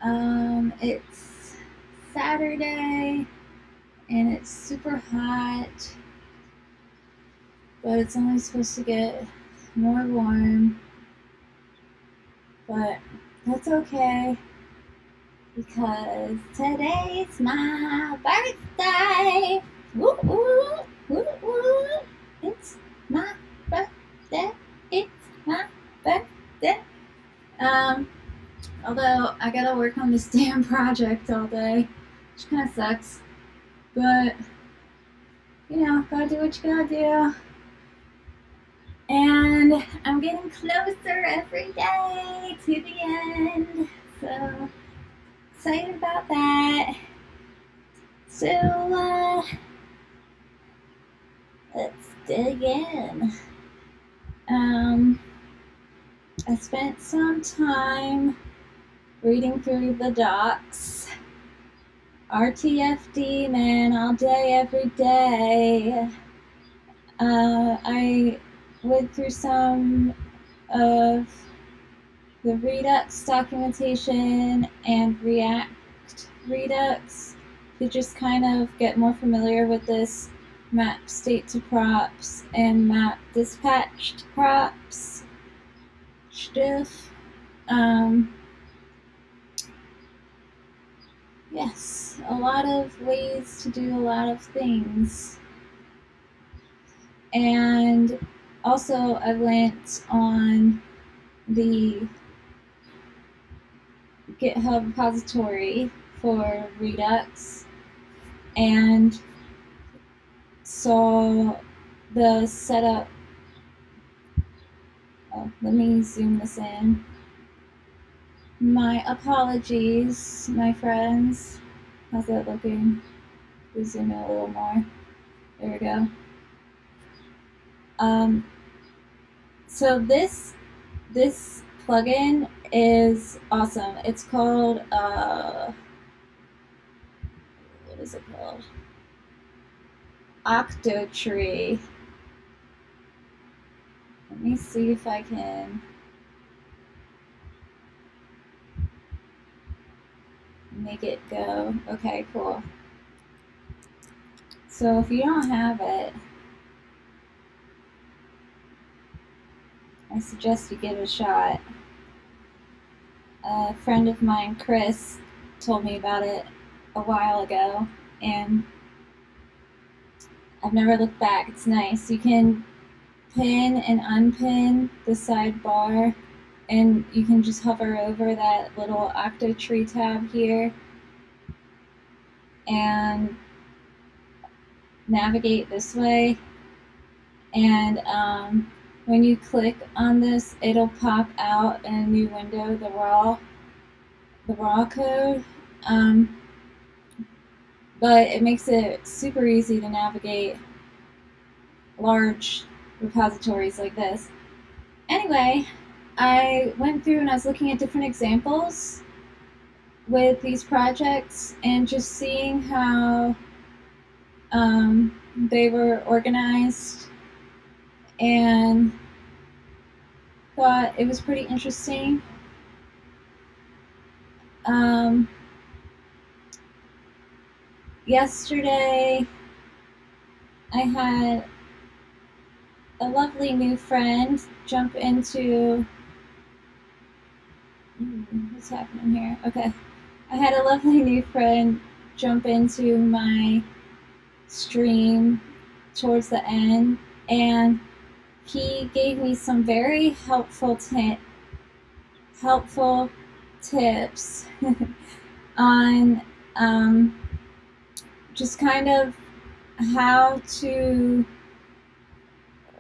It's Saturday and it's super hot, but it's only supposed to get more warm. But that's okay because today's my birthday. Woo woo, woo woo. It's my birthday. It's my birthday. Um, Although I gotta work on this damn project all day, which kind of sucks. But, gotta do what you gotta do. And I'm getting closer every day to the end. So, excited about that. So, let's dig in. I spent some time reading through the docs. RTFD, man, all day, every day. I went through some of the Redux documentation and React Redux to just kind of get more familiar with this map state to props and map dispatched props stuff. Yes, a lot of ways to do a lot of things. And also I went on the GitHub repository for Redux and saw the setup. Oh, let me zoom this in. My apologies, my friends. How's that looking? We'll zoom in a little more. There we go. So this plugin is awesome. It's called what is it called? Octotree. Let me see if I can make it go. Okay, cool. So if you don't have it, I suggest you give it a shot. A friend of mine, Chris, told me about it a while ago, and I've never looked back. It's nice. You can pin and unpin the sidebar, and you can just hover over that little Octotree tab here and navigate this way. And when you click on this, it'll pop out in a new window the raw code. But it makes it super easy to navigate large repositories like this. Anyway, I went through and I was looking at different examples with these projects and just seeing how they were organized, and thought it was pretty interesting. Yesterday, I had a lovely new friend jump into. What's happening here? Okay. I had a lovely new friend jump into my stream towards the end, and he gave me some very helpful tips on just kind of how to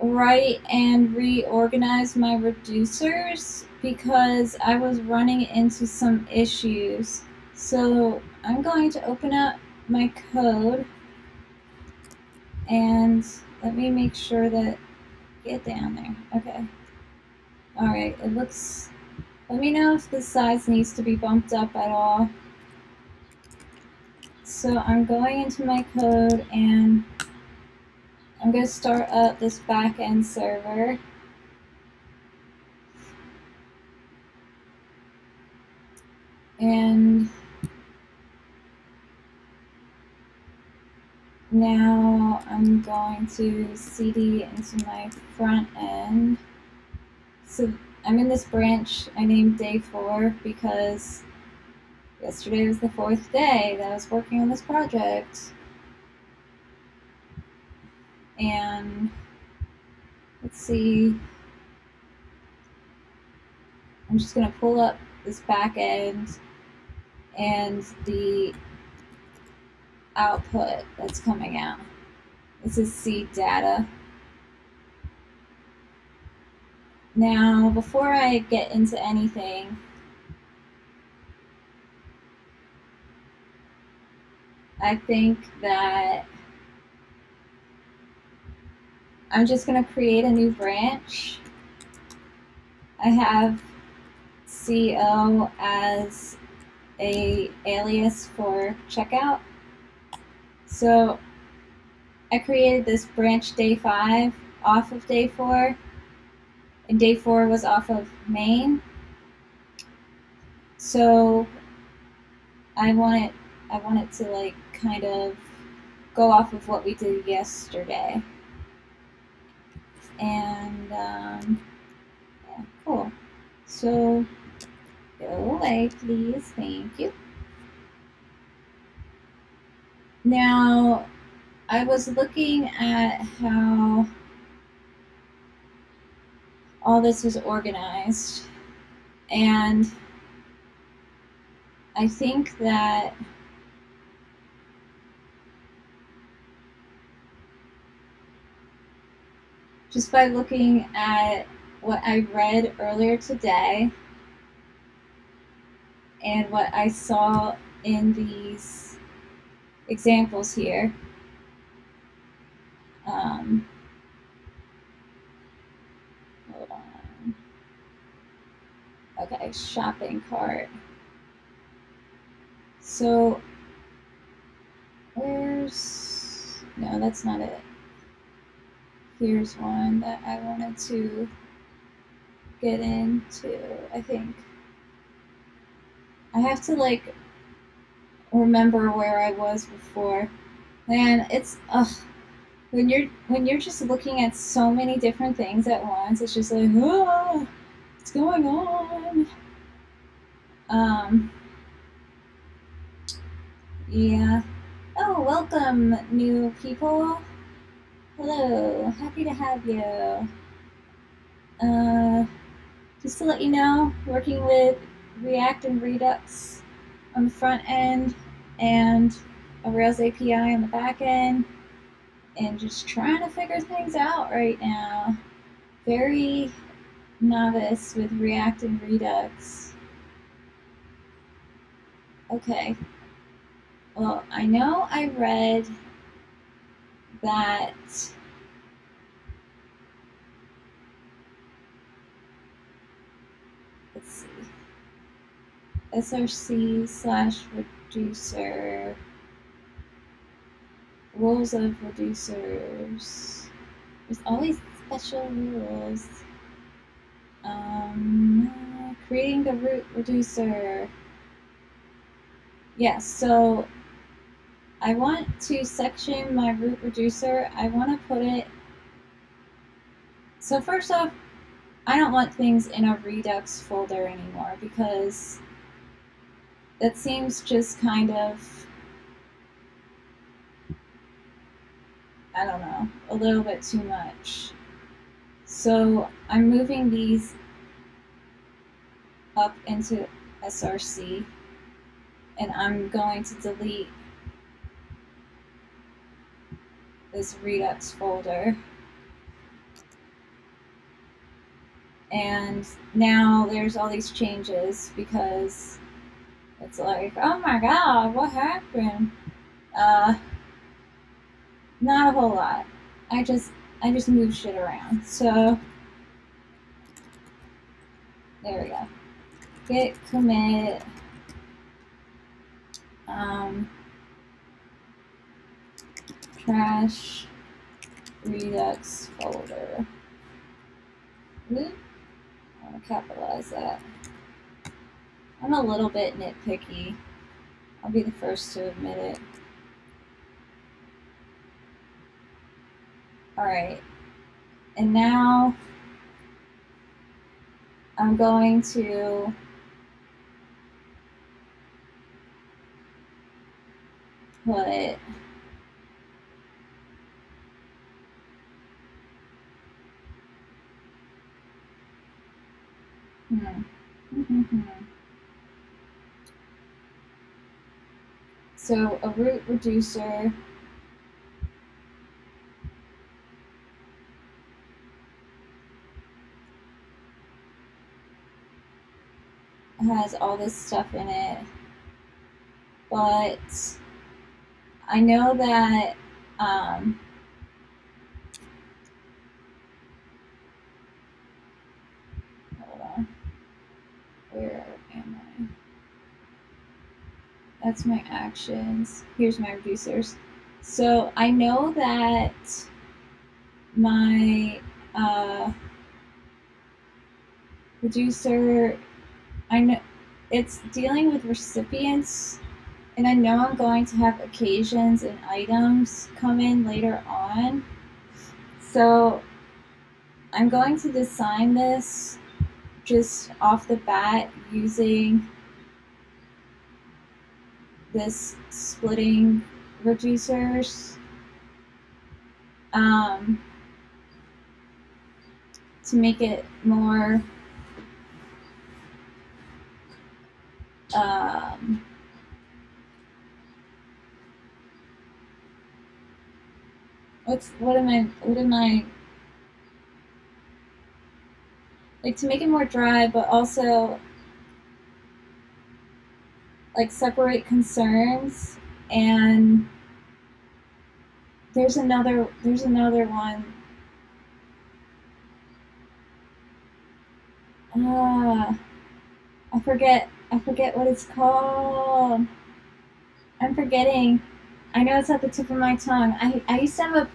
write and reorganize my reducers, because I was running into some issues. So I'm going to open up my code and let me make sure that get down there. Okay. Alright, it looks. Let me know if the size needs to be bumped up at all. So I'm going into my code and I'm going to start up this backend server. And now I'm going to cd into my front end. So I'm in this branch I named day 4 because yesterday was the 4th day that I was working on this project. And let's see, I'm just going to pull up this back end and the output that's coming out. This is seed data. Now, before I get into anything, I think that I'm just going to create a new branch. I have CO as a alias for checkout. So I created this branch day 5 off of day 4, and day 4 was off of main. So I want it to like kind of go off of what we did yesterday. And yeah, cool. So go away, please. Thank you. Now, I was looking at how all this was organized, and I think that just by looking at what I read earlier today and what I saw in these examples here, hold on. Okay, shopping cart. So where's, no, that's not it. Here's one that I wanted to get into. I think I have to like remember where I was before. Man, it's when you're just looking at so many different things at once, it's just like, oh, what's going on? Yeah. Oh, welcome, new people. Hello, happy to have you. Just to let you know, working with React and Redux on the front end and a Rails API on the back end, and just trying to figure things out right now. Very novice with React and Redux. Okay. Well, I know I read that let's see, src/reducer, rules of reducers. There's always special rules. Creating the root reducer. Yes, so I want to section my root reducer. I want to put it, so first off, I don't want things in a Redux folder anymore because that seems just kind of, I don't know, a little bit too much. So I'm moving these up into src, and I'm going to delete this Redux folder. And now there's all these changes because it's like, oh my god, what happened? Not a whole lot. I just move shit around. So there we go. Git commit trash Redux folder. I want to capitalize that. I'm a little bit nitpicky. I'll be the first to admit it. Alright. And now I'm going to put so a root reducer has all this stuff in it, but I know that hold on, where am I? That's my actions. Here's my reducers. So I know that my reducer, I know it's dealing with recipients, and I know I'm going to have occasions and items come in later on. So I'm going to design this just off the bat using this splitting reducers to make it more what am I like, to make it more dry, but also like separate concerns. And there's another one. I forget what it's called. I'm forgetting. I know it's at the tip of my tongue. I used to have a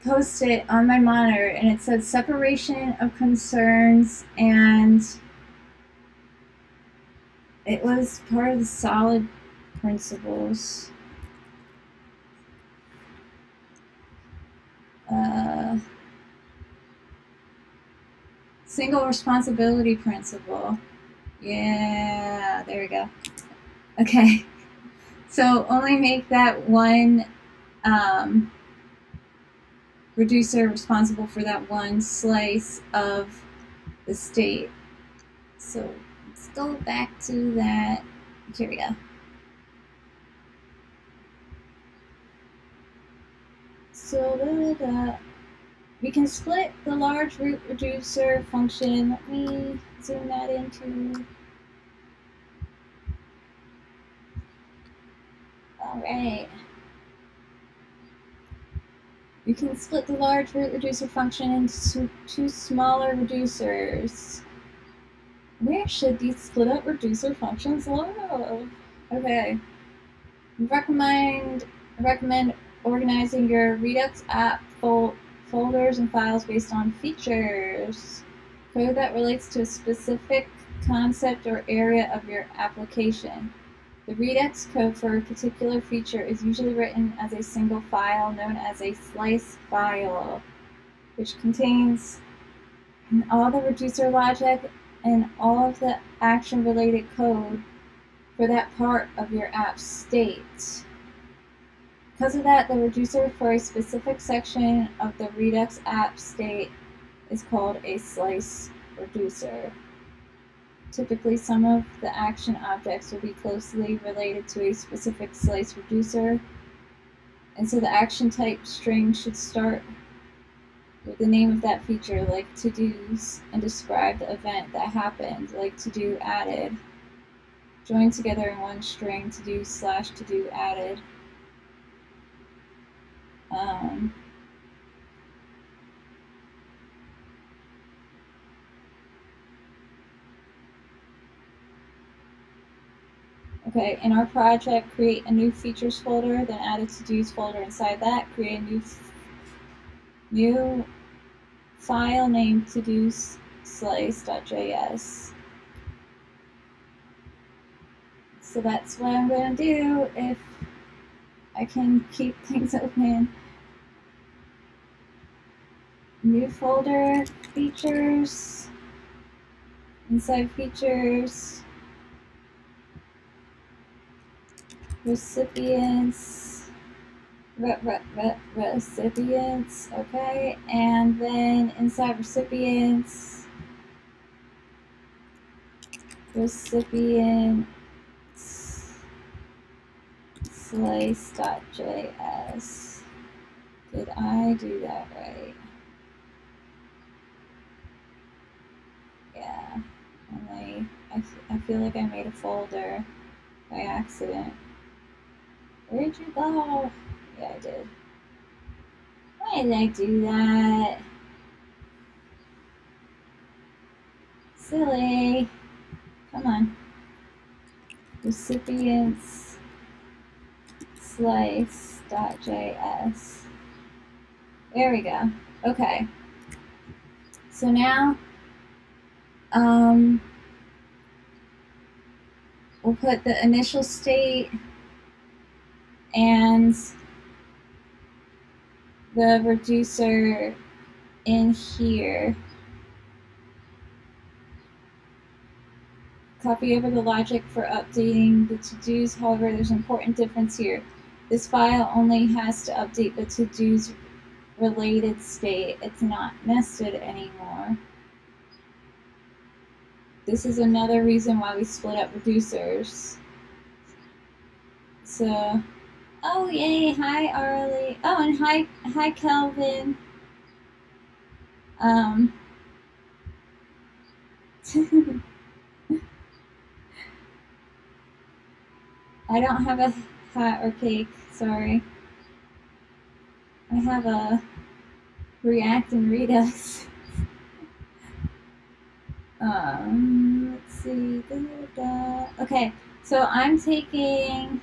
post-it on my monitor, and it said separation of concerns, and it was part of the solid principles. Single responsibility principle. Yeah, there we go. Okay. So only make that one reducer responsible for that one slice of the state. So let's go back to that. Here we go. So we can split the large root reducer function. Let me zoom that into. Alright. We can split the large root reducer function into two smaller reducers. Where should these split up reducer functions live? Okay. Recommend organizing your Redux app folders and files based on features. Code that relates to a specific concept or area of your application. The Redux code for a particular feature is usually written as a single file known as a slice file, which contains all the reducer logic and all of the action-related code for that part of your app state. Because of that, the reducer for a specific section of the Redux app state is called a slice reducer. Typically, some of the action objects will be closely related to a specific slice reducer, and so the action type string should start with the name of that feature, like to-dos, and describe the event that happened, like to-do added. Join together in one string, to-do/to-do added. Okay, in our project, create a new features folder, then add a to-dos folder inside that. Create a new file named to-do slice.js. So that's what I'm going to do if I can keep things open. New folder, features, inside features, recipients, recipients, okay, and then inside recipients, slice.js. Did I do that right? Yeah, and I feel like I made a folder by accident. Where'd you go? Yeah, I did. Why did I do that? Silly. Come on. Recipients slice.js. There we go. Okay. So now we'll put the initial state and the reducer in here. Copy over the logic for updating the to-dos. However, there's an important difference here. This file only has to update the to-dos related state. It's not nested anymore. This is another reason why we split up reducers. So, oh yay, hi Arlie. Oh, and hi Kelvin. I don't have a hat or cake, sorry. I have a React and Redux. Let's see. Okay, so I'm taking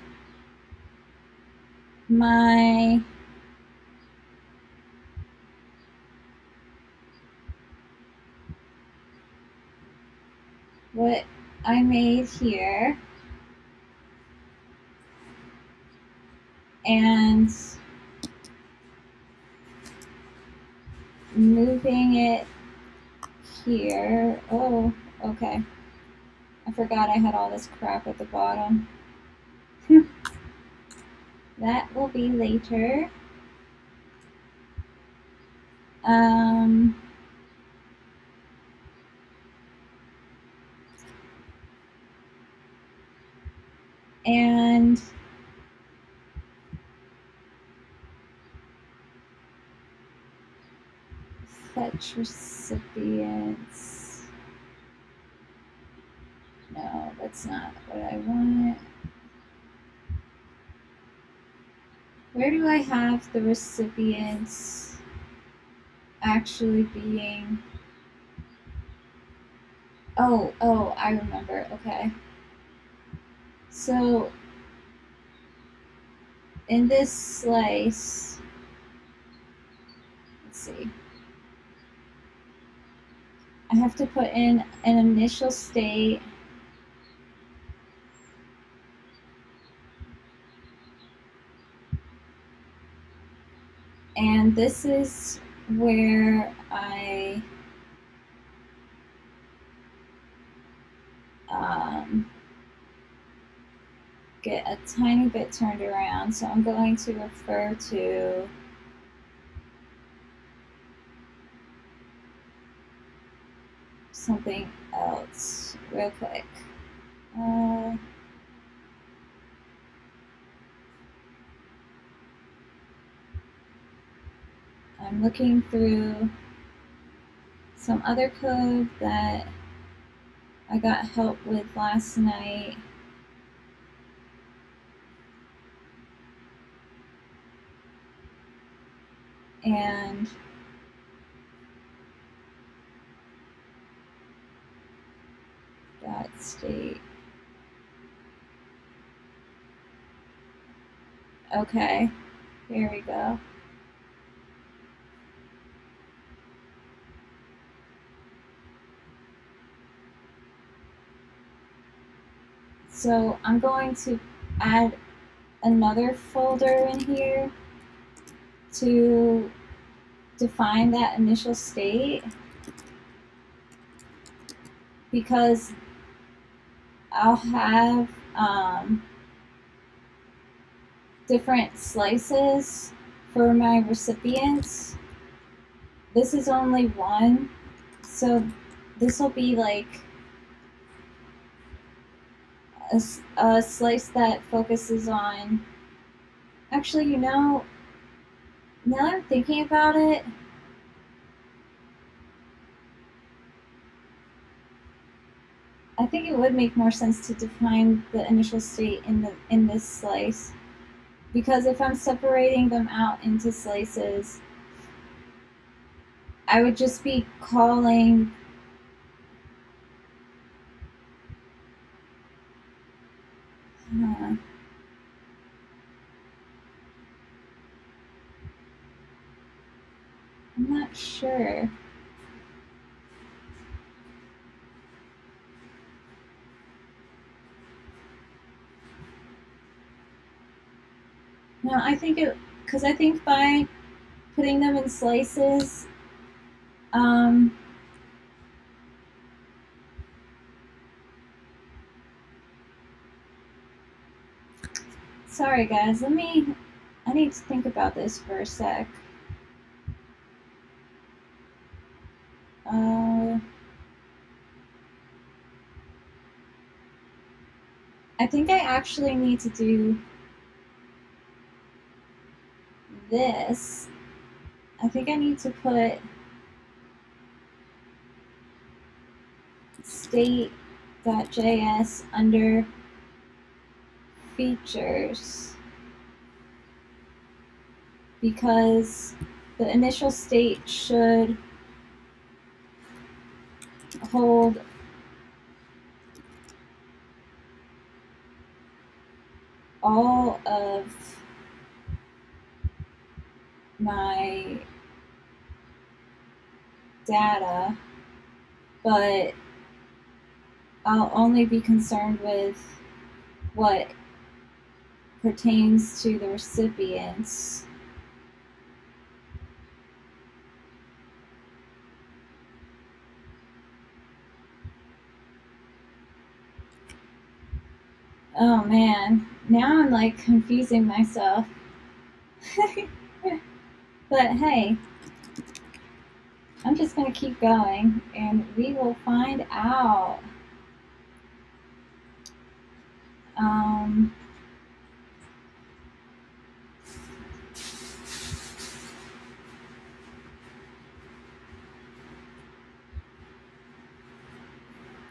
my what I made here and moving it here. Oh, okay. I forgot I had all this crap at the bottom. That will be later. And fetch recipients. No, that's not what I want. Where do I have the recipients actually being? Oh, I remember. Okay. So in this slice, let's see. I have to put in an initial state. And this is where I get a tiny bit turned around. So I'm going to refer to something else real quick. I'm looking through some other code that I got help with last night. And dot state. Okay, here we go. So I'm going to add another folder in here to define that initial state, because I'll have different slices for my recipients. This is only one, so this will be like a slice that focuses on, actually, now that I'm thinking about it, I think it would make more sense to define the initial state in this slice, because if I'm separating them out into slices, I would just be calling I'm not sure. No, I think because I think by putting them in slices, sorry guys, I need to think about this for a sec. I think I actually need to do this. I think I need to put state.js under features, because the initial state should hold all of my data, but I'll only be concerned with what pertains to the recipients. Oh man, now I'm like confusing myself. But hey, I'm just gonna keep going and we will find out.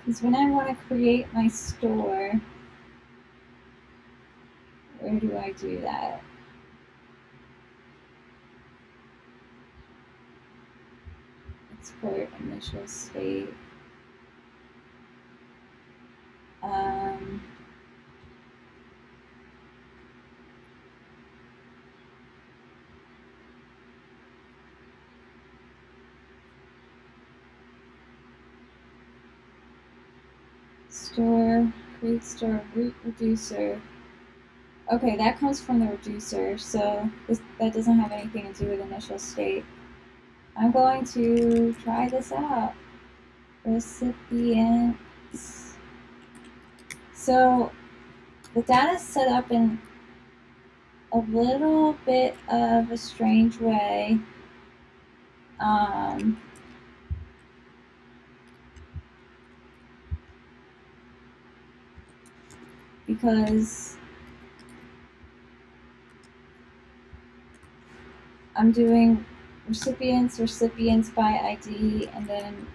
Because when I want to create my store, where do I do that? Export initial state. Store, create store, root reducer. Okay, that comes from the reducer, so that doesn't have anything to do with initial state. I'm going to try this out. Recipients. So the data is set up in a little bit of a strange way. Because I'm doing recipients by ID, and then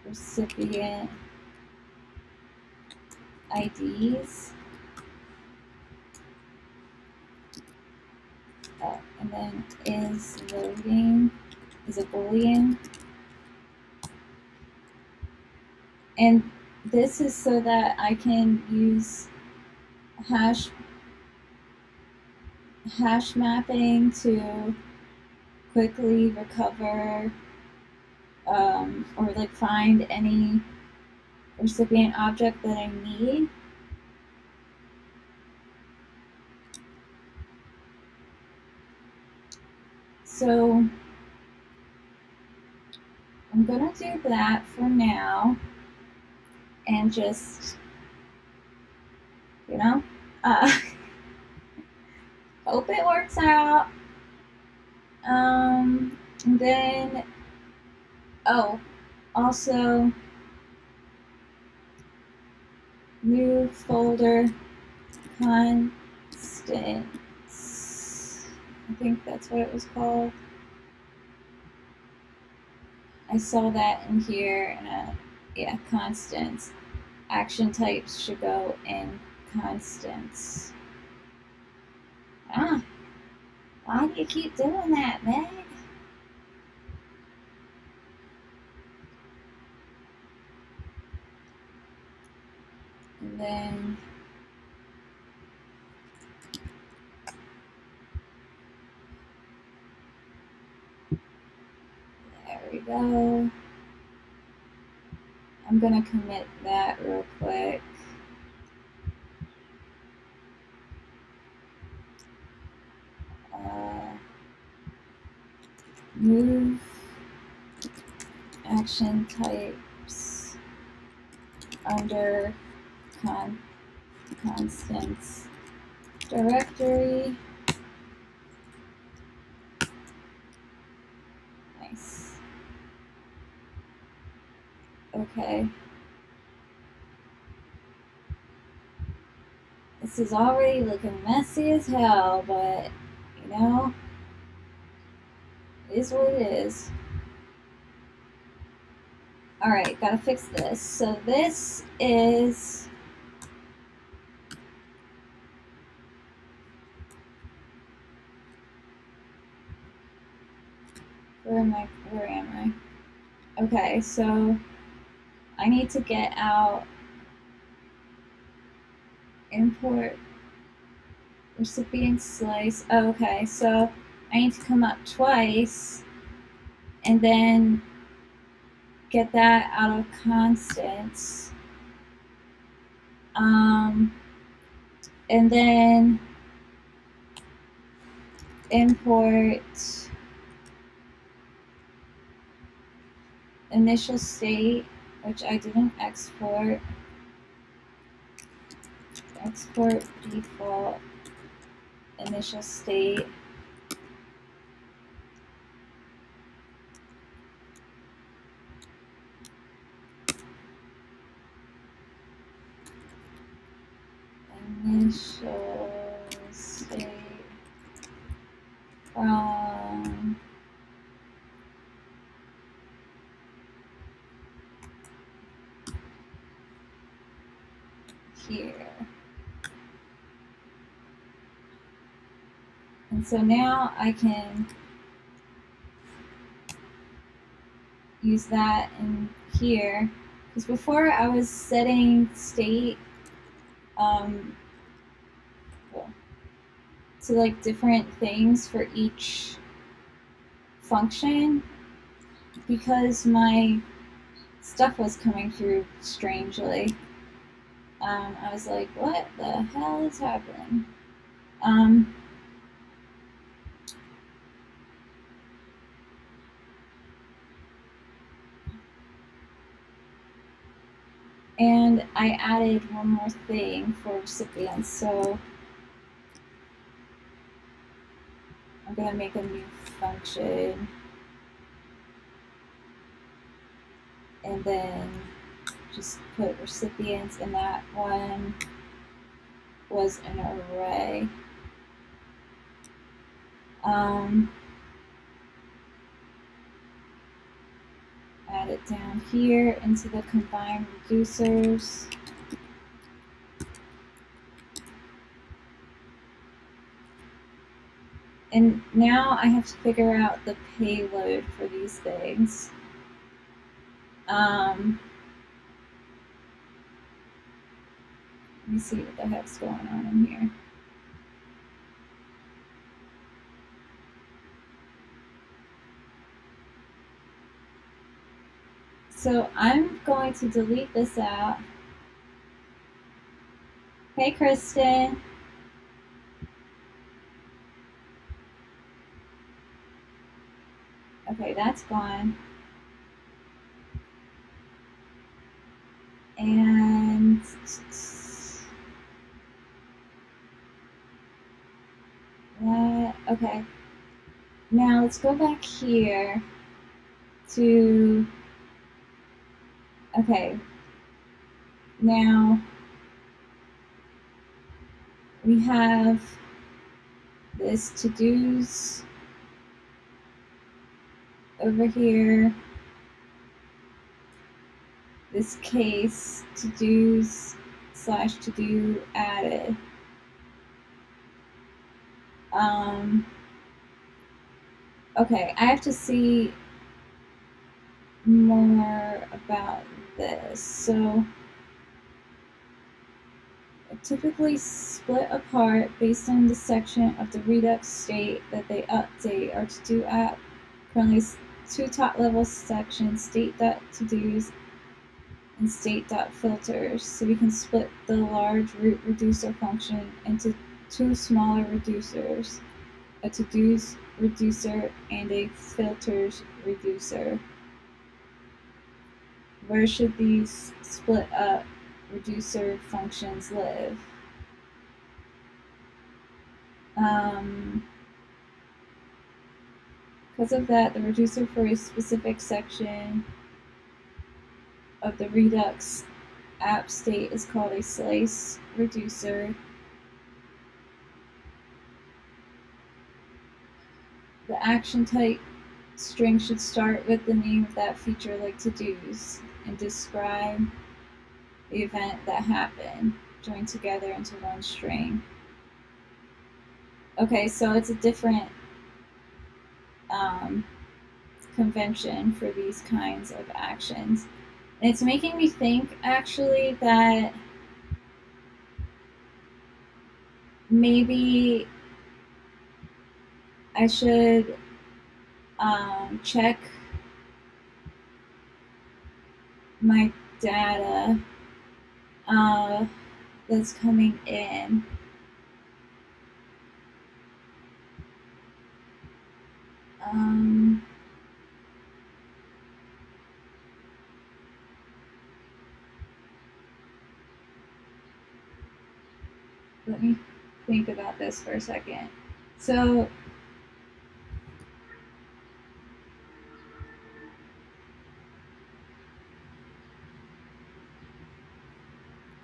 recipient IDs. And then is loading is a Boolean. And this is so that I can use hash mapping to quickly recover or like find any recipient object that I need. So I'm gonna do that for now and just, you know, uh, hope it works out. And then, oh, also, new folder, constants. I think that's what it was called. I saw that in here, and yeah, constants. Action types should go in constants. Ah, why do you keep doing that, man? And then there we go. I'm gonna commit that real quick. Move action types under constants directory. Nice. Okay. This is already looking messy as hell, but you know, it is what it is. Alright, gotta fix this. So this is where am I? Okay, so I need to get out import recipient slice. Oh, okay, so I need to come up twice and then get that out of constants. And then import initial state, which I didn't export. Export default initial state. Initial state from here. And so now I can use that in here, because before I was setting state to like different things for each function, because my stuff was coming through strangely. I was like, what the hell is happening? And I added one more thing for recipients, so I'm gonna make a new function and then just put recipients, and that one was an array. Add it down here into the combined reducers. And now I have to figure out the payload for these things. Let me see what the heck's going on in here. So I'm going to delete this out. Hey, Kristen. Okay, that's gone. And that, okay. Now let's go back here to, okay, now we have this to-dos over here, this case to-dos slash to-do added. Okay, I have to see more about this. So typically split apart based on the section of the Redux state that they update. Our to-do app currently has two top-level sections, state.todos and state.filters. So we can split the large root reducer function into two smaller reducers, a to-dos reducer and a filters reducer. Where should these split up reducer functions live? Because of that, the reducer for a specific section of the Redux app state is called a slice reducer. The action type string should start with the name of that feature, like to-dos, and describe the event that happened, joined together into one string. Okay, so it's a different convention for these kinds of actions. And it's making me think, actually, that maybe I should check my data that's coming in. Let me think about this for a second. So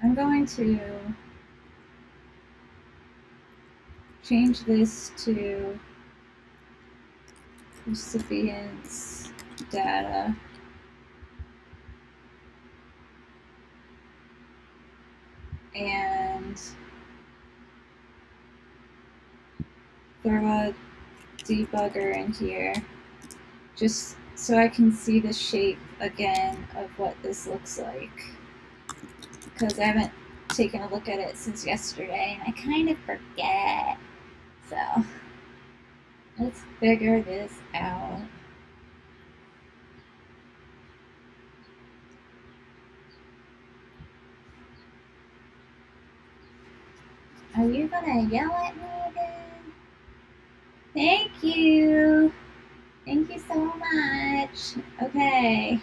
I'm going to change this to recipients data. And throw a debugger in here just so I can see the shape again of what this looks like, because I haven't taken a look at it since yesterday and I kind of forget. So let's figure this out. Are you gonna yell at me again? Thank you. Thank you so much. Okay.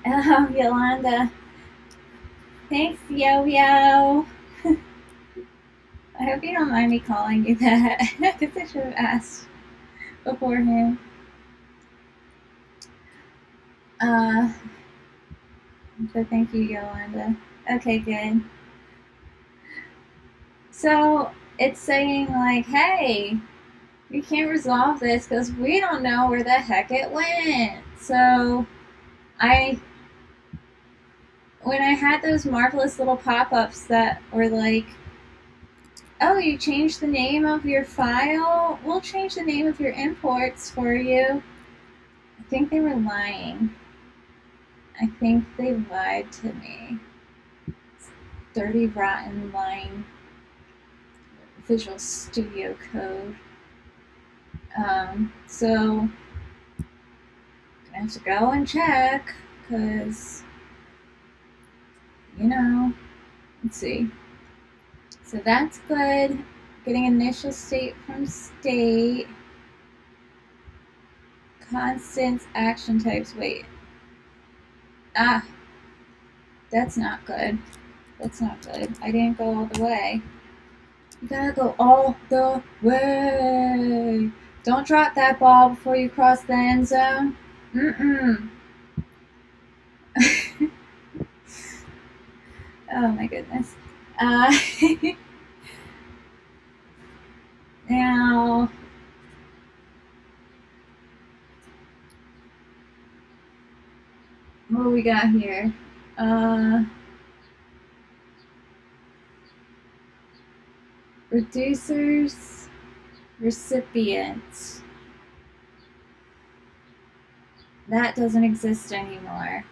Oh, Yolanda. Thanks, Yo-Yo. I hope you don't mind me calling you that. I guess I should have asked beforehand. So thank you, Yolanda. Okay, good. So it's saying like, hey, we can't resolve this because we don't know where the heck it went. So when I had those marvelous little pop-ups that were like, oh, you changed the name of your file? We'll change the name of your imports for you. I think they were lying. I think they lied to me. Dirty, rotten, lying Visual Studio Code. So I have to go and check, because, let's see. So that's good. Getting initial state from state. Constants, action types. Wait. Ah, that's not good. That's not good. I didn't go all the way. You gotta go all the way. Don't drop that ball before you cross the end zone. Mm-mm. Oh my goodness. Now, what do we got here? Reducers, recipients. That doesn't exist anymore.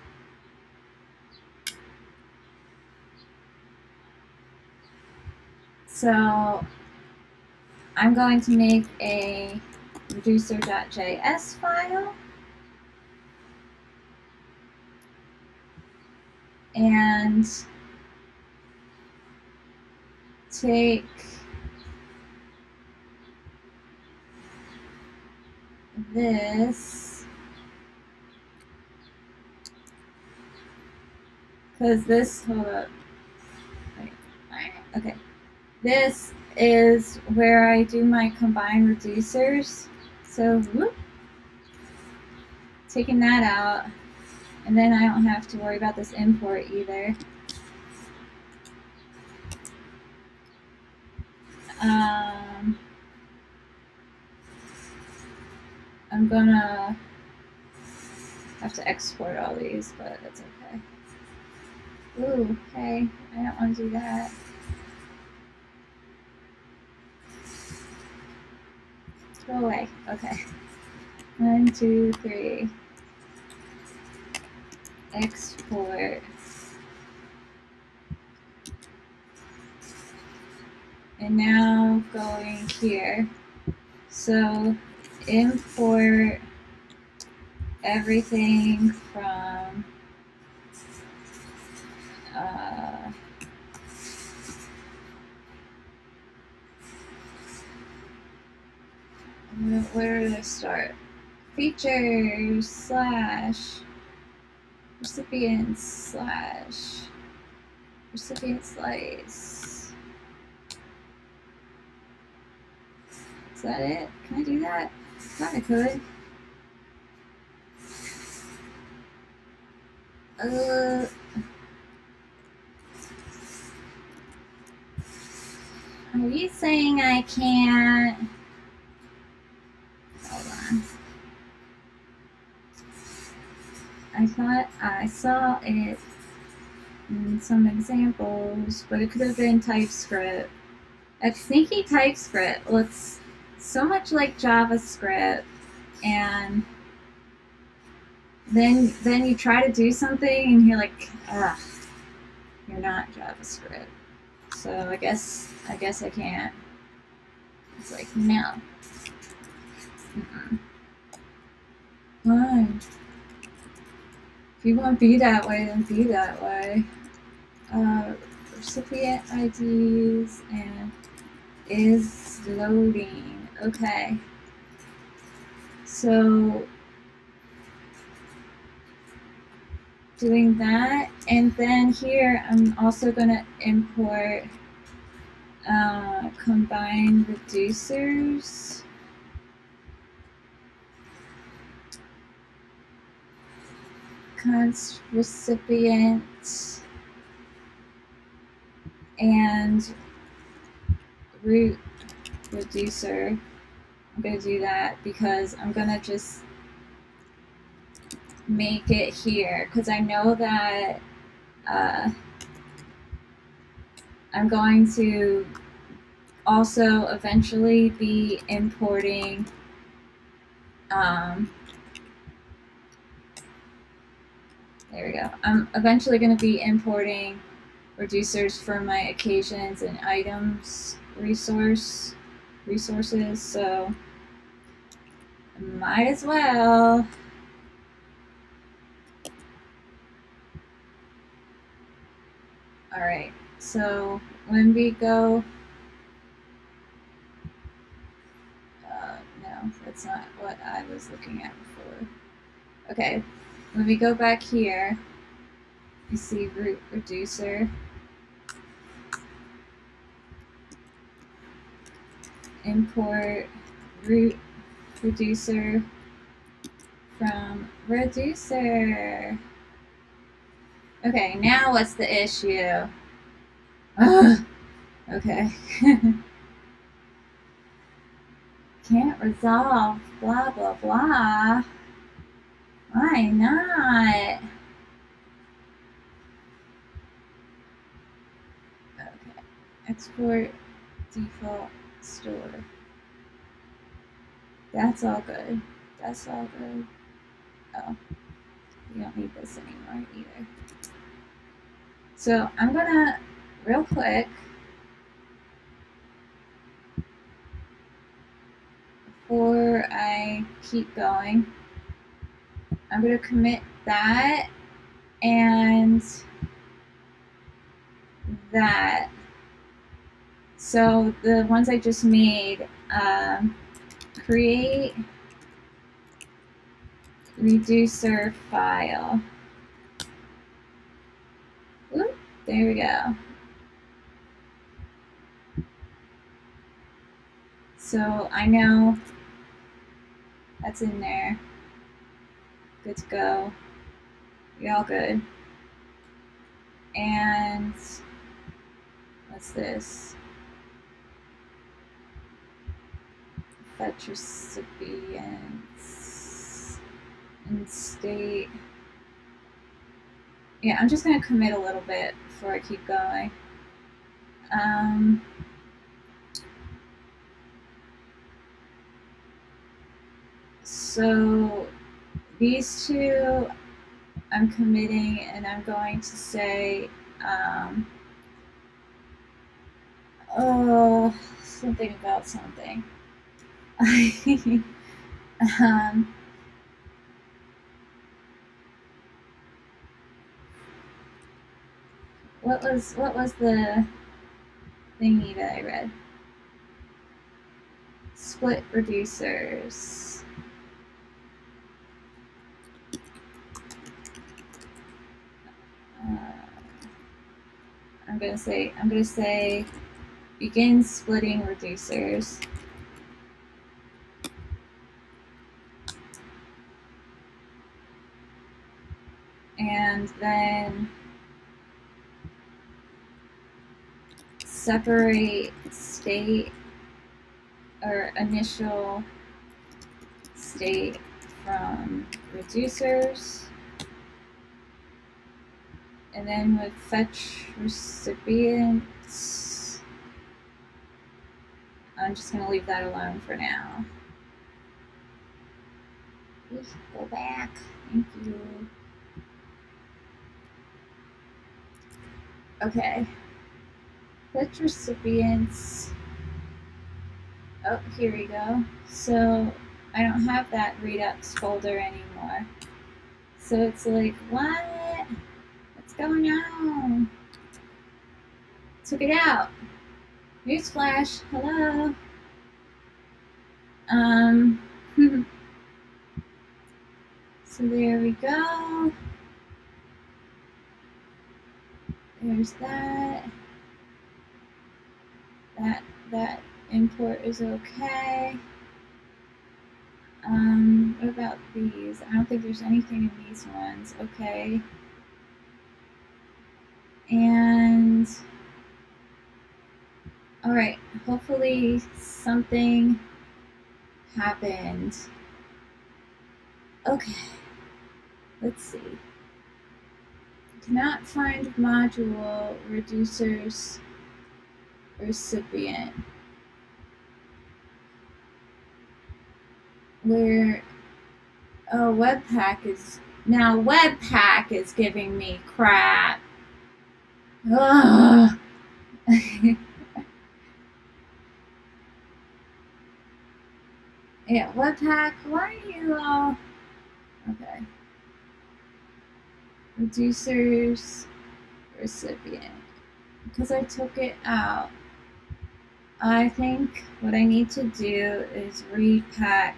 So I'm going to make a reducer.js file and take this, because this, hold up, wait, okay, this is where I do my combined reducers. So whoop, taking that out, and then I don't have to worry about this import either. I'm gonna have to export all these, but that's okay. Ooh, hey, I don't want to do that. Go away. Okay. 1, 2, 3. Export. And now going here. So import everything from where did I start? Features / recipients / recipient slice. Is that it? Can I do that? I thought I could. Are you saying I can't? Hold on. I thought I saw it in some examples, but it could have been TypeScript. A sneaky TypeScript looks so much like JavaScript, and then you try to do something and you're like, ah, you're not JavaScript. So I guess I can't. It's like, no. Fine. If you want to be that way, then be that way. Recipient IDs and is loading. Okay. So doing that, and then here I'm also going to import combined reducers. Const recipient and root reducer. I'm going to do that because I'm going to just make it here because I know that I'm going to also eventually be importing there we go. I'm eventually going to be importing reducers for my occasions and items resources, so might as well. Alright, so when we go, no, that's not what I was looking at before. Okay, when we go back here, you see root reducer. Import root reducer from reducer. Okay, now what's the issue? Ugh. Okay. Can't resolve, blah, blah, blah. Why not? Okay. Export default store. That's all good. That's all good. Oh, we don't need this anymore either. So I'm gonna, real quick, before I keep going, I'm gonna commit that and that. So the ones I just made, create reducer file. Oop, there we go. So I know that's in there. Good to go. We all good. And what's this? Fetch recipients and state. Yeah, I'm just gonna commit a little bit before I keep going. So these two I'm committing, and I'm going to say, oh, something about something. What was the thingy that I read? Split reducers. I'm gonna say begin splitting reducers. And then separate state or initial state from reducers. And then with fetch recipients, I'm just going to leave that alone for now. Go back. Thank you. Okay. Fetch recipients. Oh, here we go. So I don't have that Redux folder anymore. So it's like, what? What's going on? Took it out. Newsflash. Hello. So there we go. There's that. That import is okay. What about these? I don't think there's anything in these ones. Okay. And all right, hopefully something happened. Okay, let's see. Cannot find module reducers recipient. Where, oh, Webpack is, now Webpack is giving me crap. Ugh. Yeah, Webpack, why are you all, okay. Reducers recipient. because I took it out. I think what I need to do is repack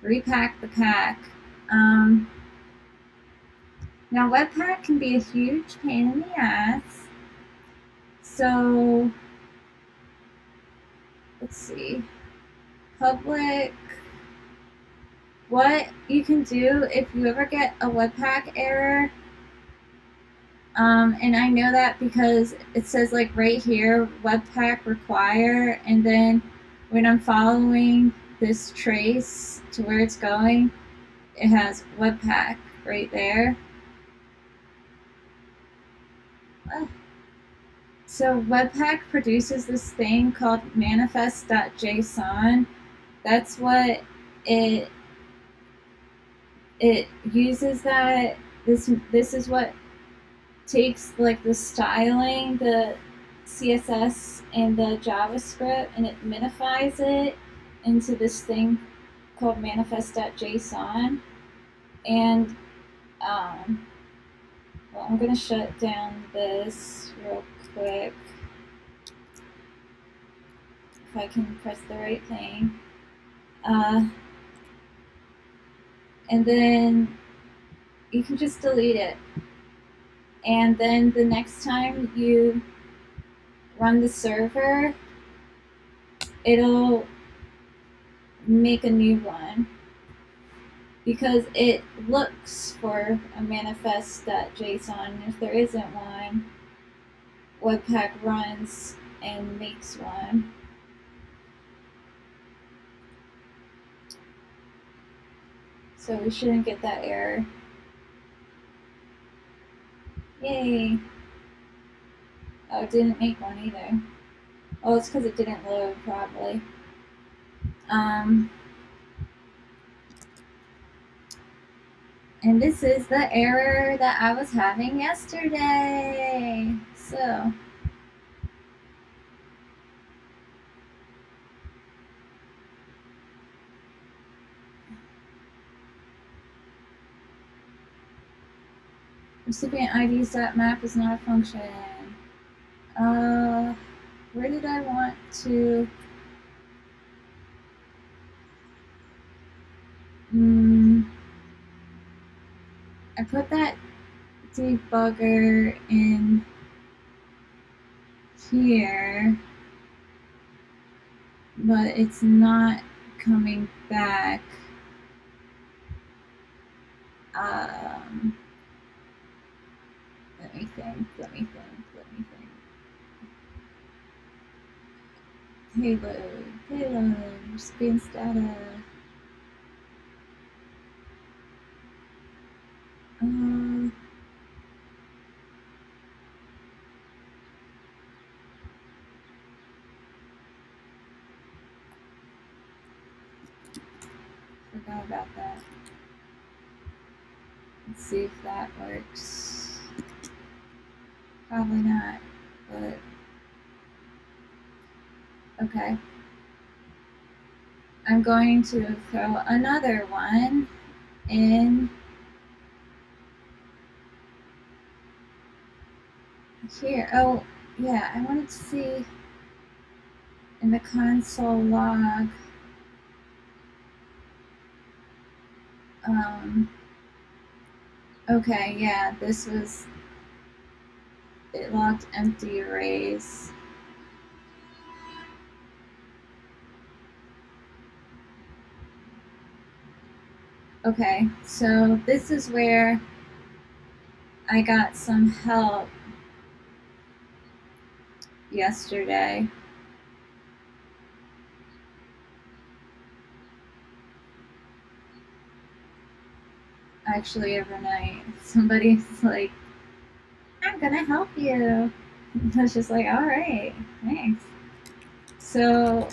the pack. Now Webpack can be a huge pain in the ass. So let's see. Public. What you can do if you ever get a Webpack error, and I know that because it says like right here, Webpack require, and then when I'm following this trace to where it's going, it has Webpack right there. So Webpack produces this thing called manifest.json. That's what it uses. That this is what takes like the styling, the CSS and the JavaScript, and it minifies it into this thing called manifest.json. And well, I'm gonna shut down this real quick if I can press the right thing. And then you can just delete it. And then the next time you run the server, it'll make a new one because it looks for a manifest.json. If there isn't one, Webpack runs and makes one. So we shouldn't get that error. Yay! Oh, it didn't make one either. Oh, it's because it didn't load, probably. And this is the error that I was having yesterday. So recipient IDs.map is not a function. Where did I want to? I put that debugger in here, but it's not coming back. Let me think. Payload, recipient's data. Forgot about that. Let's see if that works. Probably not, but okay. I'm going to throw another one in here. Oh, yeah, I wanted to see in the console log. Okay, yeah, this was, it logged empty arrays. Okay, so this is where I got some help yesterday. Actually, overnight, somebody's like, I'm gonna help you. I was just like, all right, thanks. So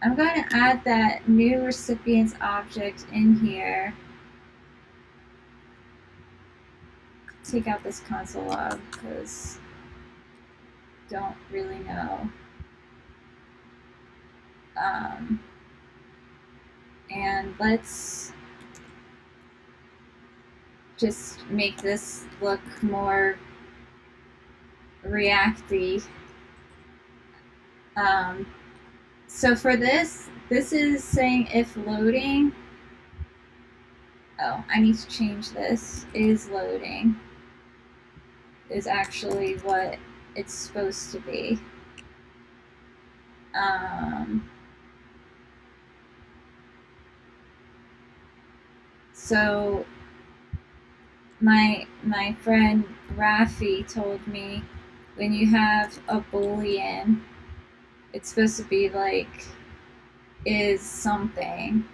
I'm going to add that new recipients object in here. Take out this console log because don't really know. And let's just make this look more Reacty. So for this is saying if loading. Oh, I need to change this. Is loading is actually what it's supposed to be. So my friend Rafi told me when you have a boolean, it's supposed to be like is something.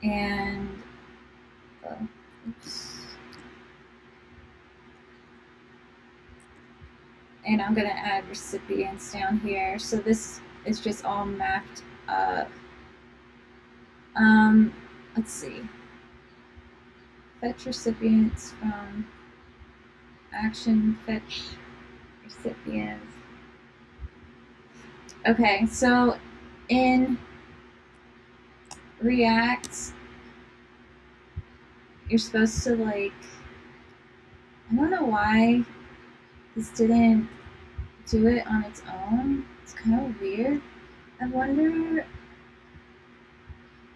And oops. And I'm going to add recipients down here. So this is just all mapped up. Let's see. Fetch recipients from action fetch recipients. Okay, so in React, you're supposed to like, I don't know why this didn't do it on its own. It's kind of weird. I wonder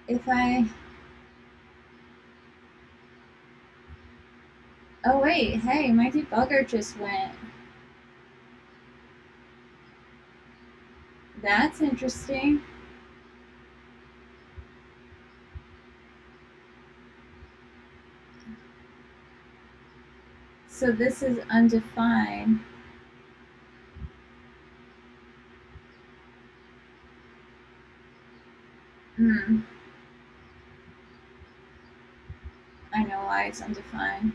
if oh wait, hey, my debugger just went. That's interesting. So this is undefined. I know why it's undefined.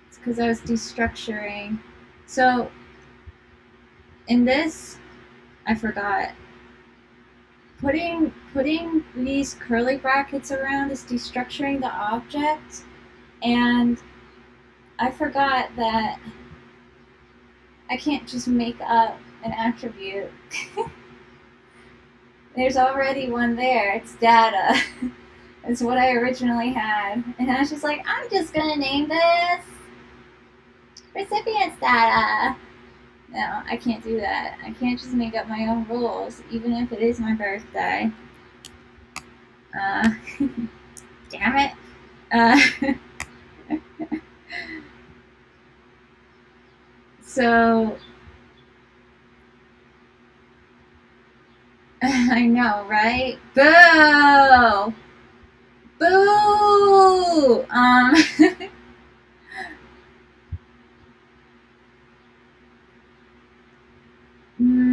It's because I was destructuring. So in this, I forgot. Putting these curly brackets around is destructuring the object, and I forgot that I can't just make up an attribute. There's already one there. It's data. It's what I originally had. And I was just like, I'm just going to name this recipients data. No, I can't do that. I can't just make up my own rules, even if it is my birthday. Damn it. So I know, right? Boo! Boo!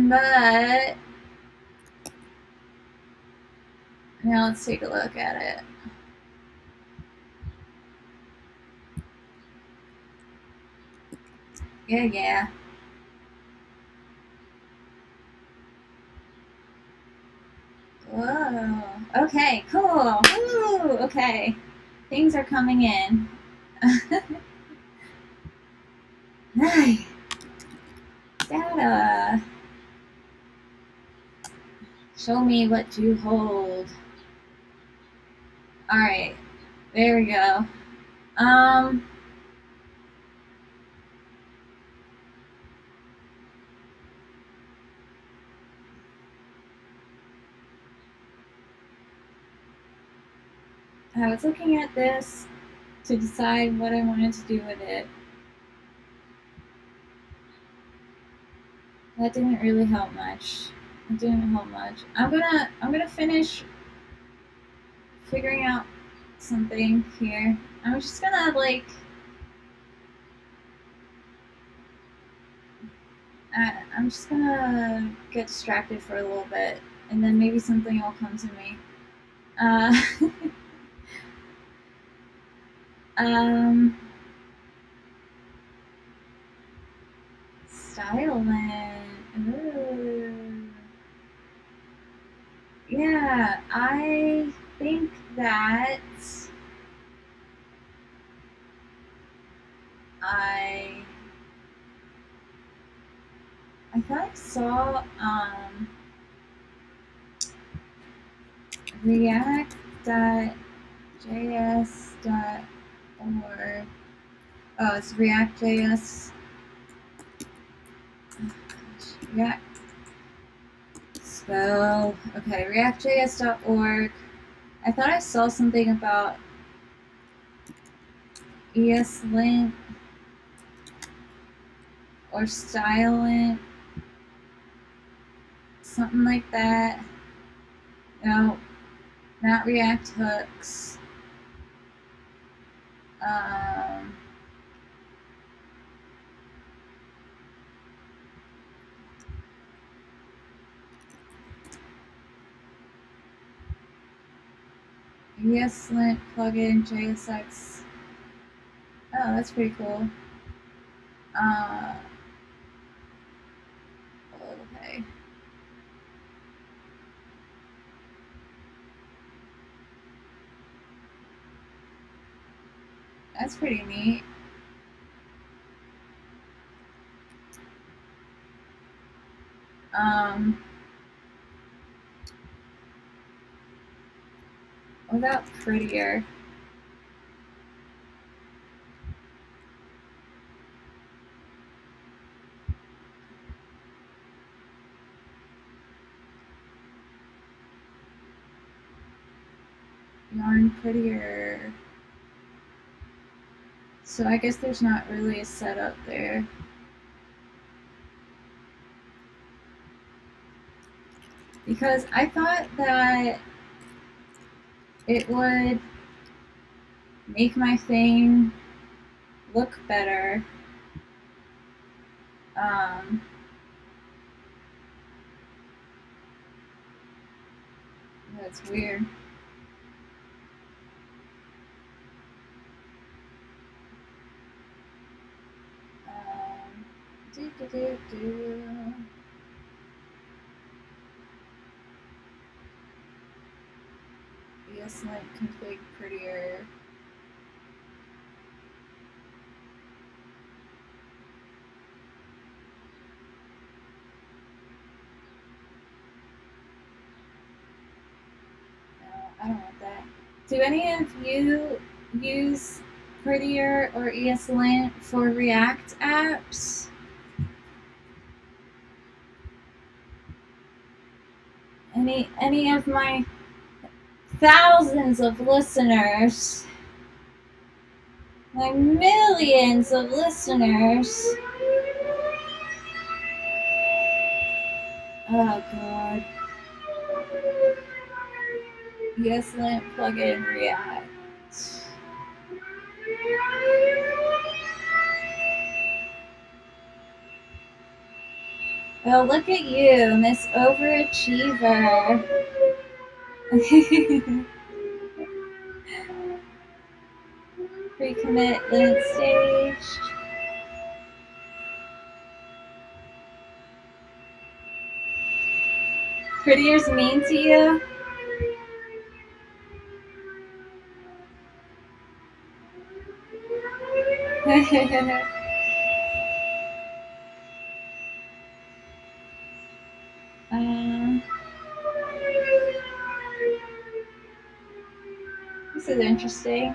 But now let's take a look at it. Yeah. Whoa. Okay, cool. Woo! Okay. Things are coming in. Data. Show me what you hold. Alright. There we go. I was looking at this to decide what I wanted to do with it. That didn't really help much. It didn't help much. I'm gonna finish figuring out something here. I'm just gonna like I'm just gonna get distracted for a little bit, and then maybe something will come to me. Styling. Ooh. Yeah, I think that I thought I saw react.js.org Oh, it's React.js. React. Spell. Okay, reactjs.org. I thought I saw something about ESLint or StyleLint. Something like that. No, not React hooks. ESLint plugin JSX. Oh, that's pretty cool. Okay. That's pretty neat. What about prettier? Yarn prettier. So I guess there's not really a setup there. Because I thought that it would make my thing look better. That's weird. ESLint config prettier. I don't want that. Do any of you use Prettier or ESLint for React apps? Any of my thousands of listeners, my millions of listeners? Oh god. ESLint plugin React. Oh, look at you, Miss Overachiever. Pre-commit limit stage. Prettier's mean to you? This is interesting.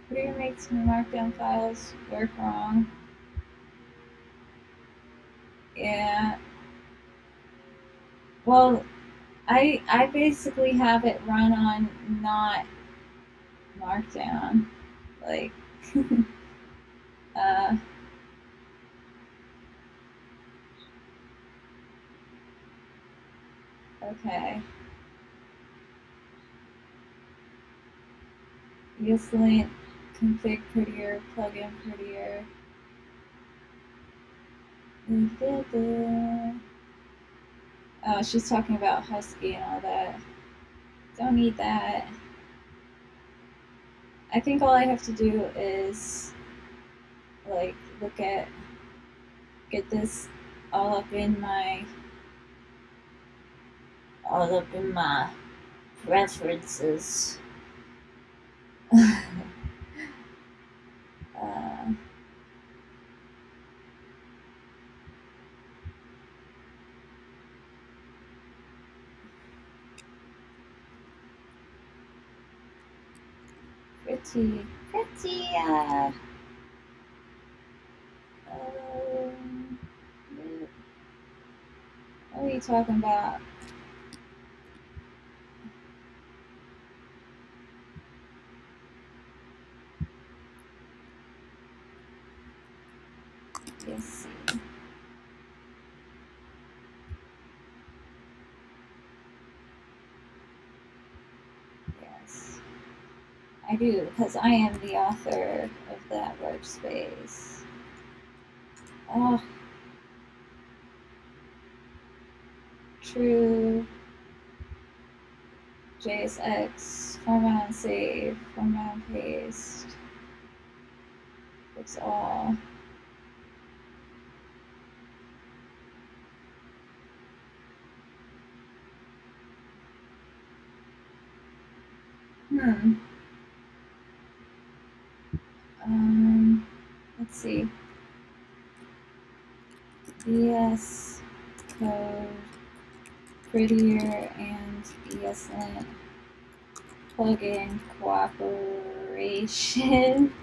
Prettier makes markdown files work wrong. Yeah. Well, I basically have it run on not markdown. Like okay. ESLint config prettier, plugin prettier. Oh, she's talking about Husky and all that. Don't need that. I think all I have to do is like get this all up in my preferences. pretty, what are you talking about? Let's see. Yes, I do, because I am the author of that workspace. Oh, true. JSX, format on save, format on paste. Fix all. Let's see. VS Code, prettier, and ESLint plugin cooperation.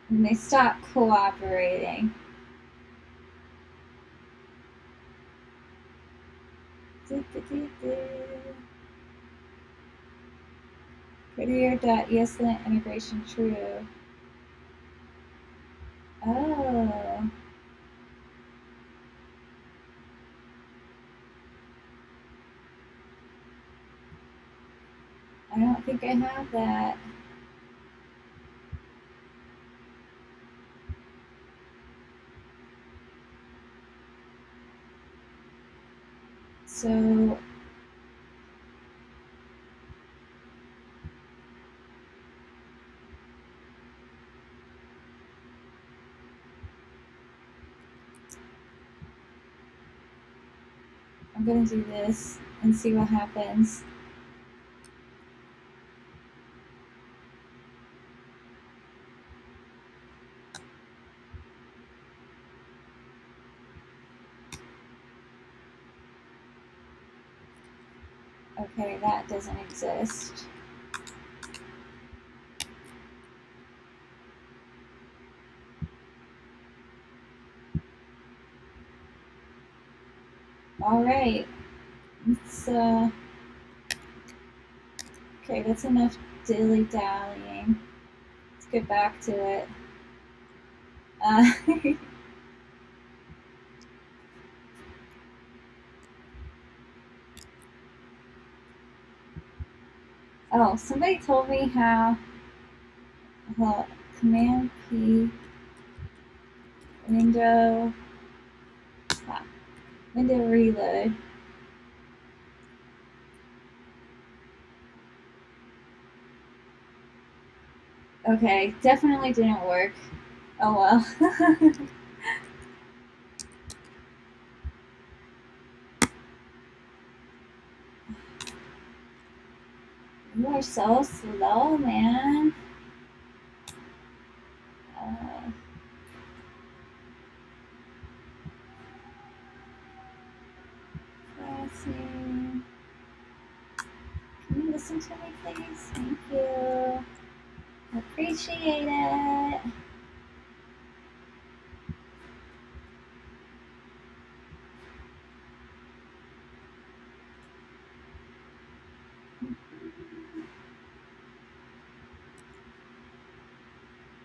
And they stopped cooperating. Prettier.eslint integration true. Oh. I don't think I have that. So I'm gonna do this and see what happens. Okay, that doesn't exist. All right, it's okay. That's enough dilly dallying. Let's get back to it. Oh, somebody told me how Command P window reload. Okay, definitely didn't work. Oh well. You are so slow, man. Can you listen to me, please? Thank you. I appreciate it.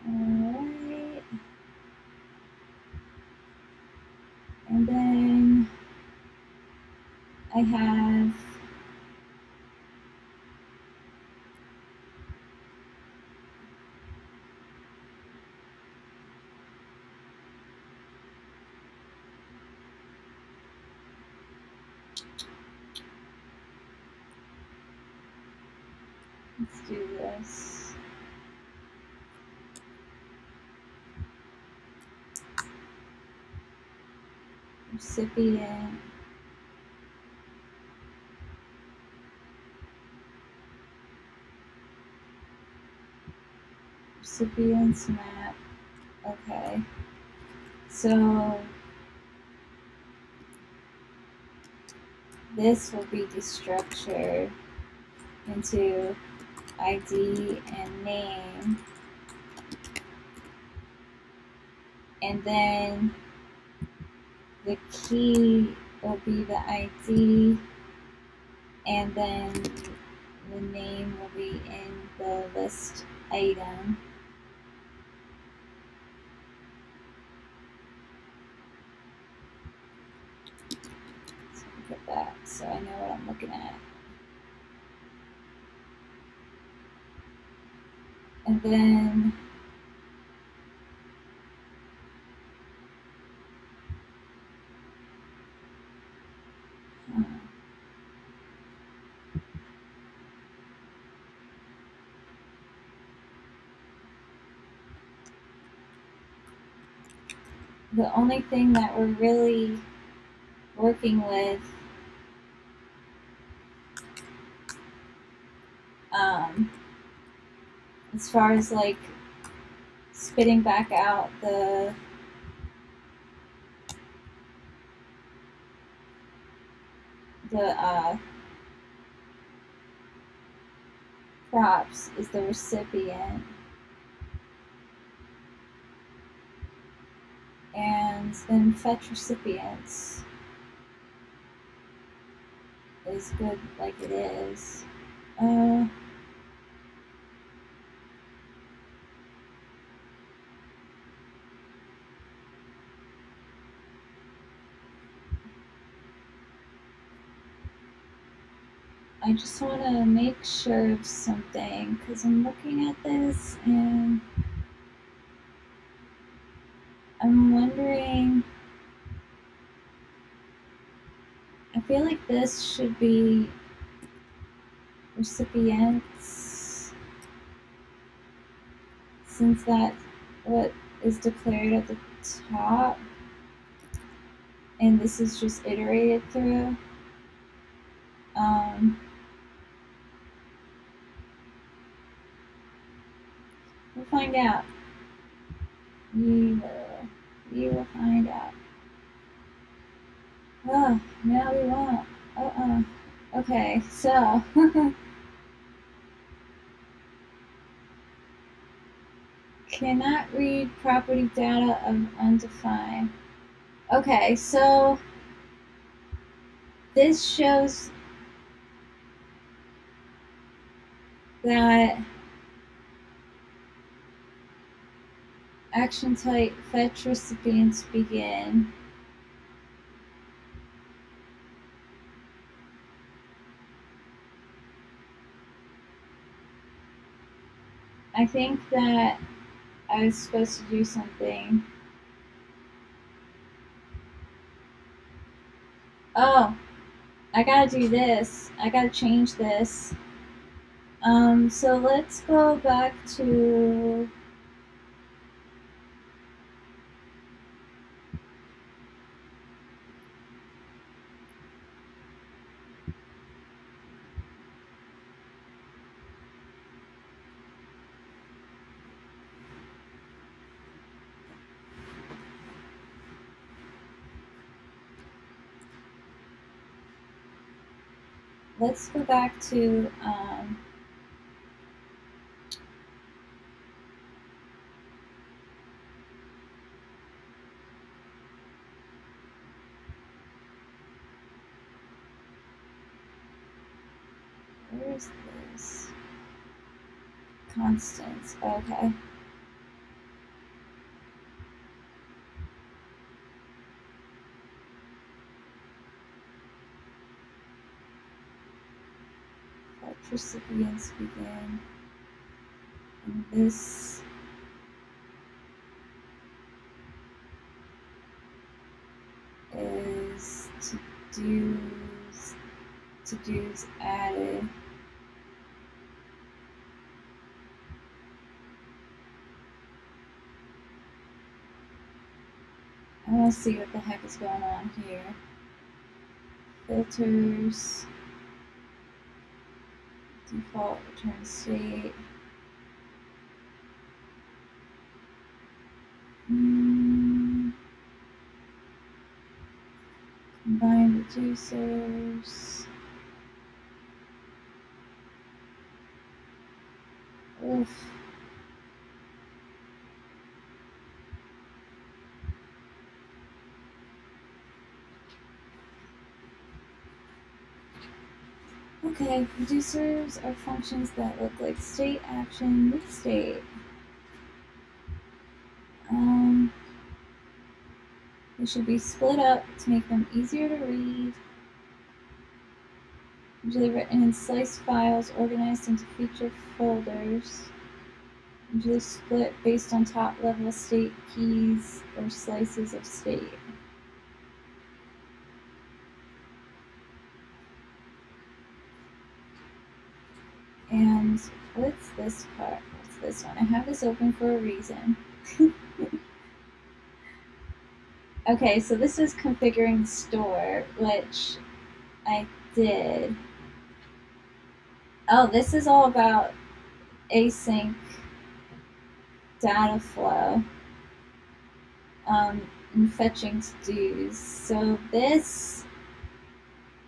Alright. And then I have let's do this. Recipient. Recipients map. Okay. So this will be destructured into ID and name, and then the key will be the ID, and then the name will be in the list item. So look at that, so I know what I'm looking at. And then the only thing that we're really working with as far as like spitting back out the props is the recipient, and then fetch recipients is good like it is. I just want to make sure of something because I'm looking at this and I'm wondering. I feel like this should be recipients since that's what is declared at the top and this is just iterated through. We'll find out. You will find out. Oh, no, we won't. Okay, so cannot read property data of undefined. Okay, so this shows that action type fetch recipients begin. I think that I was supposed to do something. Oh, I gotta do this. I gotta change this. So let's go back to let's go back to where is this? Constants. Okay. Fetch recipients begin. And this is to-dos added. I want to see what the heck is going on here. Filters, default return state. reducers. Oof. Okay, reducers are functions that look like state, action, with state. They should be split up to make them easier to read. Usually written in sliced files organized into feature folders. Usually split based on top level state keys or slices of state. And what's this part? What's this one? I have this open for a reason. Okay, so this is configuring the store, which I did. Oh, this is all about async data flow and fetching to-dos. So this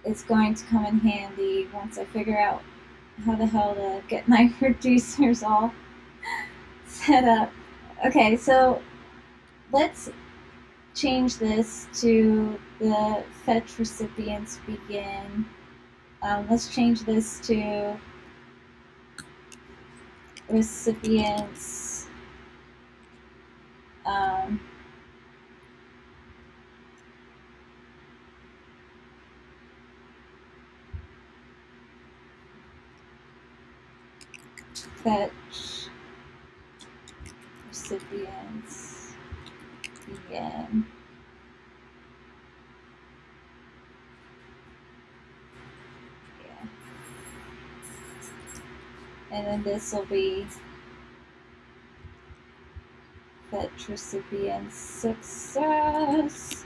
is going to come in handy once I figure out how the hell to get my reducers all set up. Okay, so let's change this to the fetch recipients begin. Let's change this to recipients fetch recipients begin. Yeah. And then this will be fetch recipients success.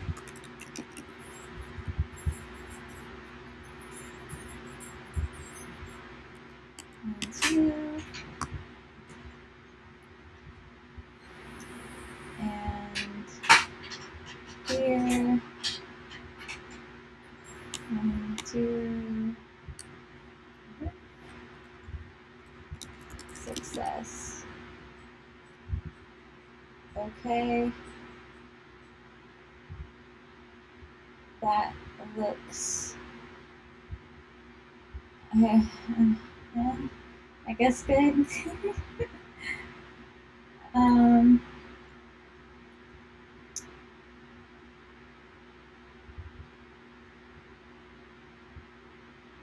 And 2. And here. 1, 2. Success. Okay. That looks, I guess, good.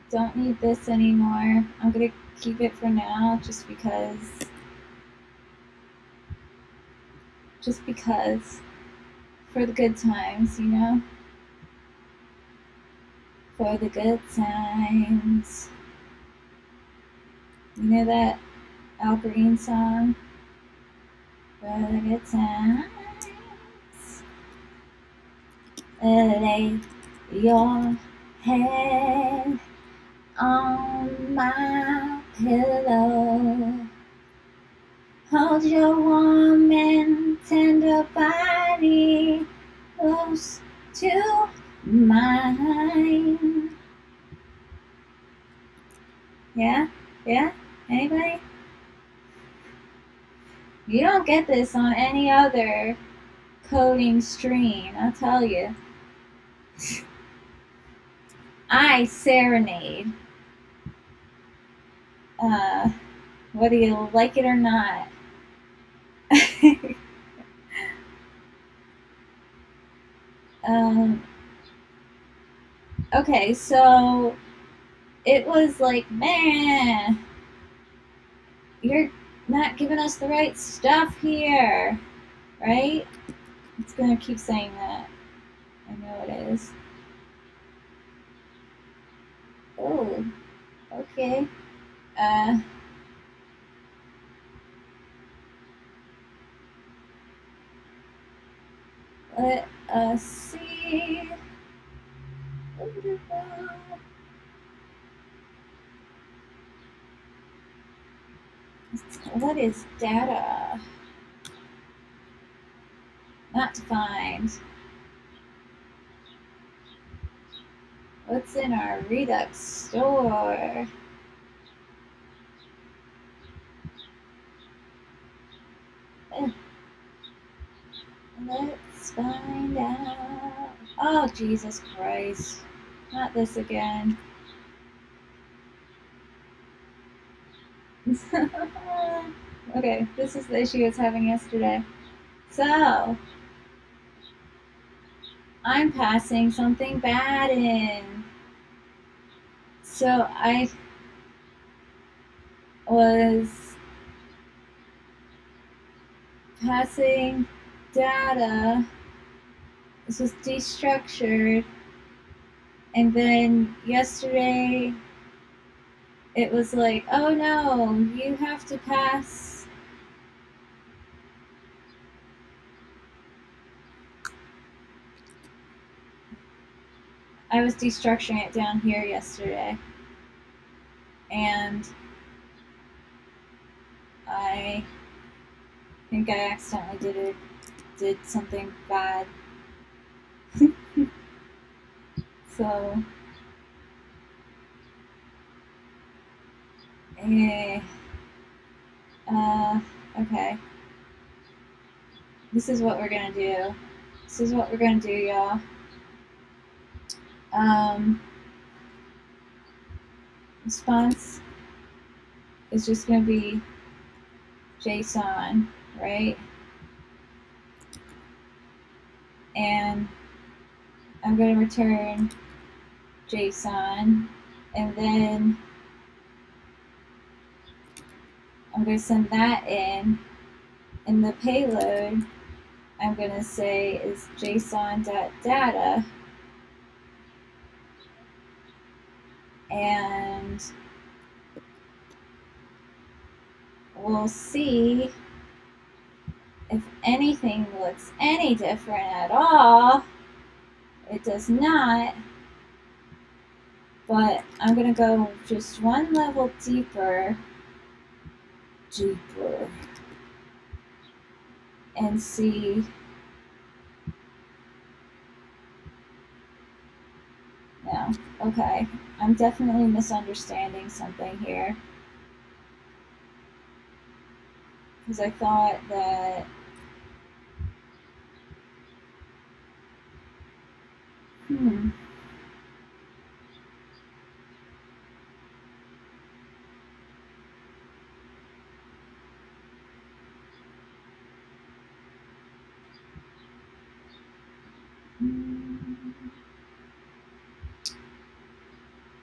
Don't need this anymore. I'm gonna keep it for now, just because, for the good times, you know? For the good times. You know that Al Green song? For the good times. Lay your head on my pillow. Hold your warm and tender body close to mine. Yeah? Yeah? Anybody? You don't get this on any other coding stream, I'll tell you. I serenade. Whether you like it or not. Okay, so it was like, man, you're not giving us the right stuff here, right? It's gonna keep saying that. I know it is. Oh, okay. Let us see. What is data? Not defined. What's in our Redux store? Let's find out. Oh, Jesus Christ. Not this again. Okay, this is the issue I was having yesterday. So, I'm passing something bad in. So, I was passing data. This was destructured. And then yesterday, it was like, oh no, you have to pass. I was destructuring it down here yesterday. And I think I accidentally did something bad. So, okay. This is what we're gonna do. This is what we're gonna do, y'all. Response is just gonna be JSON, right? And I'm gonna return JSON, and then I'm gonna send that in. And the payload I'm gonna say is JSON.data, and we'll see if anything looks any different at all. It does not, but I'm gonna go just one level deeper, and see. No, okay, I'm definitely misunderstanding something here, because I thought that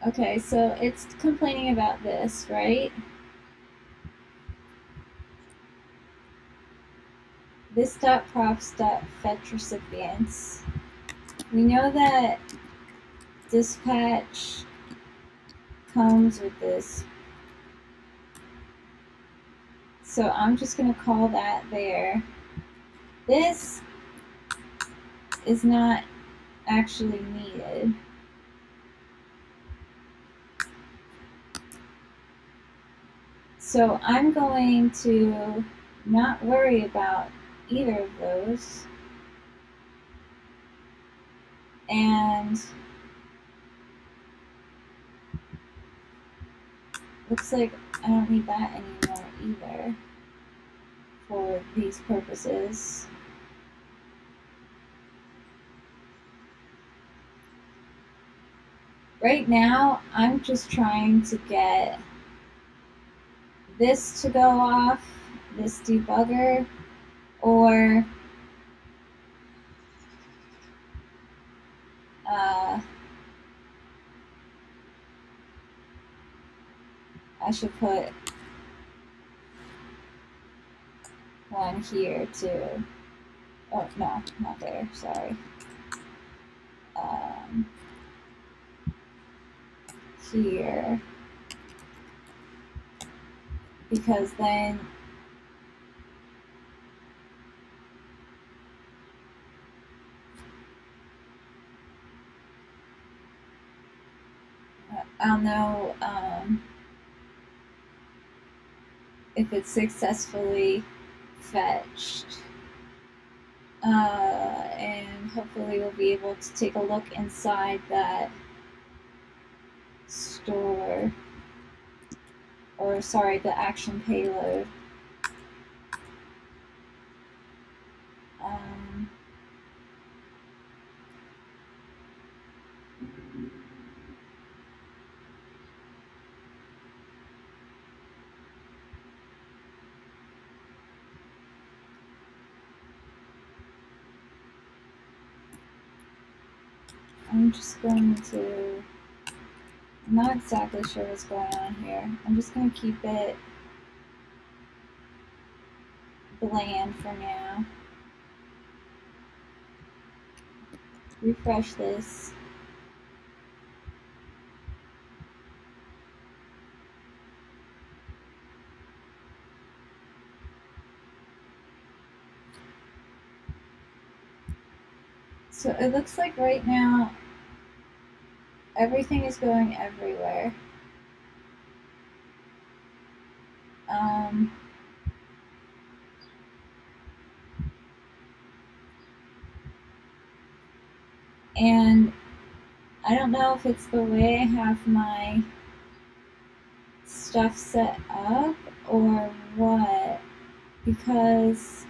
Okay, so it's complaining about this, right? This.props.fetch recipients. We know that dispatch comes with this. So I'm just going to call that there. This is not actually needed. So I'm going to not worry about either of those. And looks like I don't need that anymore either for these purposes. Right now, I'm just trying to get this to go off, this debugger, or I should put one here too. Oh, no, not there, sorry. Here. Because then I'll know if it's successfully fetched. And hopefully we'll be able to take a look inside that store, or sorry, the action payload. I'm just going to, I'm not exactly sure what's going on here. I'm just going to keep it bland for now. Refresh this. So it looks like right now everything is going everywhere. And I don't know if it's the way I have my stuff set up or what, because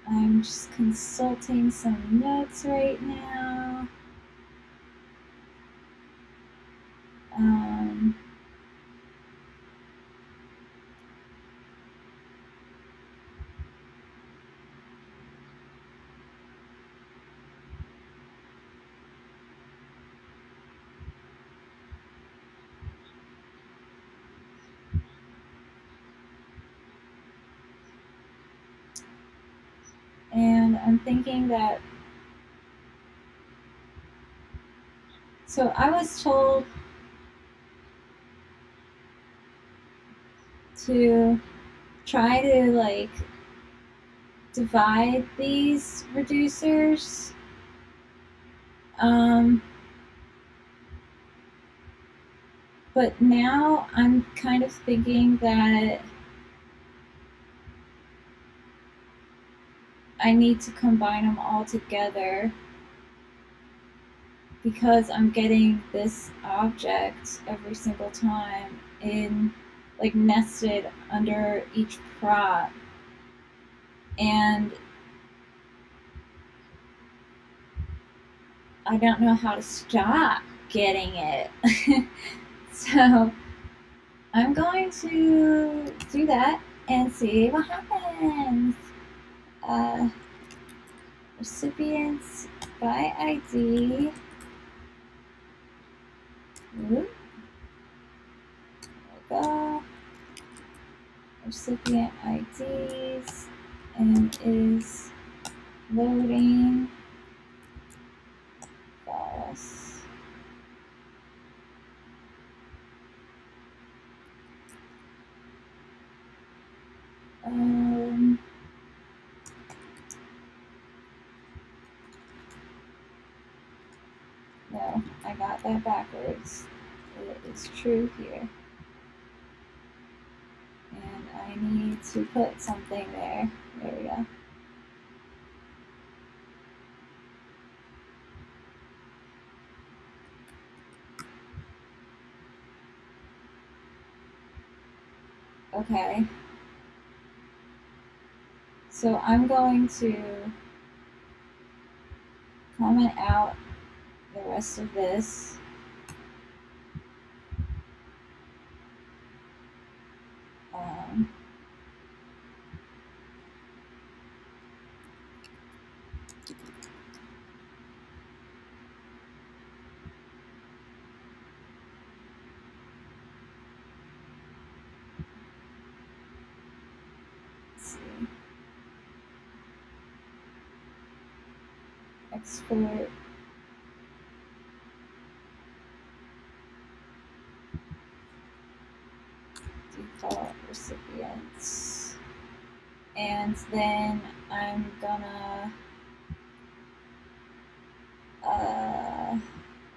I'm just consulting some notes right now. And I'm thinking that, so I was told to try to like divide these reducers. But now I'm kind of thinking that I need to combine them all together, because I'm getting this object every single time in like nested under each prop, and I don't know how to stop getting it. So I'm going to do that and see what happens. Recipients by ID. There we go. Recipient IDs, and is loading false. No, I got that backwards. It is true here. And I need to put something there. There we go. Okay. So I'm going to comment out the rest of this. Let's see. Export. Default recipients. And then I'm gonna,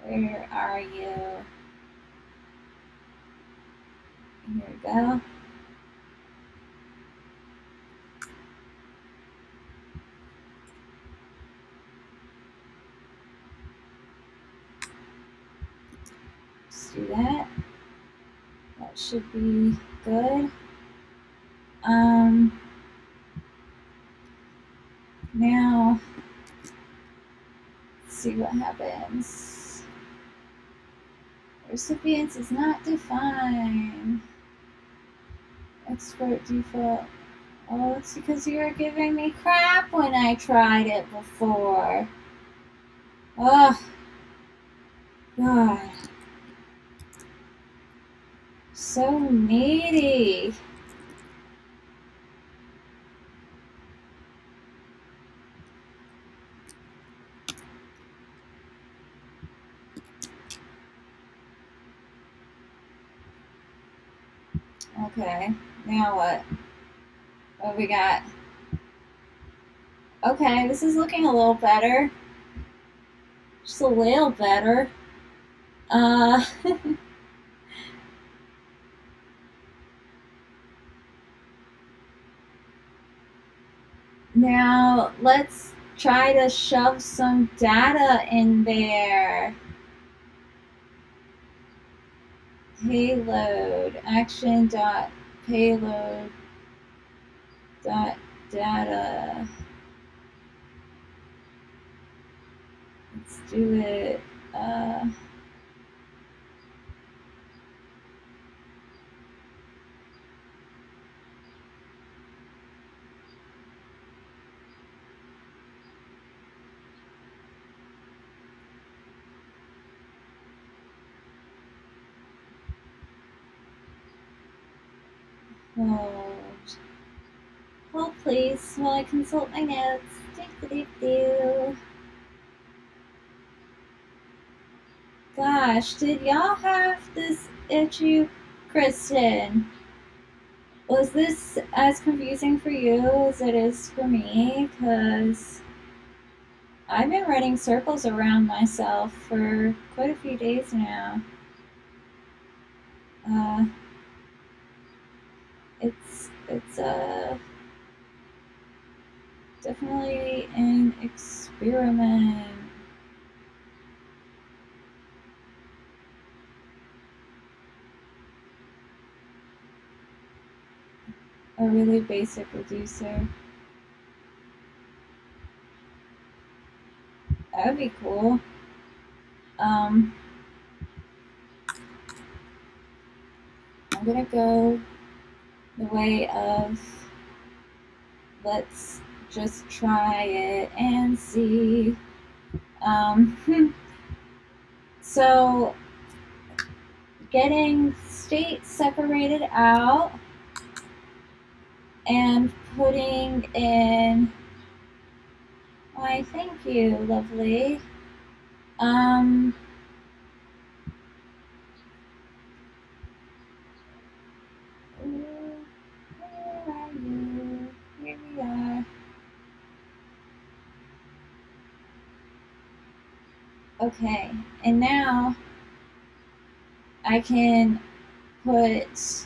where are you? Here we go. should be good. Now, let's see what happens. Recipients is not defined. Export default. Oh, it's because you were giving me crap when I tried it before. Oh, God. So needy. Okay, now what? What we got? Okay, this is looking a little better. Just a little better. Now let's try to shove some data in there. Payload action dot payload dot data. Let's do it. Hold please while I consult my notes. Do. Gosh, did y'all have this issue, Kristen? Was this as confusing for you as it is for me? Because I've been running circles around myself for quite a few days now. It's definitely an experiment. A really basic reducer. That would be cool. I'm gonna go the way of let's just try it and see. So getting state separated out and putting in, why thank you, lovely. Where are you? Here we are. Okay, and now I can put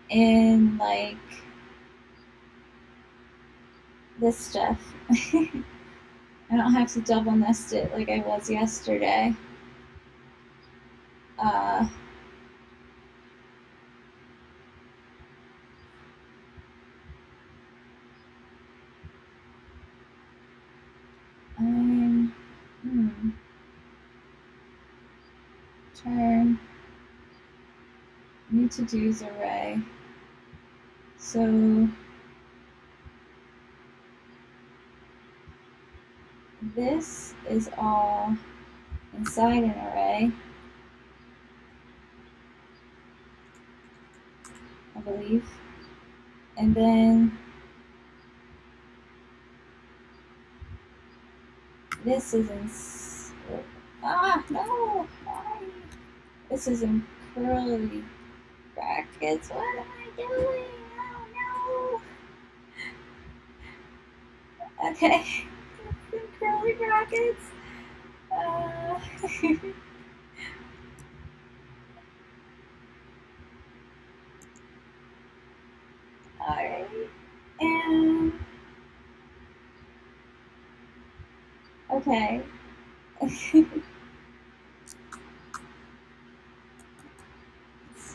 in like this stuff. I don't have to double nest it like I was yesterday. Turn new to do's array. So this is all inside an array, I believe. And then this is in, no, why? This is in curly brackets. What am I doing? Oh no. Okay, in curly brackets. Alright, and okay.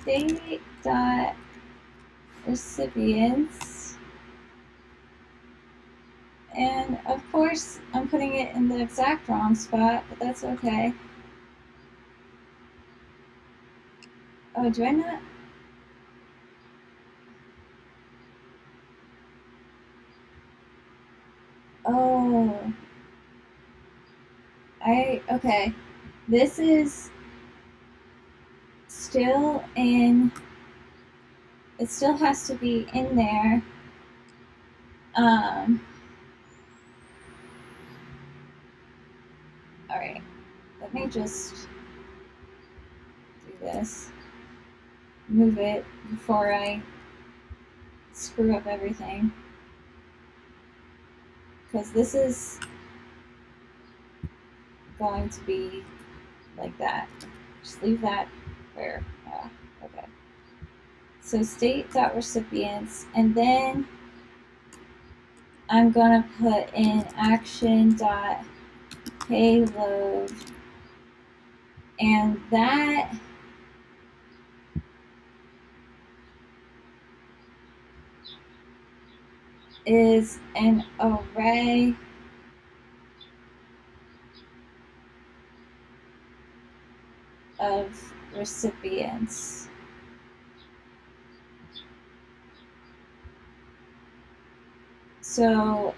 state dot recipients, and of course I'm putting it in the exact wrong spot, but that's okay. Oh, do I not? Oh, okay. This is still in, it still has to be in there. All right, let me just do this. Move it before I screw up everything. Because this is going to be like that. Just leave that where, okay. So state.recipients, and then I'm gonna put in action.payload, and that is an array of recipients. So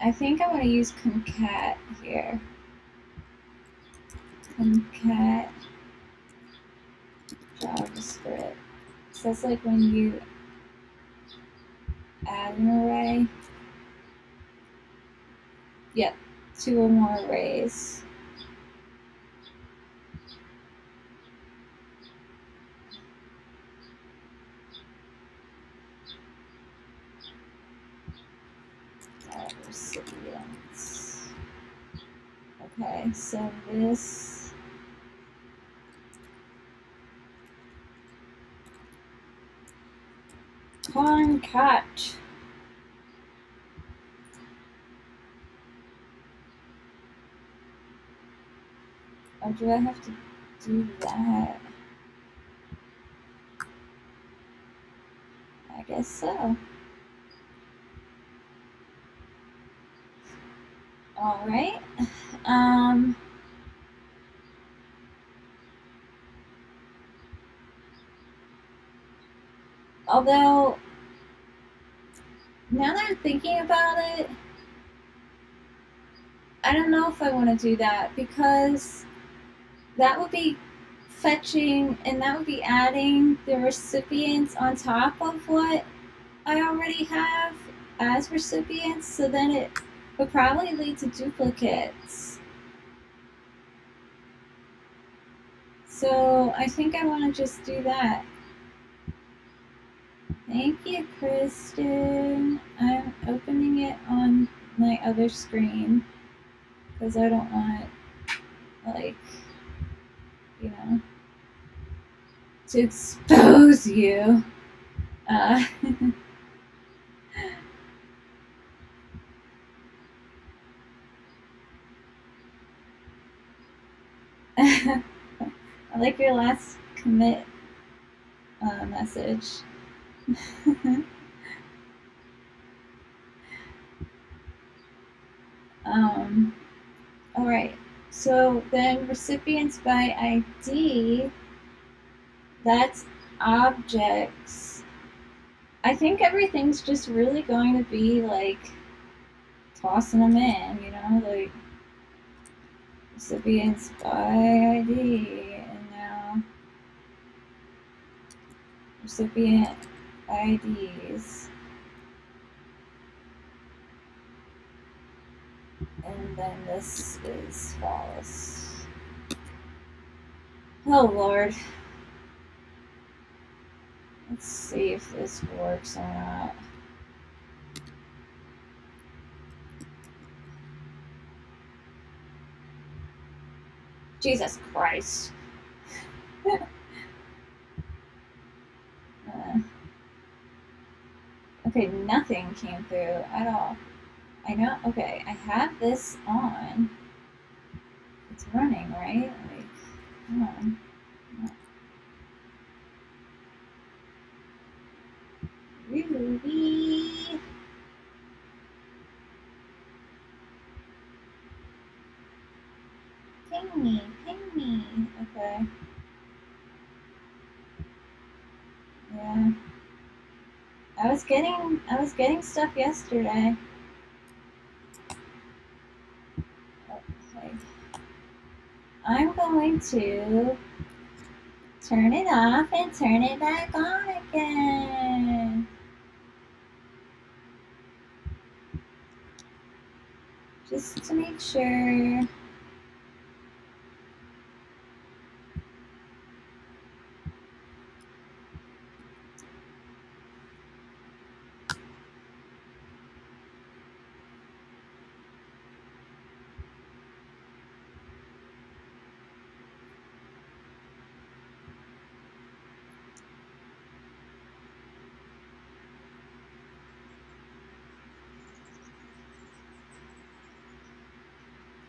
I think I want to use concat here. Concat JavaScript. So that's like when you add an array. Yep, 2 or more arrays. Recipients. Okay, so this concat. Or do I have to do that? I guess so. All right. Although, now that I'm thinking about it, I don't know if I want to do that, because that would be fetching and that would be adding the recipients on top of what I already have as recipients, so then it would probably lead to duplicates. So I think I want to just do that. Thank you, Kristen. I'm opening it on my other screen because I don't want, like, you know, to expose you. I like your last commit message. All right, so then recipients by ID, that's objects. I think everything's just really going to be like tossing them in, you know, like recipients by ID, and now recipient IDs. And then this is false. Oh Lord. Let's see if this works or not. Jesus Christ. Okay, Okay, nothing came through at all. I know, okay, I have this on. It's running, right? Like, come on. Ruby. Ping me, ping me. Okay. Yeah. I was getting stuff yesterday. Okay. I'm going to turn it off and turn it back on again. Just to make sure.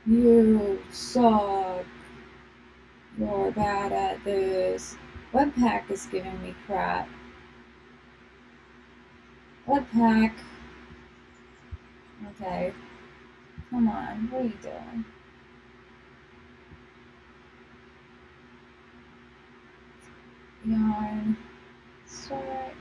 You suck. You're bad at this. Webpack is giving me crap. Webpack. Okay. Come on. What are you doing? Yarn. Start.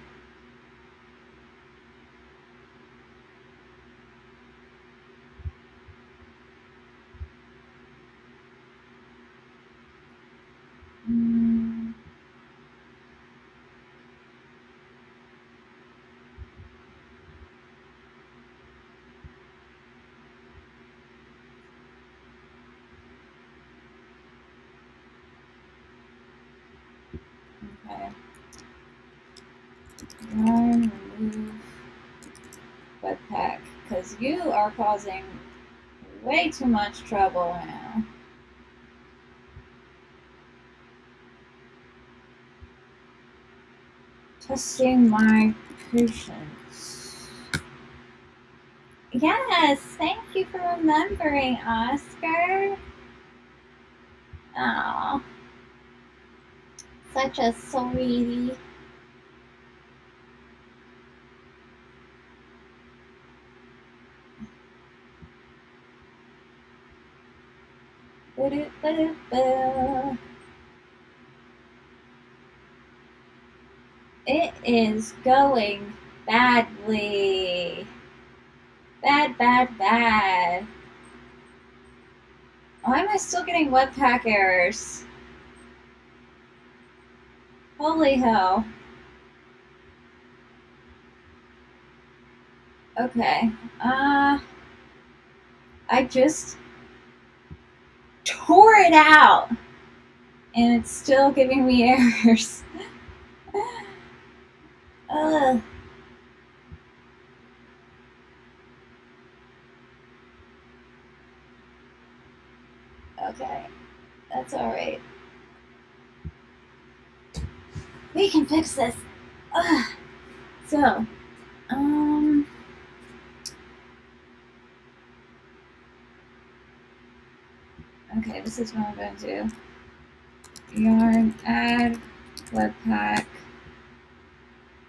Okay. Yarn, remove Webpack. Because you are causing way too much trouble now. Testing my patience. Yes, thank you for remembering, Oscar. Oh, such a sweetie. It is going badly. Bad, bad, bad. Why am I still getting Webpack errors? Holy hell. Okay. I just tore it out and it's still giving me errors. Ugh. Okay. That's alright. We can fix this. Ugh. So, okay, this is what I'm going to do. Yarn, add Webpack.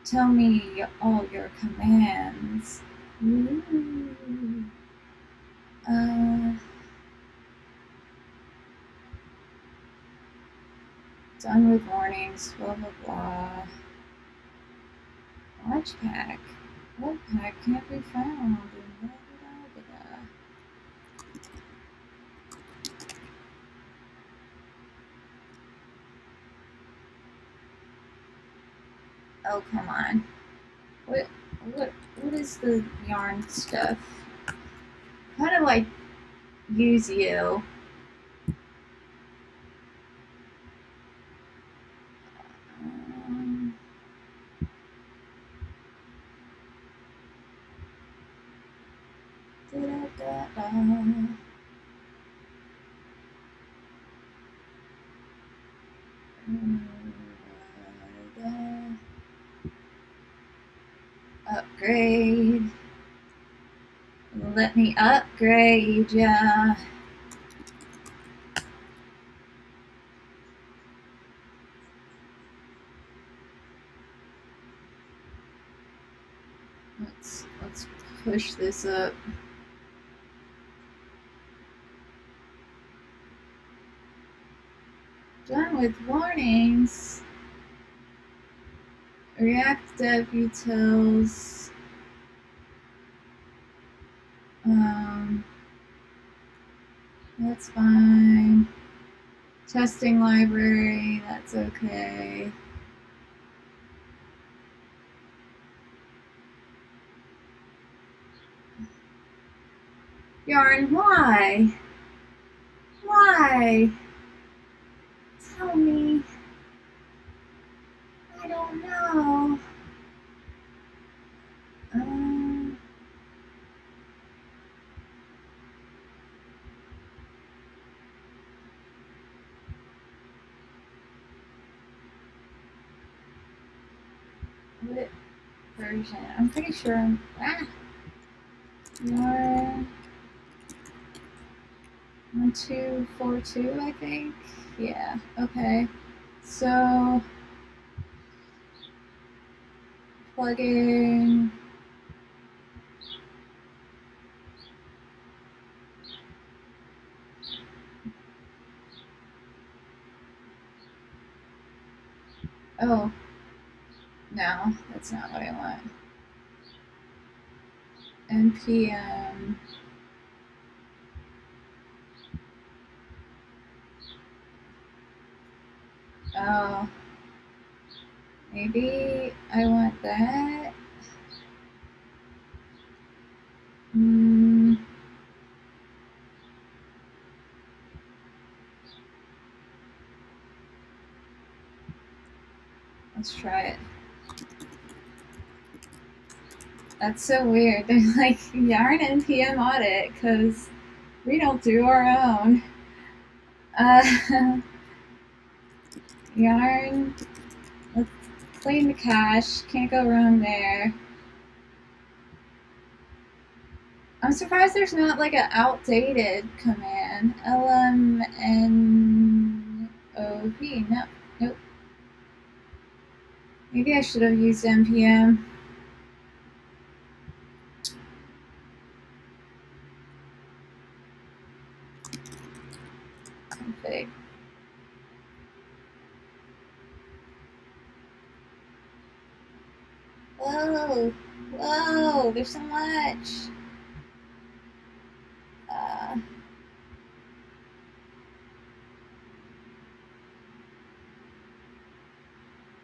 Tell me all your commands. Ooh. Done with warnings, blah blah blah. Watch pack. Webpack can't be found. Blah, blah, blah, blah. Oh, come on. What is the yarn stuff? How do I use you? upgrade. Let me upgrade ya. Let's push this up. Done with warnings. React dev utils. That's fine. Testing library, that's okay. Yarn, why? Why? Tell me. I don't know. What version? I'm pretty sure I'm. Yarn 1242, I think. Yeah. Okay. So plugging. Oh, no, that's not what I want. npm. Oh, maybe I want that. Let's try it. That's so weird. They're like, yarn npm audit, because we don't do our own. Yarn, let's clean the cache. Can't go wrong there. I'm surprised there's not like an outdated command. lmnov. No, nope. Maybe I should have used npm. Config. Whoa, whoa, there's so much.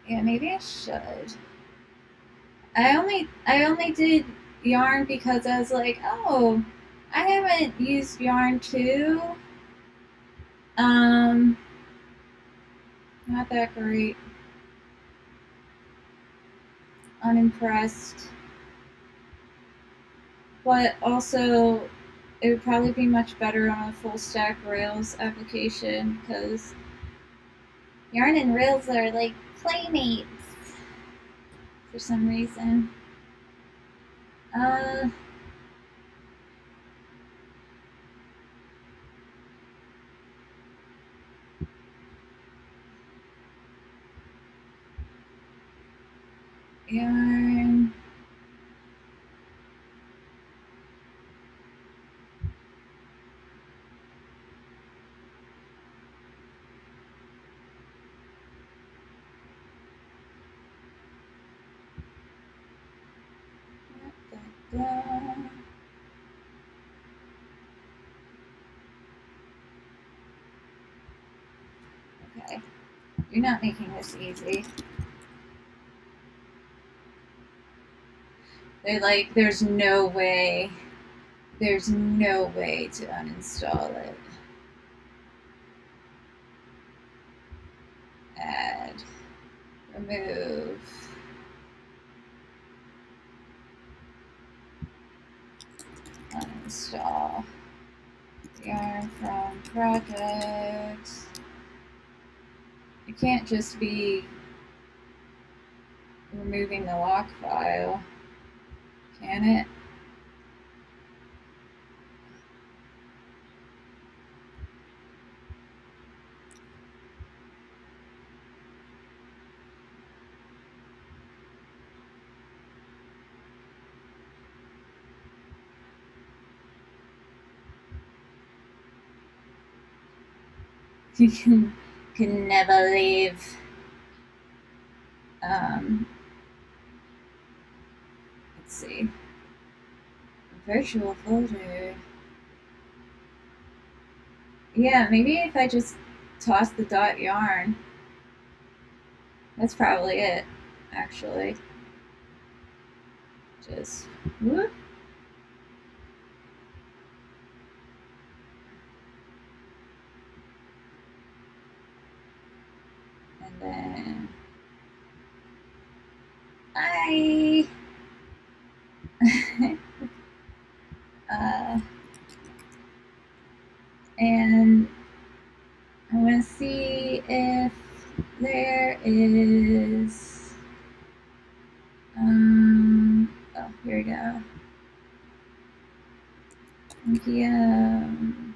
Yeah, maybe I should. I only did yarn because I was like, oh, I haven't used yarn 2. Not that great. Unimpressed. But also, it would probably be much better on a full stack Rails application because Yarn and Rails are like playmates for some reason. Yarn. Okay, you're not making this easy. They're like, there's no way to uninstall it. Add, remove. Uninstall. Yarn from projects. It can't just be removing the lock file. scan it. You can never leave. Let's see. Virtual folder. Yeah, maybe if I just toss the .yarn. That's probably it, actually. Just whoop. And then and I want to see if there is, oh, here we go. NPM.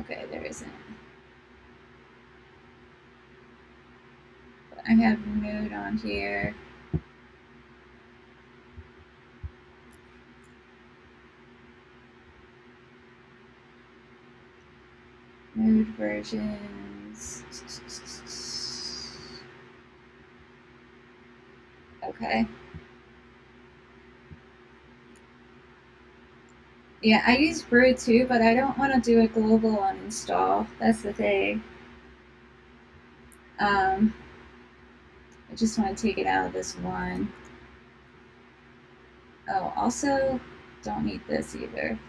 Okay, there isn't. But I have node on here. Node versions. Okay. Yeah, I use brew too, but I don't want to do a global uninstall. That's the thing. I just want to take it out of this one. Oh, also, don't need this either.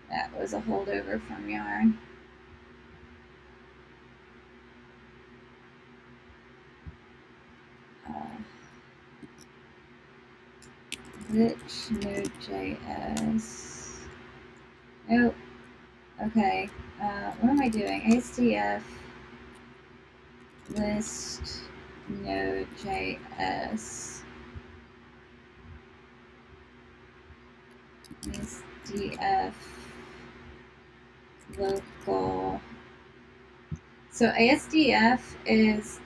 That was a holdover from yarn. Glitch Node.js. Nope. Okay. What am I doing? ASDF list Node.js. ASDF local. So ASDF is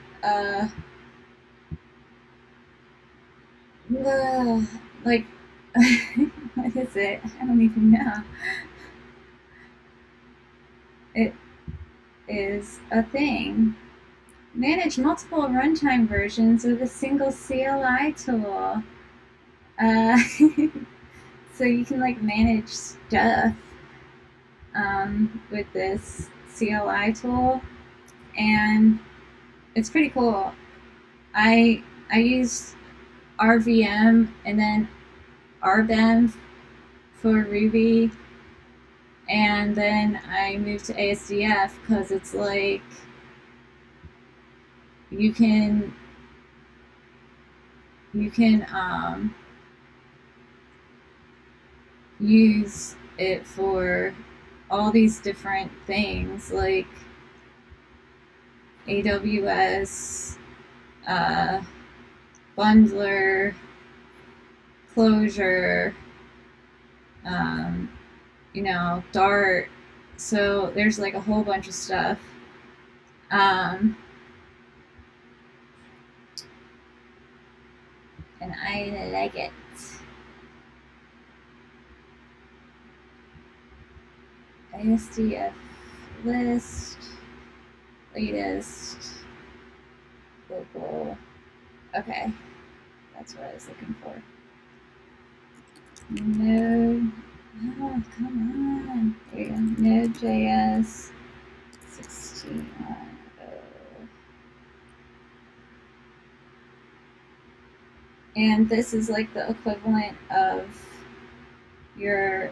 like what is it? I don't even know. It is a thing. Manage multiple runtime versions with a single CLI tool. So you can like manage stuff with this CLI tool, and it's pretty cool. I used RVM and then RBEM for Ruby, and then I moved to ASDF because it's like you can use it for all these different things like AWS, bundler, closure, Dart. So there's like a whole bunch of stuff. And I like it. ASDF list, latest, local. Okay, that's what I was looking for. Node, oh, come on. There you go. Node.js 16. And this is like the equivalent of your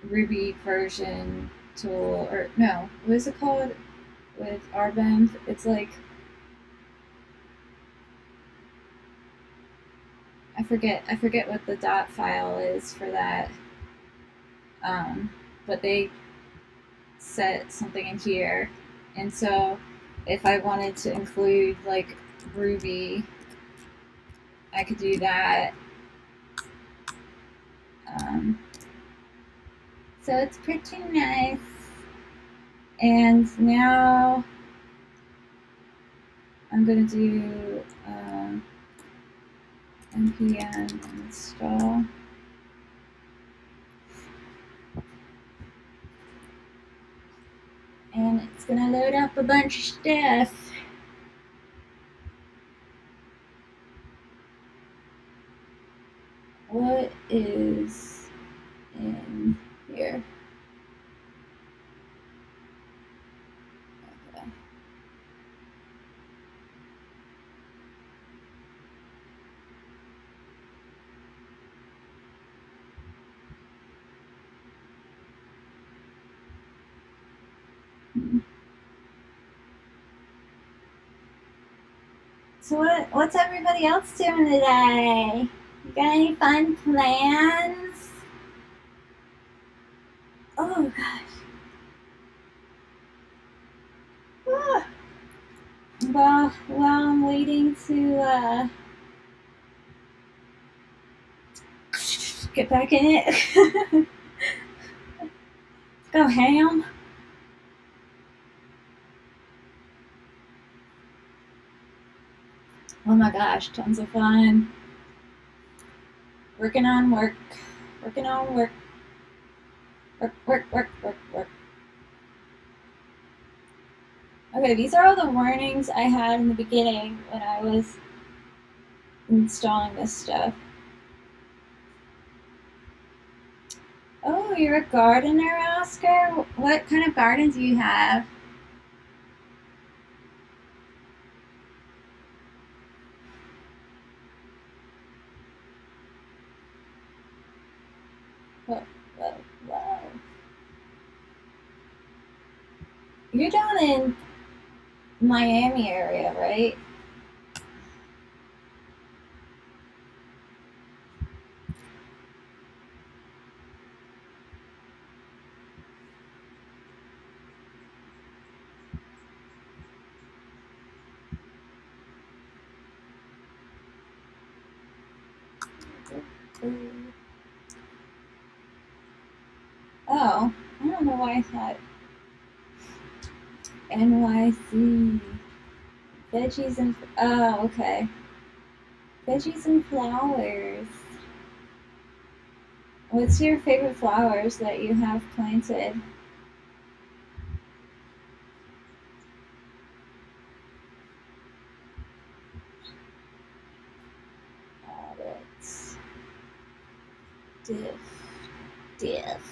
Ruby version tool, or no, what is it called with RBEM? It's like, I forget what the dot file is for that. But they set something in here, and so if I wanted to include like Ruby, I could do that. So it's pretty nice. And now I'm gonna do npm install. And it's gonna load up a bunch of stuff. What is in here? Okay. So what's everybody else doing today? You got any fun plans? Oh gosh. Ah. Well, while I'm waiting to get back in it. Go ham. Oh my gosh, tons of fun. Working on work. Working on work. Work. Okay, these are all the warnings I had in the beginning when I was installing this stuff. Oh, you're a gardener, Oscar? What kind of garden do you have? Whoa. You're down in Miami area, right? Oh, I don't know why I thought NYC. Veggies and... Oh, okay. Veggies and flowers. What's your favorite flowers that you have planted? Audits. Diff.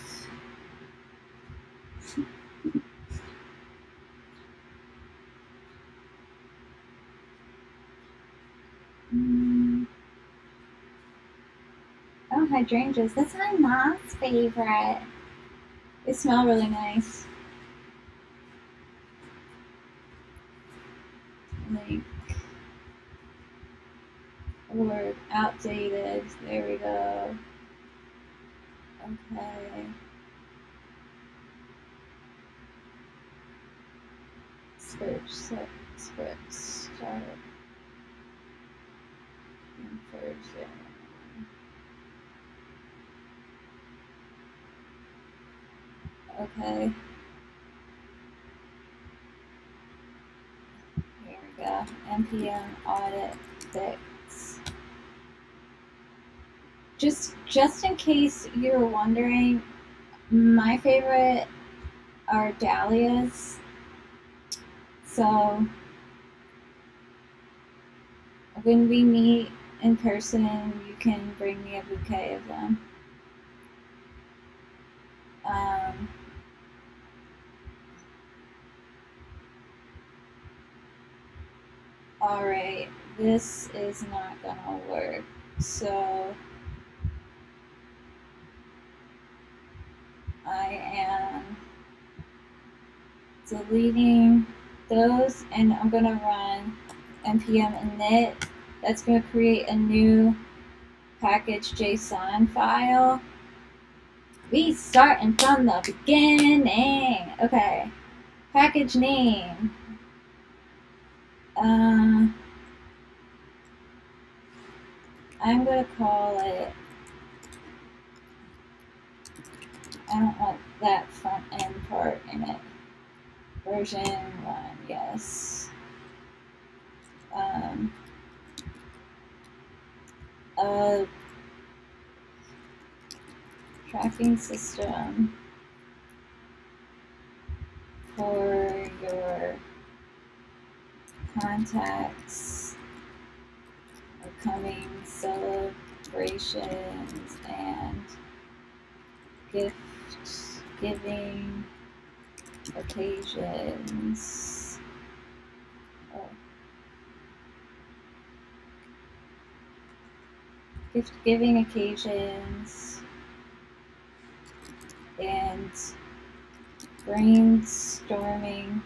Oh, hydrangeas. That's my mom's favorite. They smell really nice. Like, or outdated. There we go. Okay. Search, script, start, version. Okay. Here we go. npm audit fix. Just in case you were wondering, my favorite are dahlias. So when we meet in person, you can bring me a bouquet of them. Alright, this is not gonna work. So I am deleting those, and I'm gonna run npm init. That's gonna create a new package JSON file. We starting from the beginning. Okay. Package name. I'm gonna call it. I don't want that front end part in it. Version 1, yes. Tracking system for your contacts, upcoming celebrations, and gift giving occasions. Oh. Gift giving occasions and brainstorming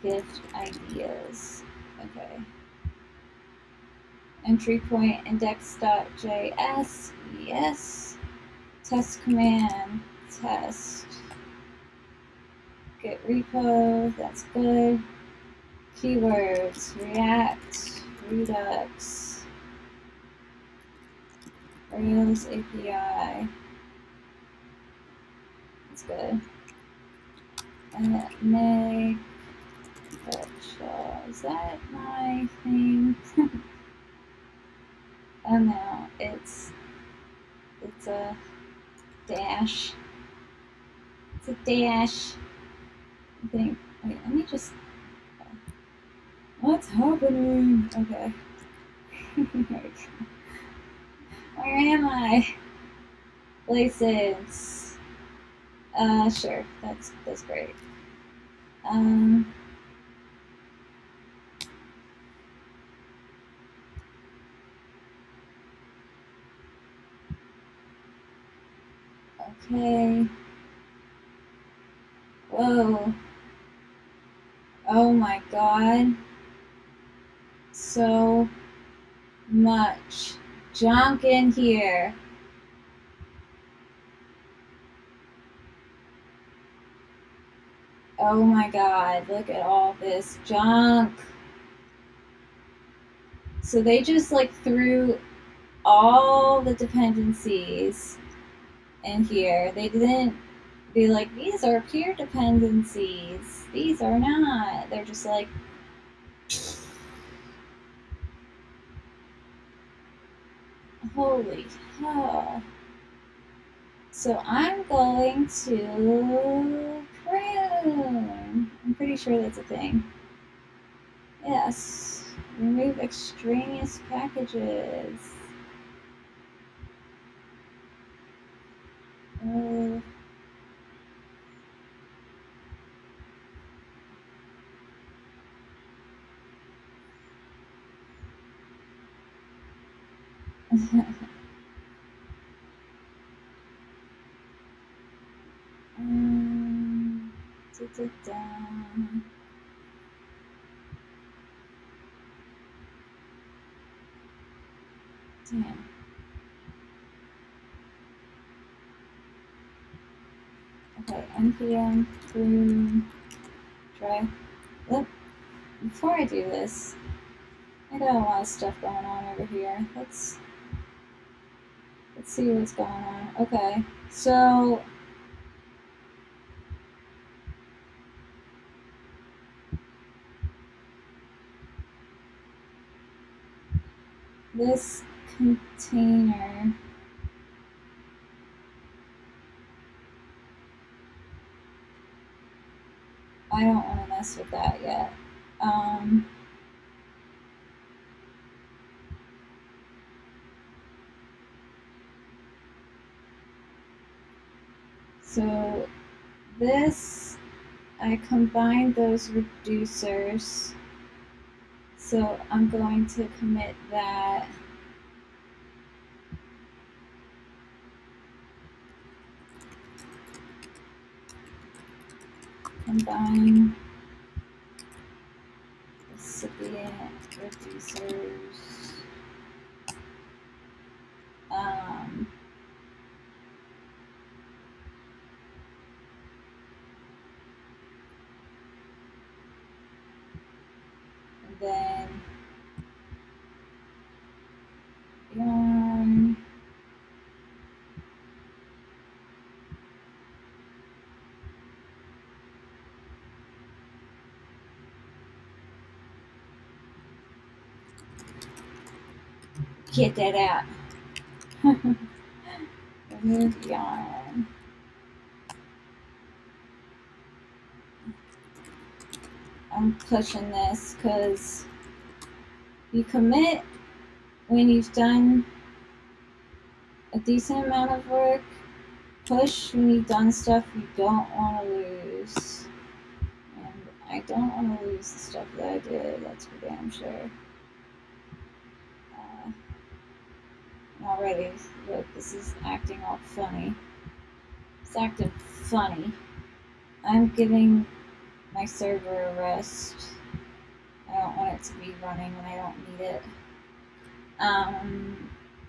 gift ideas. Okay. Entry point index.js, yes. Test command, test. Get repo, that's good. Keywords, React, Redux, Rails API. That's good. Meg, is that my thing? Oh no, it's a dash. It's a dash. I think. Wait, let me just. What's happening? Okay. Where am I? License. Sure. That's great. Okay. Whoa. Oh my god. So much junk in here. Oh my god, look at all this junk. So they just like threw all the dependencies in here. They didn't be like, these are pure dependencies. These are not. They're just like, holy hell. So I'm going to prune. I'm pretty sure that's a thing. Yes. Remove extraneous packages. Damn. Okay, npm prune try. Look, before I do this, I got a lot of stuff going on over here. Let's see what's going on. Okay, so this container, I don't want to mess with that yet. So this, I combined those reducers. So I'm going to commit that. Combine recipient reducers. then yarn get that out. Remove yarn. I'm pushing this because you commit when you've done a decent amount of work. Push when you've done stuff you don't want to lose. And I don't want to lose the stuff that I did, that's for damn sure. Already, look, this is acting all funny. It's acting funny. I'm giving my server a rest. I don't want it to be running when I don't need it.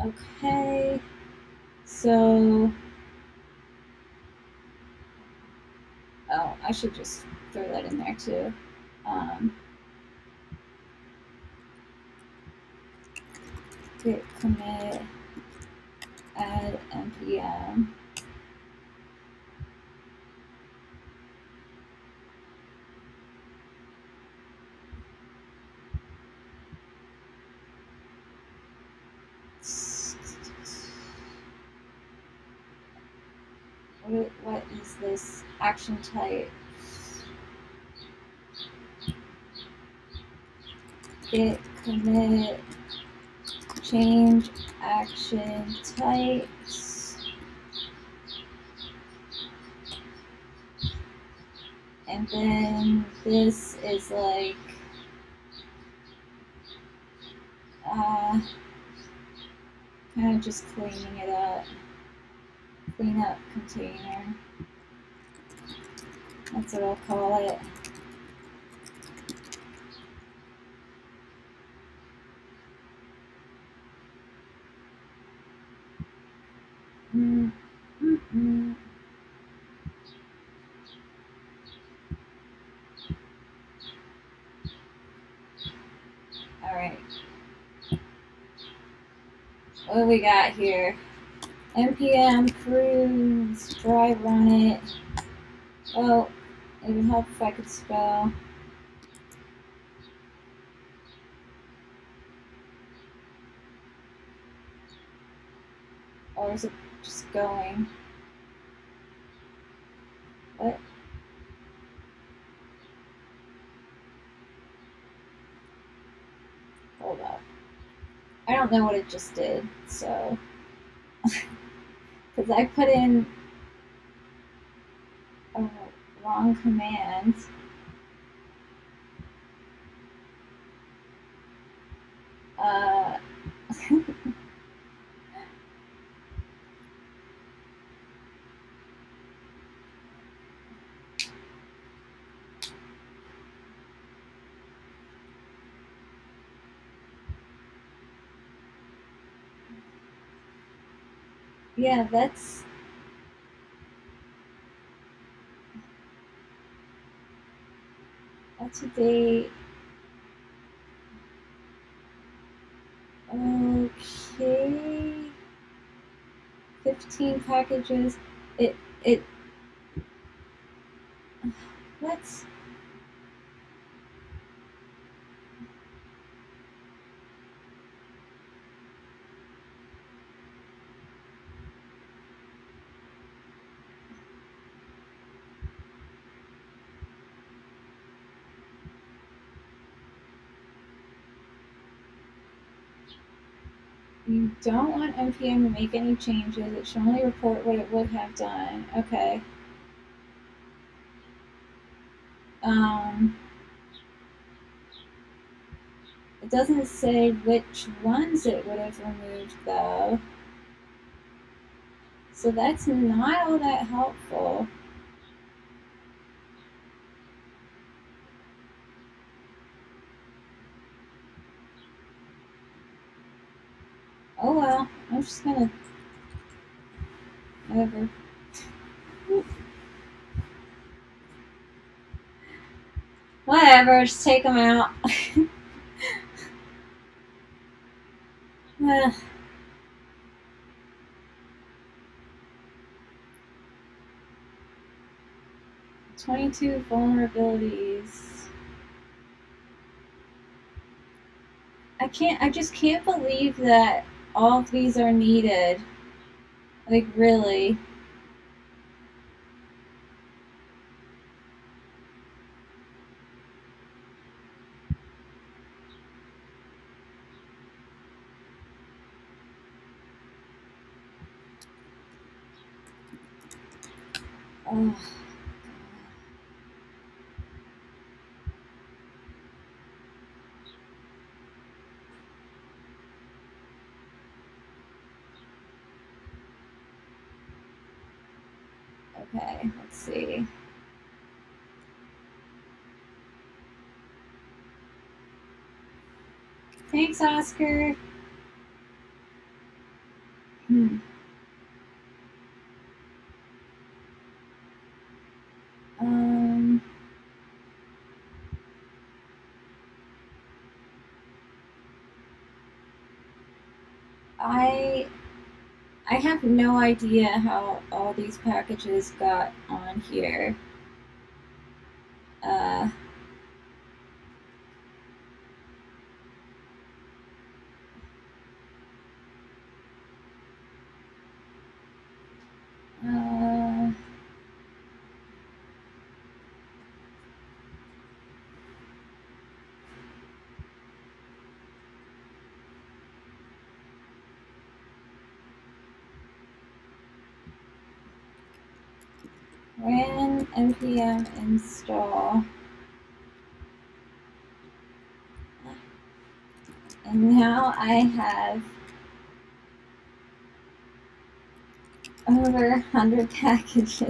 Okay. So, oh, I should just throw that in there too. Git commit, add npm. What is this action type? Git commit change action types, and then this is like kind of just cleaning it up. Clean up container. That's what I'll call it. Alright. What do we got here? npm proves dry run it. Well, it would help if I could spell. Or is it just going? What? Hold up. I don't know what it just did, so. Because I put in a wrong command. Yeah, that's a date. Okay. 15 packages. It what? You don't want npm to make any changes. It should only report what it would have done. Okay. It doesn't say which ones it would have removed though. So that's not all that helpful. Oh well, I'm just gonna whatever. Whatever, just take them out. Ugh. 22 vulnerabilities. I just can't believe that all of these are needed. Like, really. Oh. Okay, let's see. Thanks, Oscar. Hmm. Um, I have no idea how all these packages got on here. Uh, uh, ran npm install. And now I have over 100 packages.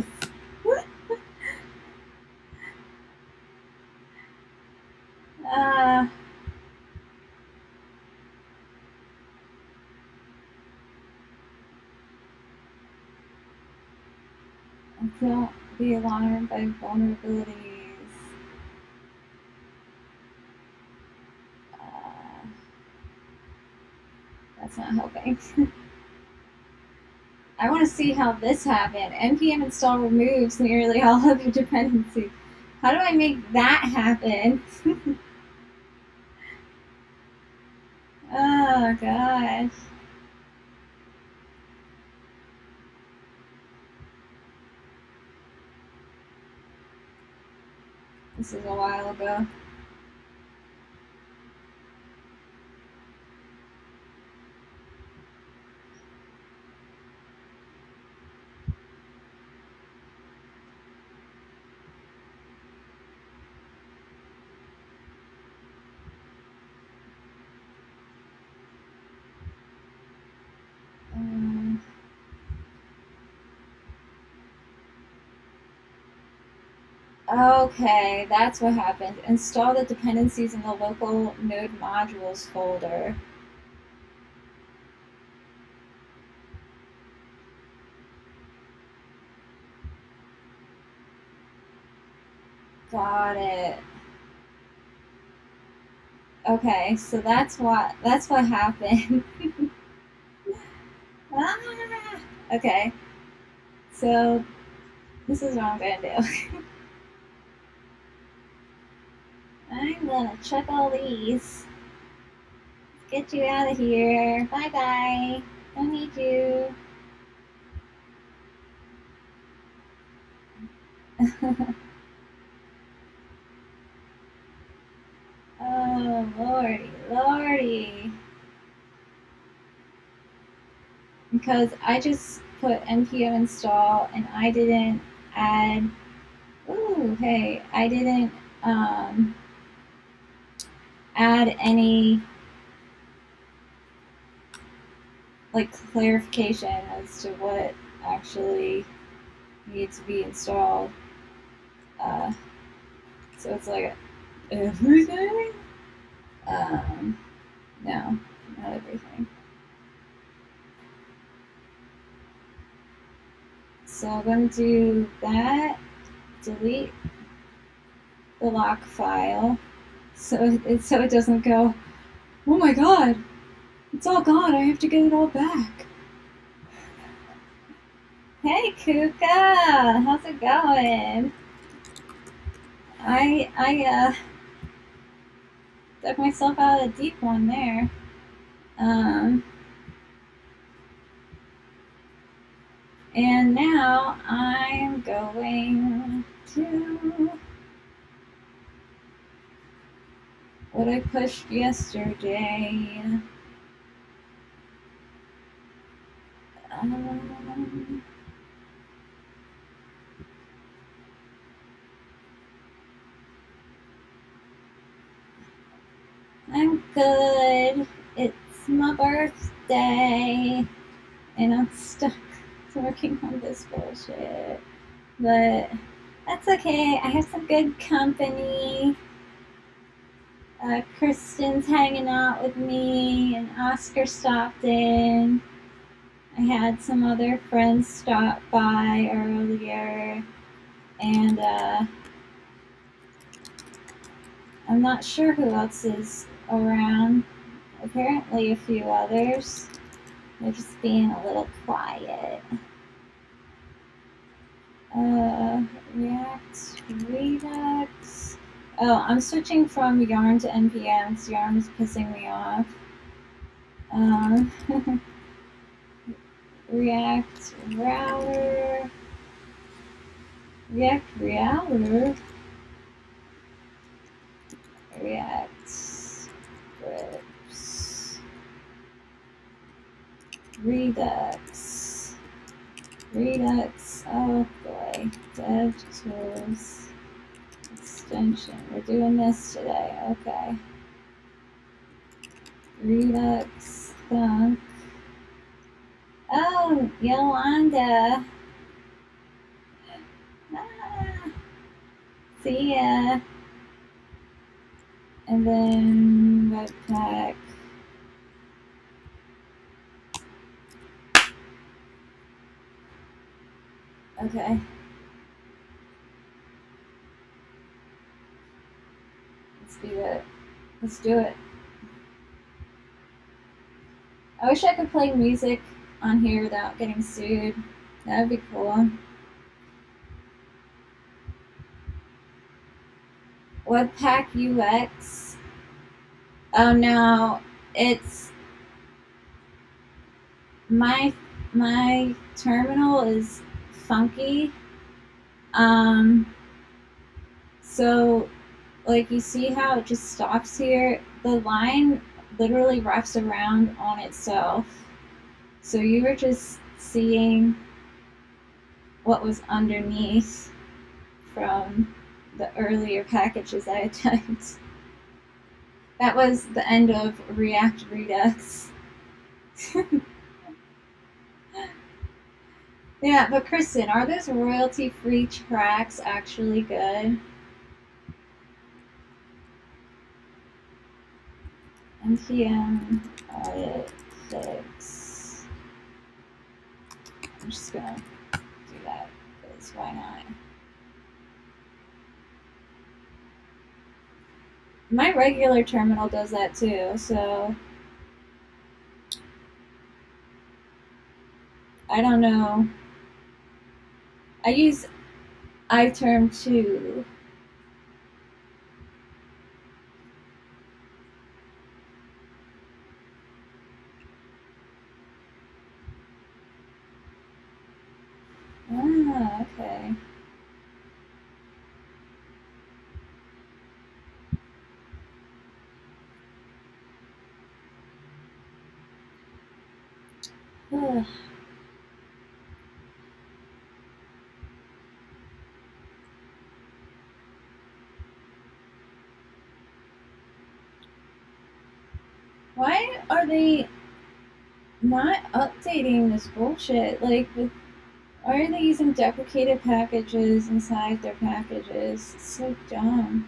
uh, don't be alarmed by vulnerabilities. That's not helping. I want to see how this happened. npm install removes nearly all other dependencies. How do I make that happen? Oh gosh. This is a while ago. Okay, that's what happened. Install the dependencies in the local node modules folder. Got it. Okay, so that's what happened. Ah, okay, so this is what I'm gonna do. I'm gonna check all these. Get you out of here. Bye bye. Don't need you. Oh, lordy, lordy. Because I just put npm install and I didn't add. Ooh, hey, I didn't add any like clarification as to what actually needs to be installed. So it's like everything. No, not everything. So I'm going to do that. Delete the lock file, so it doesn't go. Oh my god! It's all gone. I have to get it all back. Hey, Kuka. How's it going? I dug myself out of a deep one there. And now I'm going to what I pushed yesterday. I'm good. It's my birthday, and I'm stuck working on this bullshit. But that's okay. I have some good company. Kristen's hanging out with me, and Oscar stopped in. I had some other friends stop by earlier, and I'm not sure who else is around. Apparently, a few others. They're just being a little quiet. React, Redux. Oh, I'm switching from Yarn to NPM because Yarn is pissing me off. React router. React router. React scripts. Redux. Redux. Oh boy. Dev tools. Extension. We're doing this today. Okay. Redux. Thunk. Oh, Yolanda. Ah, see ya. And then Webpack. Okay. Let's do it. Let's do it. I wish I could play music on here without getting sued. That would be cool. Webpack UX. Oh no, it's my terminal is funky. So like you see how it just stops here? The line literally wraps around on itself. So you were just seeing what was underneath from the earlier packages I had typed. That was the end of React Redux. Yeah, but Kristen, are those royalty-free tracks actually good? NPM audit fix. I'm just gonna do that because why not? My regular terminal does that too, so I don't know. I use iTerm too. Ah, okay. Ugh. Why are they not updating this bullshit? Like, why are they using deprecated packages inside their packages? It's so dumb.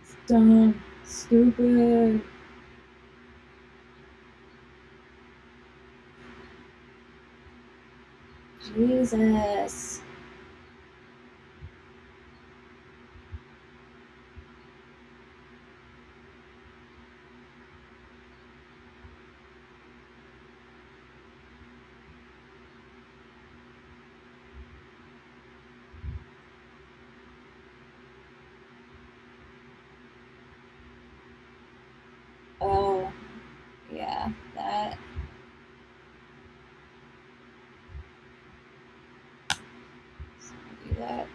It's dumb. Stupid. Jesus. Oh, yeah, that. So do that.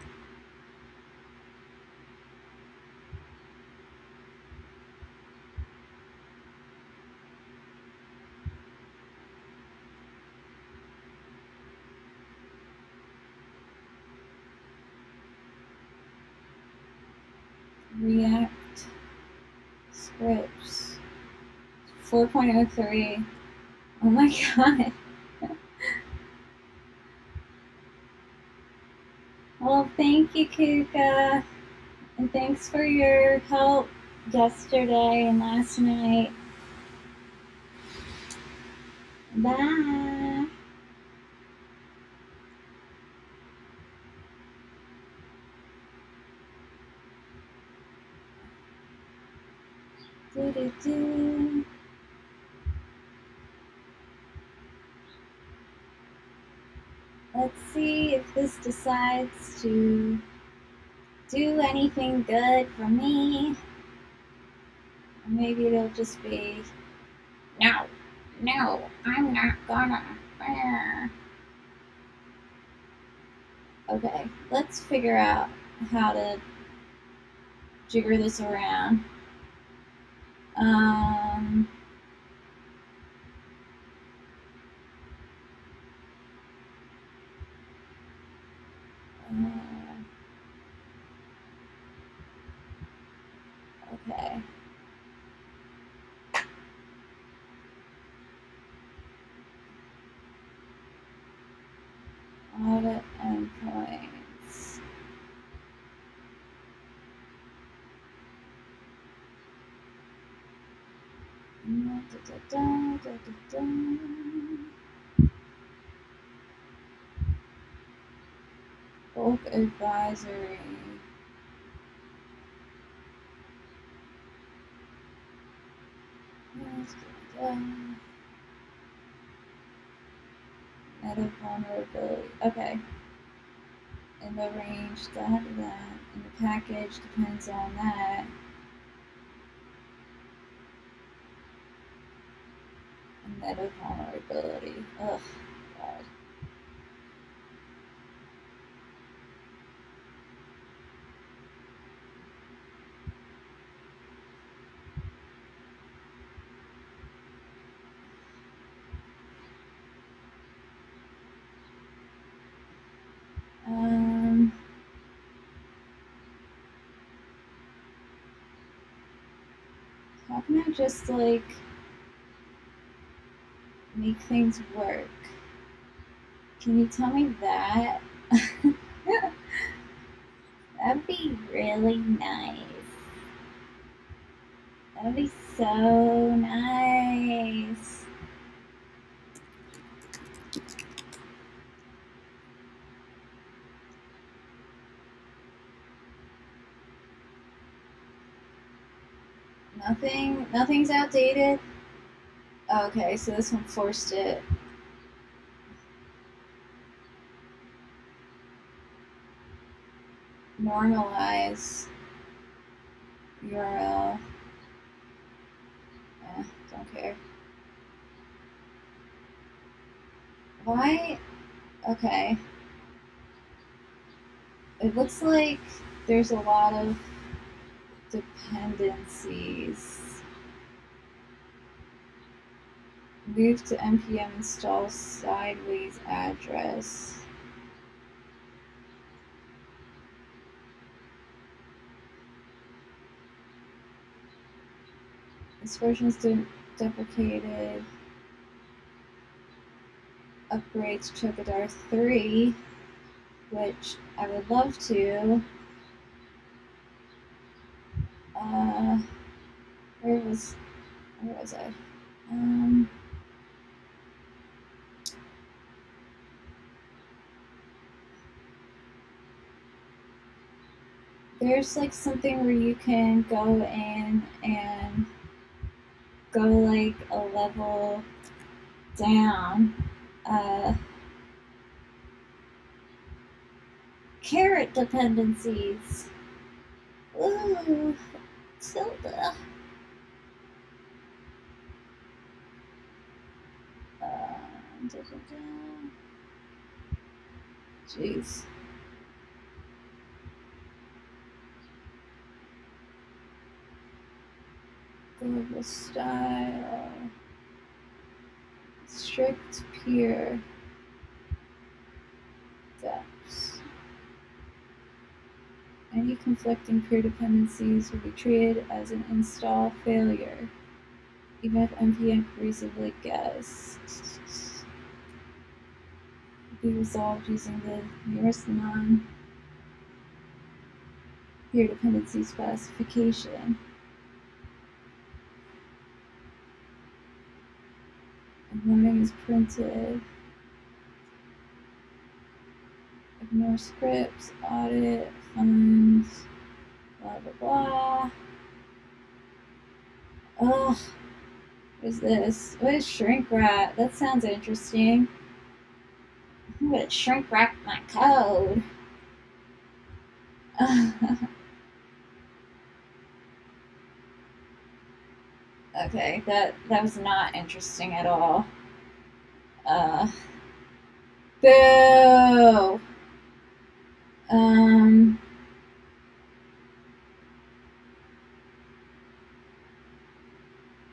React scripts 4.03. Oh my god. Well, thank you, Kuka. And thanks for your help yesterday and last night. Bye. Do-do-do. Let's see if this decides to do anything good for me. Or maybe it'll just be, no, I'm not gonna. Okay, let's figure out how to jigger this around. Okay. Audit endpoints. Bulk advisory. Meta vulnerability. Okay. And the range, that. And the package depends on that. And meta vulnerability. Ugh, God. How can I just like make things work? Can you tell me that? That'd be really nice. That'd be so nice. Nothing's outdated. Okay, so this one forced it. Normalize URL. Don't care. Why? Okay. It looks like there's a lot of dependencies. Move to npm install sideways address. This version is deprecated. Upgrades Chokodar 3, which I would love to. Where was I? there's like something where you can go in and go like a level down. Carrot dependencies. Ooh, Tilda. Jeez. Global style. Strict peer depths. Any conflicting peer dependencies will be treated as an install failure, even if npm cohesively guessed. Be resolved using the nearest non-peer dependency specification. And warning is printed. Ignore scripts, audit, funds, blah blah blah. Ugh. What is this? What is shrink wrap? That sounds interesting. I'm gonna shrink wrap my code. Okay, that was not interesting at all. Boo.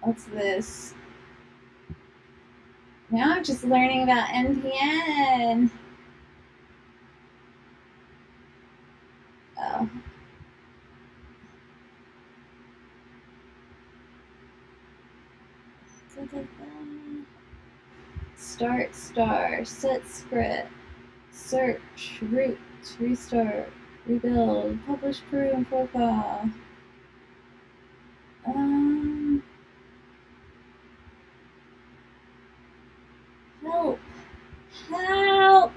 What's this? Now I'm just learning about NPN. Oh. Start star, set script, search, root, restart, rebuild, publish crew and profile. Help! Help!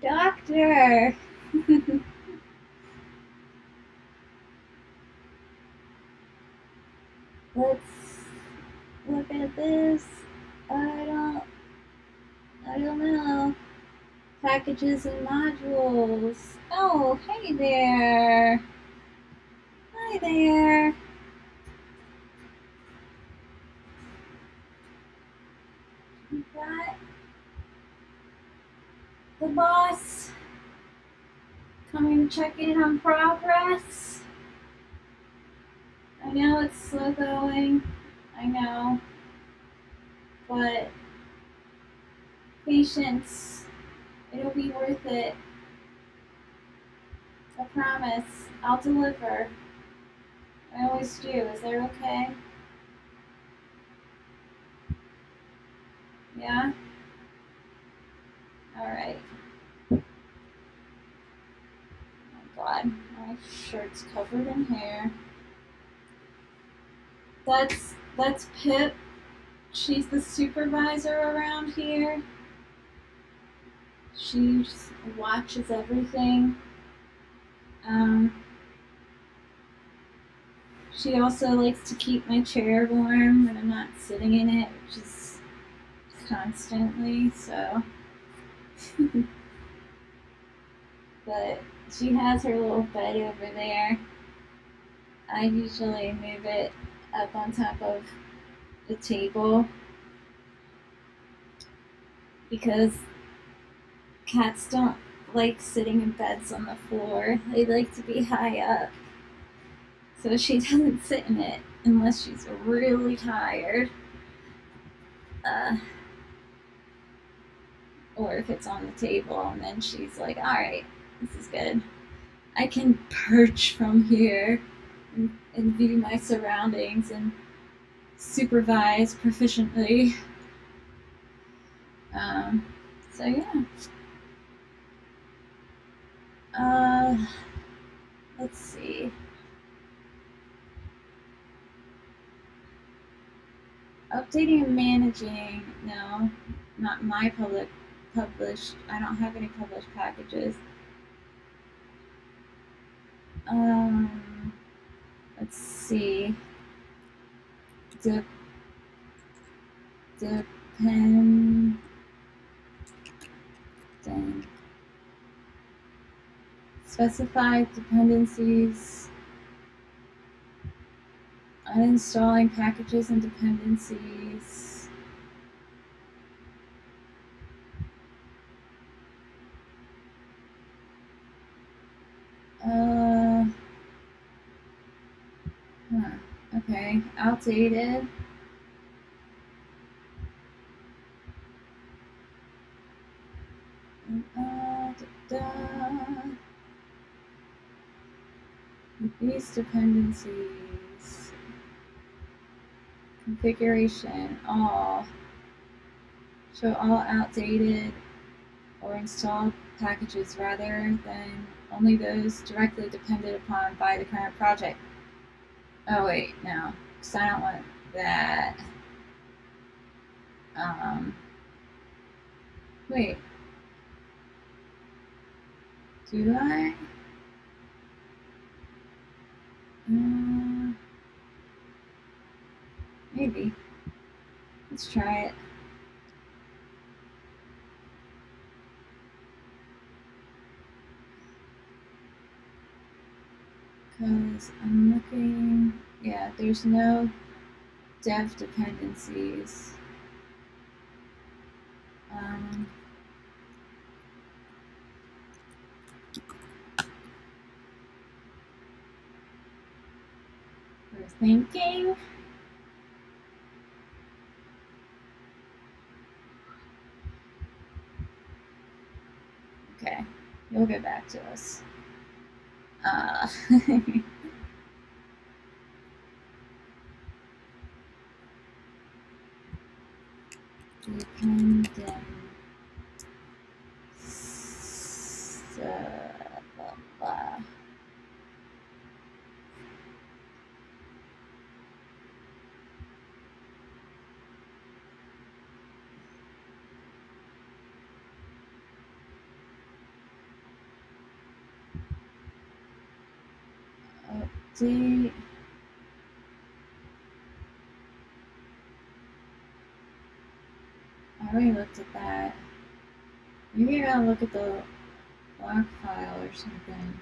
Doctor! Let's look at this. I don't know. Packages and modules. Oh, hey there. Hi there. You got the boss coming to check in on progress. I know it's slow going. I know. But patience. It'll be worth it. I promise. I'll deliver. I always do. Is that okay? Yeah? Alright. Oh god. My shirt's covered in hair. That's Pip. She's the supervisor around here. She watches everything. She also likes to keep my chair warm when I'm not sitting in it, which is constantly, so. But she has her little bed over there. I usually move it up on top of the table because cats don't like sitting in beds on the floor. They like to be high up. So she doesn't sit in it unless she's really tired. Or if it's on the table, and then she's like, alright, this is good. I can perch from here and view my surroundings and supervise proficiently. So yeah. Let's see. Updating and managing, no, not my published. I don't have any published packages. Let's see. Depend. Specify dependencies. Uninstalling packages and dependencies. Okay, outdated. These dependencies. Configuration, all. Show all outdated or installed packages rather than only those directly depended upon by the current project. Oh wait, no, because I don't want that. Wait, do I? Maybe. Let's try it. Because I'm looking, yeah, there's no dev dependencies. We're thinking. Okay, you'll get back to us. Dependent. Blah, blah. Update. I already looked at that. Maybe I gotta look at the log file or something.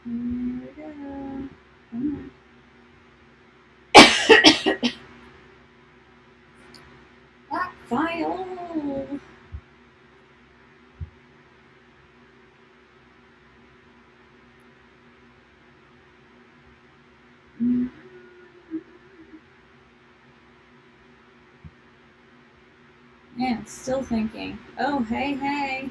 Here we go. Come on. Log file. Yeah, it's still thinking. Oh, hey.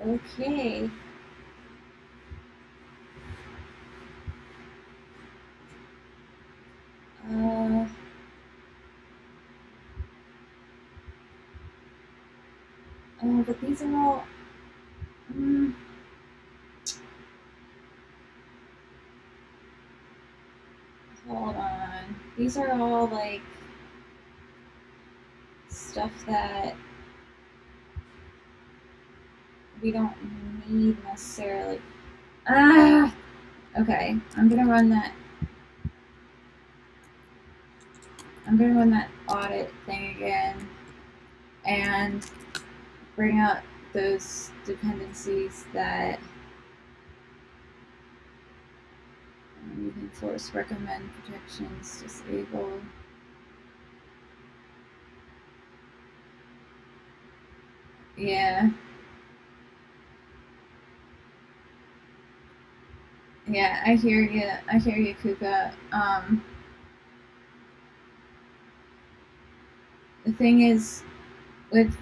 Okay. Oh, but these are all. Hold on. These are all like stuff that we don't need necessarily. Okay, I'm gonna run that audit thing again and bring out those dependencies that you can force recommend protections disabled. Yeah. Yeah, I hear you, Kuka. The thing is, with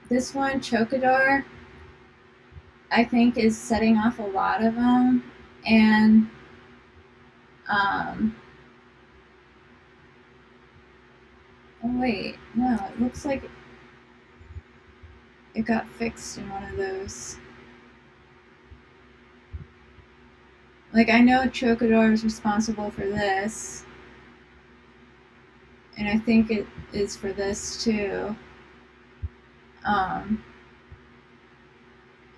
this one, Chocodar, I think is setting off a lot of them, And oh wait, no, it looks like it got fixed in one of those. Like, I know Chocodor is responsible for this, and I think it is for this too.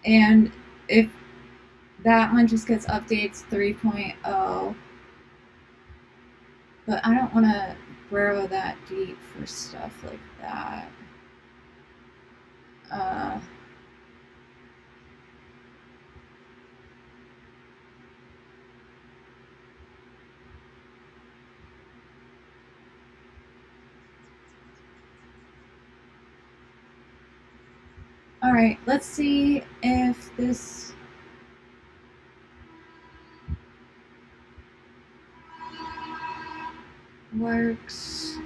And if that one just gets updates 3.0, but I don't want to burrow that deep for stuff like that. All right, let's see if this works.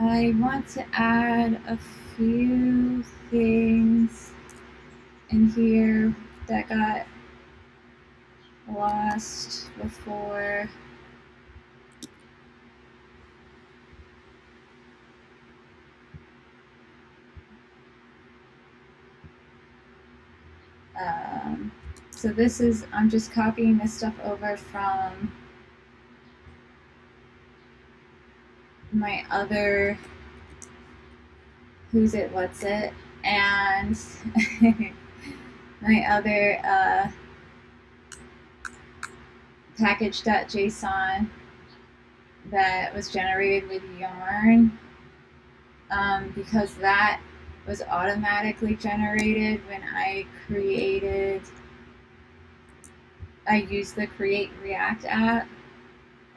I want to add a few things in here that got lost before. So this is, I'm just copying this stuff over from my other Who's It, What's It, and my other package.json that was generated with Yarn, because that was automatically generated when I used the Create React app,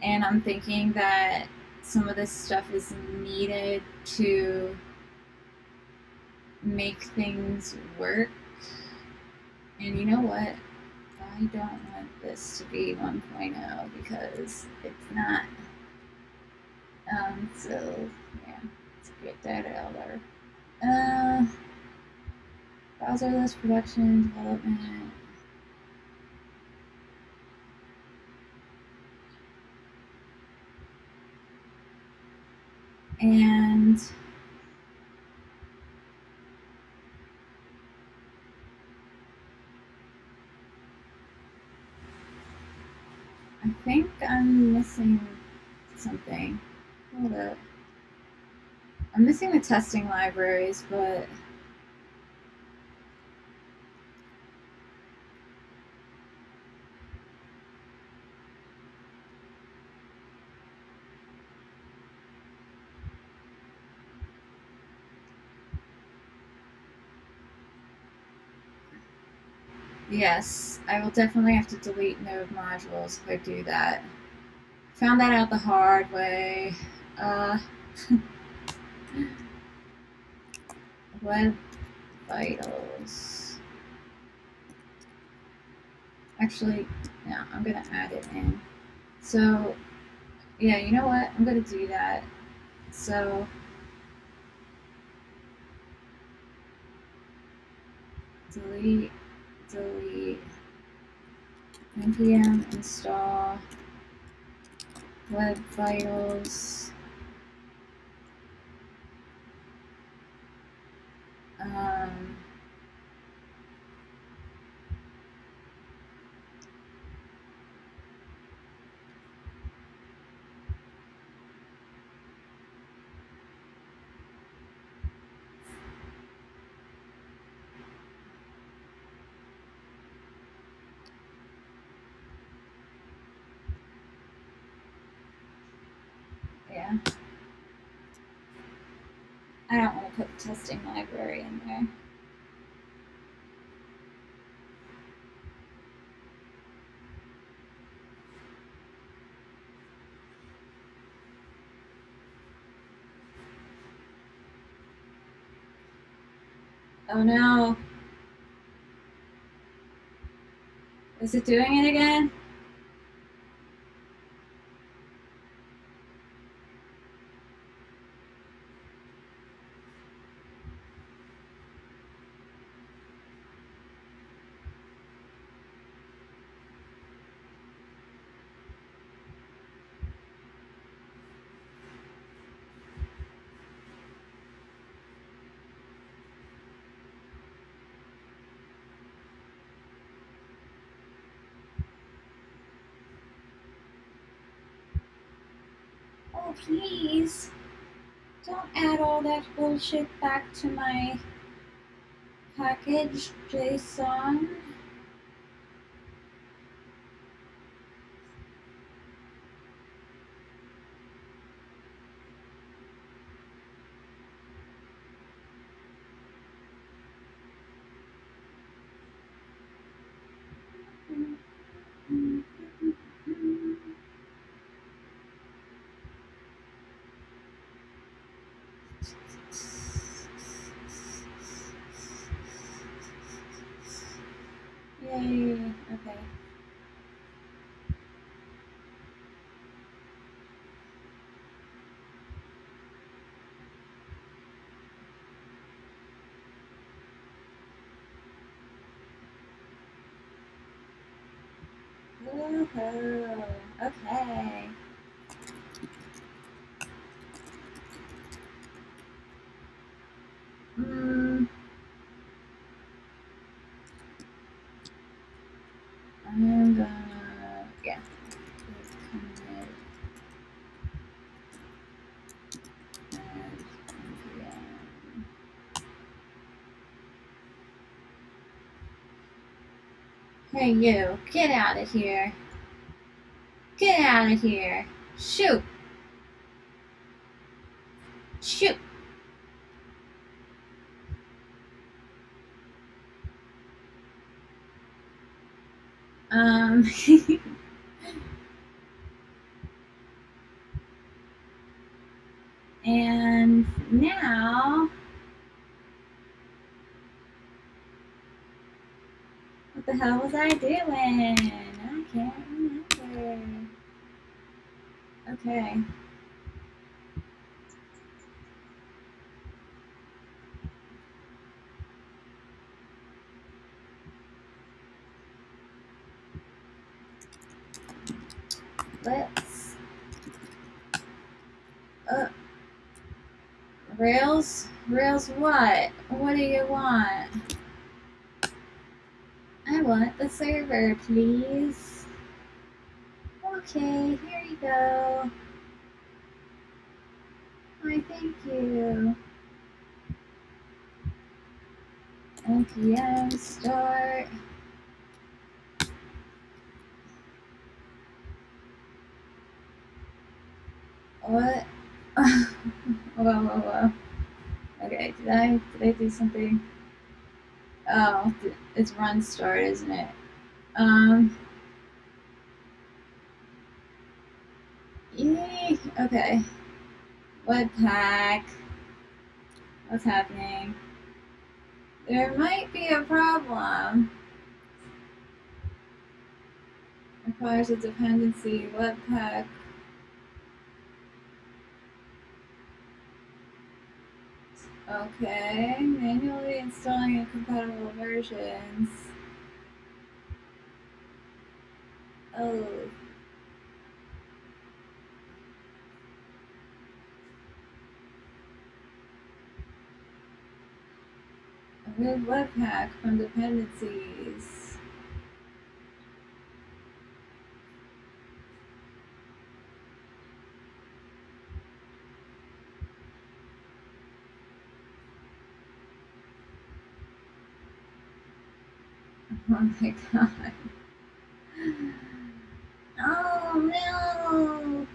and I'm thinking that some of this stuff is needed to make things work. And you know what? I don't want this to be 1.0 because it's not. So yeah, let's get that out there. Browserless production development. And I think I'm missing something. Hold up. I'm missing the testing libraries, but yes, I will definitely have to delete node modules if I do that. Found that out the hard way. Web vitals. Actually, no, I'm gonna add it in. So, yeah, you know what? I'm gonna do that. So, delete, npm install web vitals. Yeah. I don't want to put the testing library in there. Oh no. Is it doing it again? Oh, please. Don't add all that bullshit back to my package, JSON. Yay, okay. Woohoo, okay. I'm gonna, yeah. Hey, you, get out of here. Get out of here. Shoot. Shoot. And now, what the hell was I doing? I can't remember. Okay. Let's, Rails? Rails what? What do you want? I want the server, please. Okay, here you go. Why, thank you. npm start. What? Whoa. Okay, did I do something? Oh, it's run start, isn't it? Yay, okay. Webpack. What's happening? There might be a problem. Requires a dependency. Webpack. Okay, manually installing incompatible versions. Oh. Remove Webpack from dependencies. Oh my god. Oh no!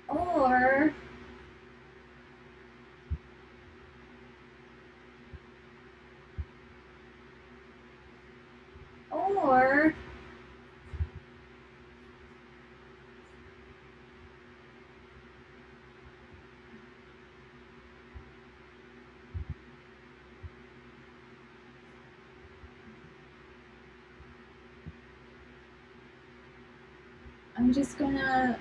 Or I'm just gonna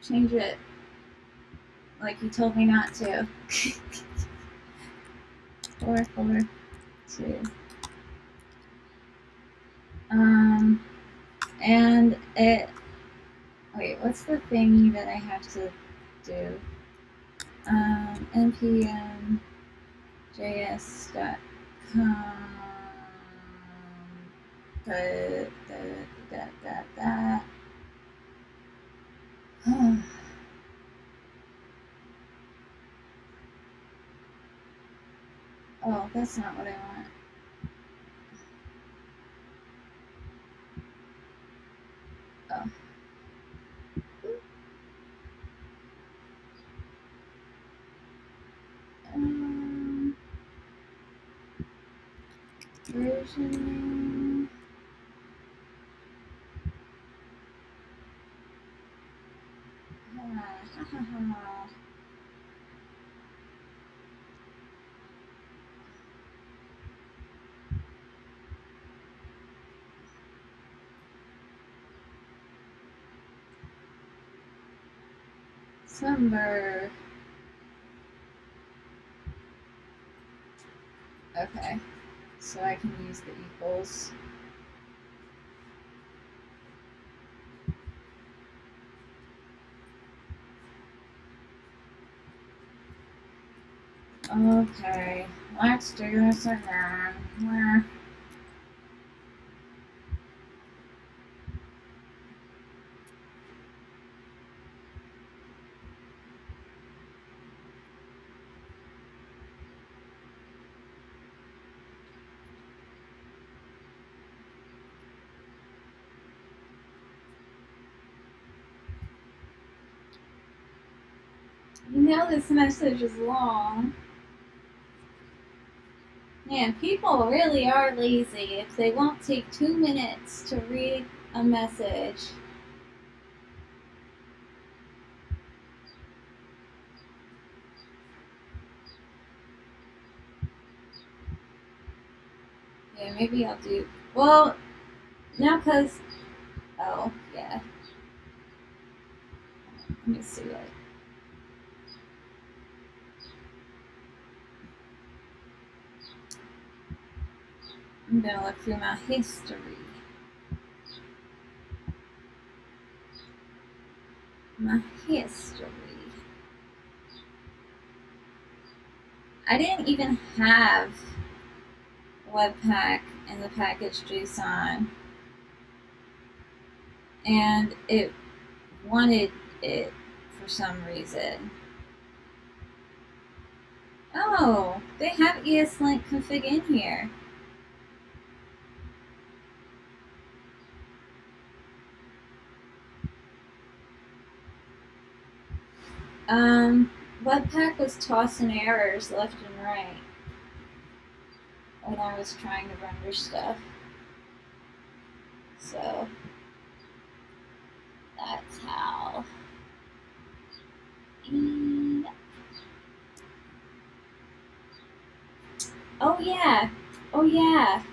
change it like you told me not to. 4, 4, 2. And it. Wait, what's the thingy that I have to do? npm js.com Cause that. Oh, that's not what I want. Oh. Versioning. Summer. Okay, so I can use the equals. Okay, let's do this again. You know this message is long. Man, people really are lazy if they won't take 2 minutes to read a message. Yeah, maybe I'll do. Well, no, because. Oh, yeah. Let me see it. I'm gonna look through my history. My history. I didn't even have Webpack in the package JSON, and it wanted it for some reason. Oh, they have ESLint config in here. Webpack was tossing errors left and right when I was trying to render stuff. So that's how. Oh yeah. Oh yeah.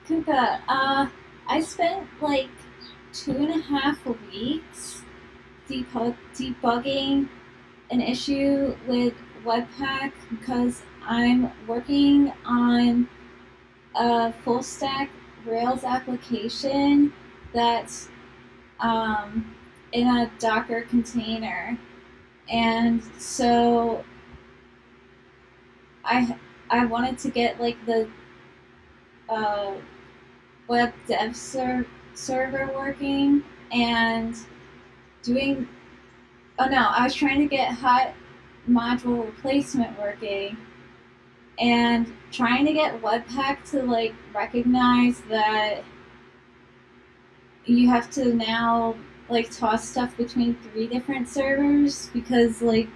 Kuka, I spent like 2.5 weeks debugging an issue with Webpack because I'm working on a full stack Rails application that's in a Docker container, and so I wanted to get like the web dev server working and doing. Oh no, I was trying to get hot module replacement working and trying to get Webpack to like recognize that you have to now like toss stuff between 3 different servers because like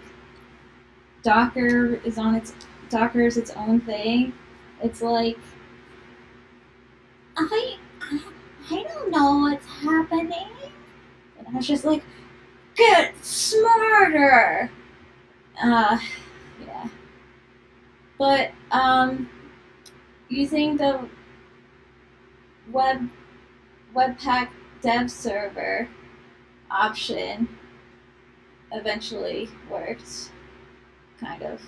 Docker is its own thing. It's like I I don't know what's happening. And I was just like, get smarter. Yeah. But using the Webpack dev server option eventually worked. Kind of.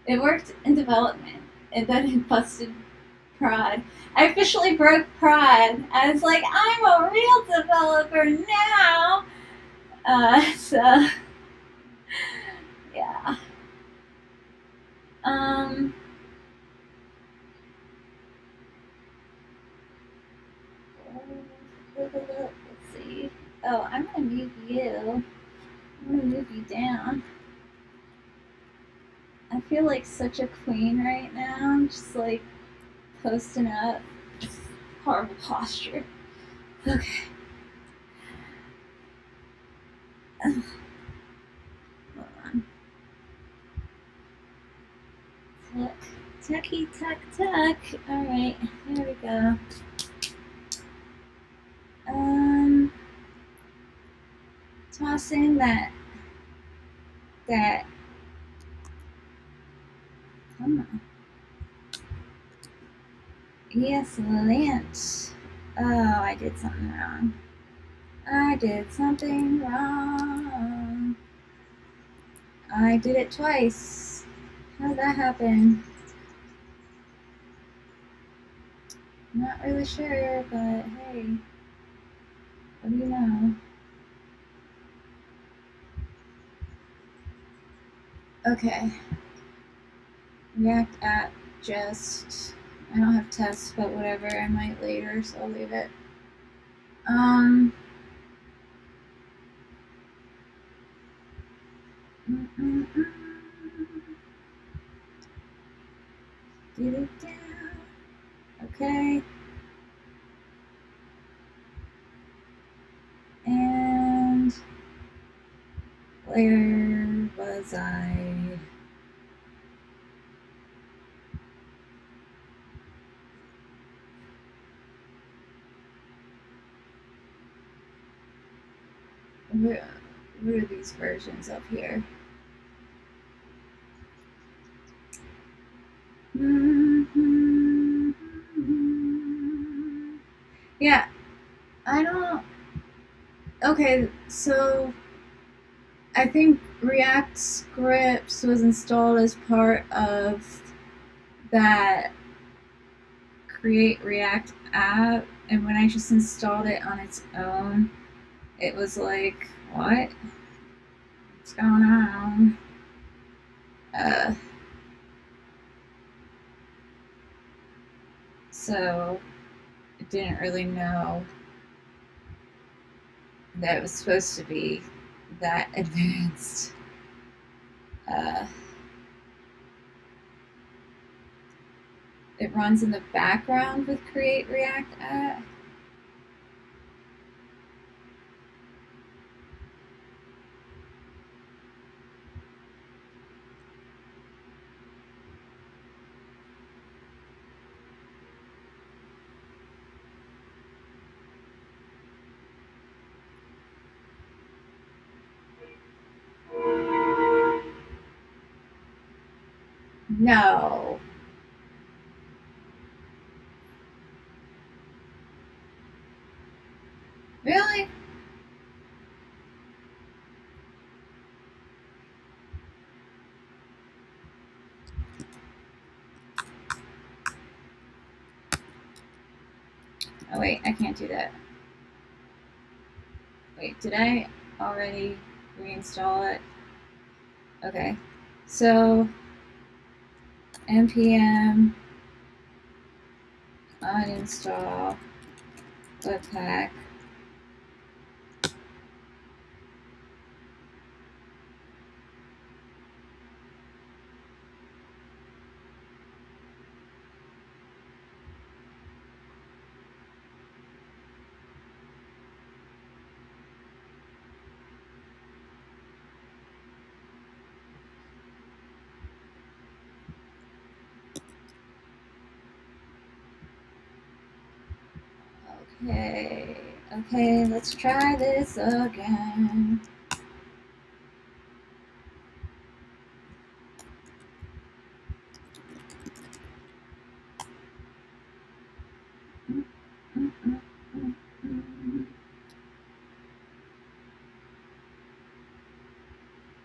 It worked in development, and then it busted prod. I officially broke prod. I was like, I'm a real developer now. So yeah. Oh, I'm gonna move you. I'm gonna move you down. I feel like such a queen right now. I'm just like posting up. Horrible posture. Okay. Hold on. Tuck. Tucky, tuck, tuck. Alright, there we go. Tossing that. Come on. Yes, Lynch. Oh, I did something wrong. I did something wrong. I did it twice. How did that happen? Not really sure, but hey, what do you know? Okay. React app just. I don't have tests, but whatever. I might later, so I'll leave it. Get it down. Okay. And where was I? What are these versions up here? Yeah, I don't. Okay, so I think React Scripts was installed as part of that Create React app, and when I just installed it on its own, it was like, what? What's going on? So I didn't really know that it was supposed to be that advanced. It runs in the background with Create React app. No. Really? Oh wait, I can't do that. Wait, did I already reinstall it? Okay. So npm uninstall webpack. Okay, let's try this again.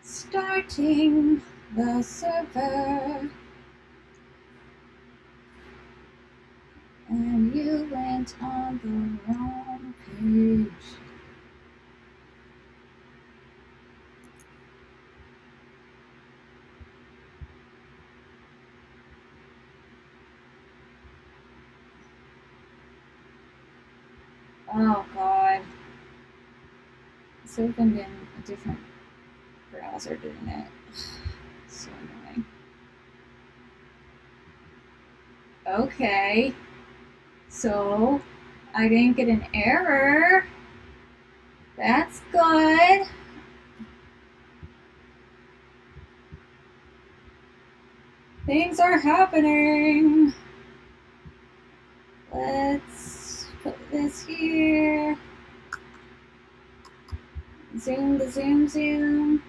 Starting the server. And you went on the wrong page. Oh God. It's opened in a different browser, didn't it? So annoying. Okay. So I didn't get an error. That's good. Things are happening. Let's put this here. Zoom the zoom.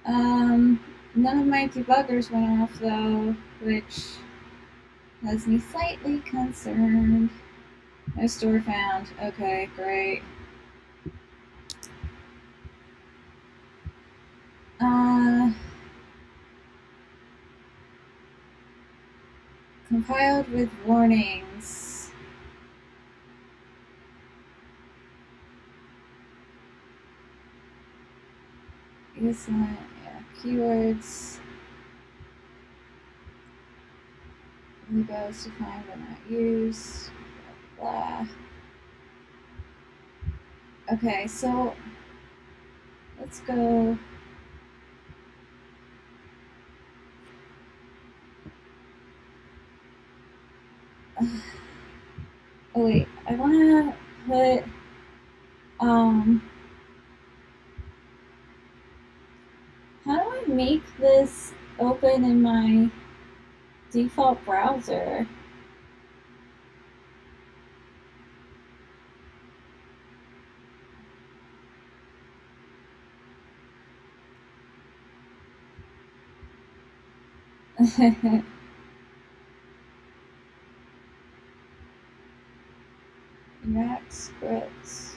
None of my debuggers went off though, which has me slightly concerned. No store found. Okay, great. Compiled with warnings. Excellent. Yeah, keywords. Logos to find but not use. Blah. Okay, so let's go. Oh wait, I wanna put how do I make this open in my default browser? React scripts.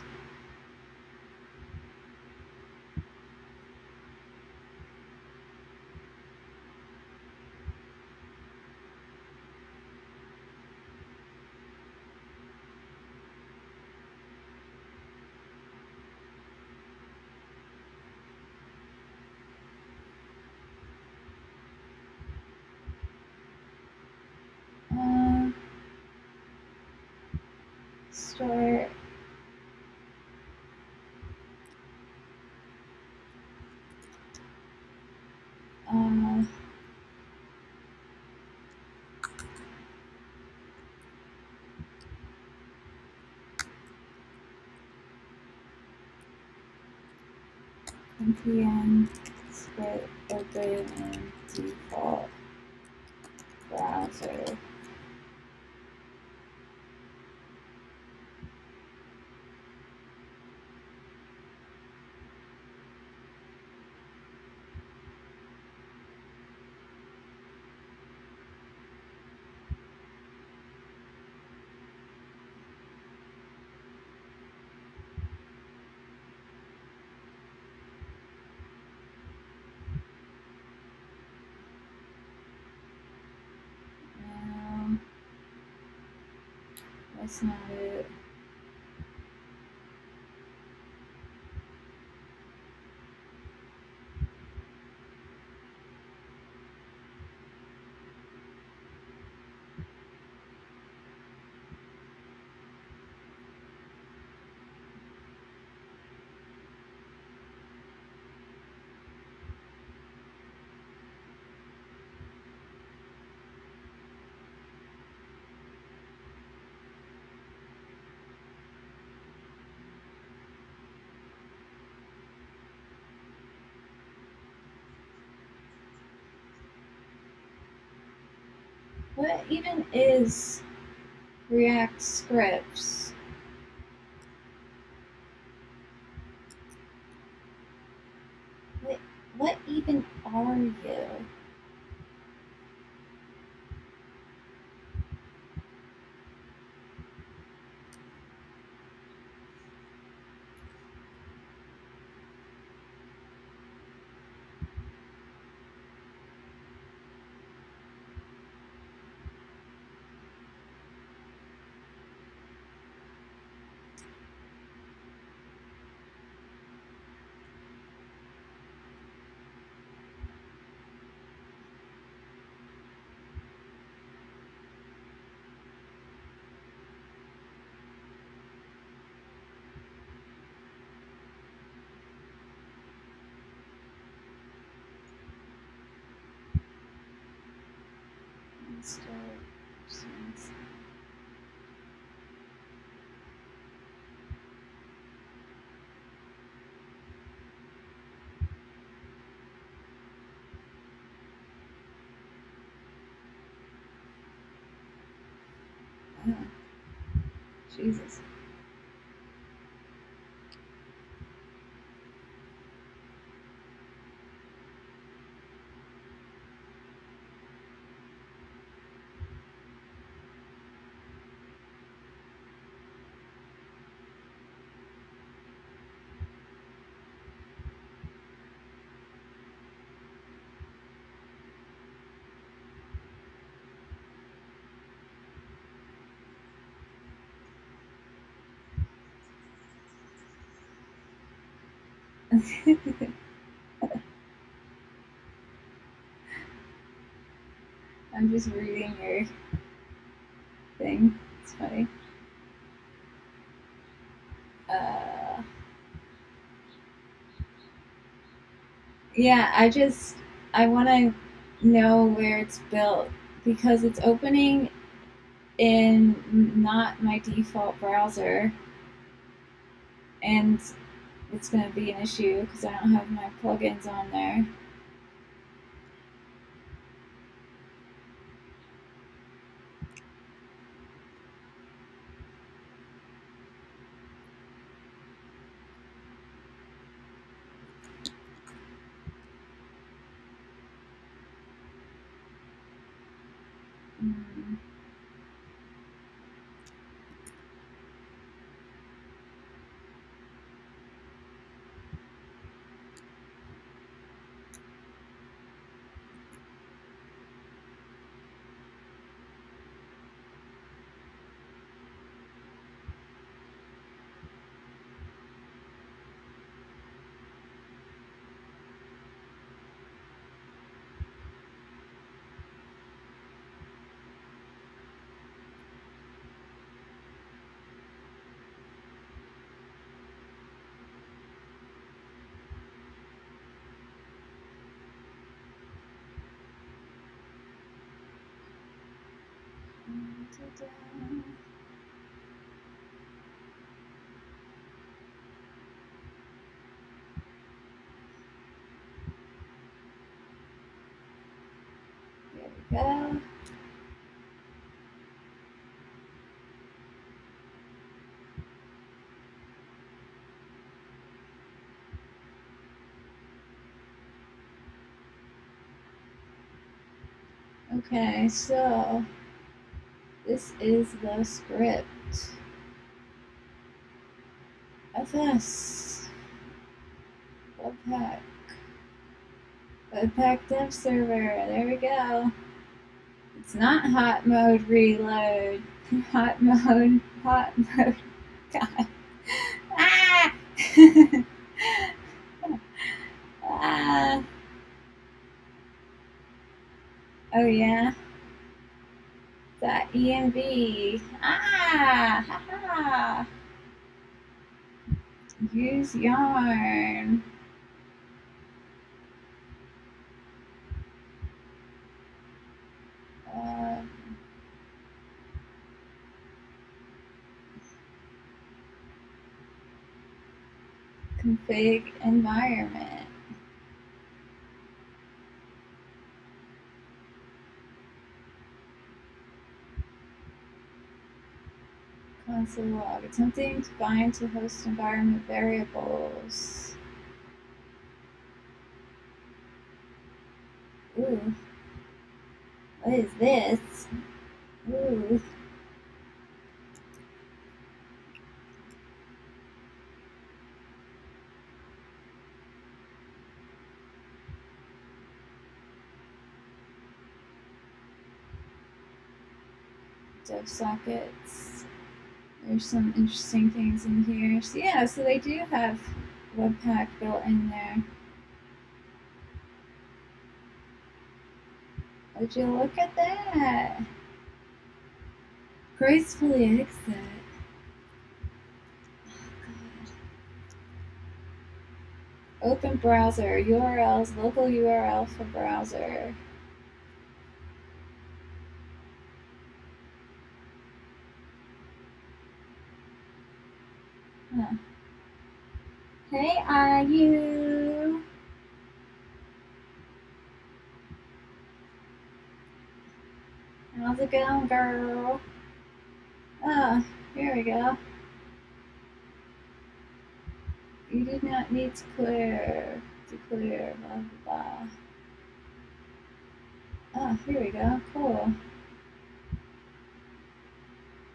Start. npm script open in default browser. That's not it. What even is React scripts? What even are you? Oh, Jesus. I'm just reading your thing. It's funny. Yeah, I want to know where it's built because it's opening in not my default browser, and it's going to be an issue because I don't have my plugins on there. Mm. There we go. Okay, so this is the script. FS. Webpack. Webpack dev server. There we go. It's not hot mode reload. Hot mode. Hot mode. God. Ah! Ah. Oh yeah. .env. Ah! Haha! Use yarn. Uh, config environment. Console log. Attempting to bind to host environment variables. Ooh. What is this? Ooh. Dev sockets. There's some interesting things in here. So yeah, so they do have Webpack built in there. Would you look at that? Gracefully exit. Open browser. URLs. Local URL for browser. Hey, are you? How's it going, girl? Oh, here we go. You do not need to clear, blah, blah, blah. Oh, here we go. Cool.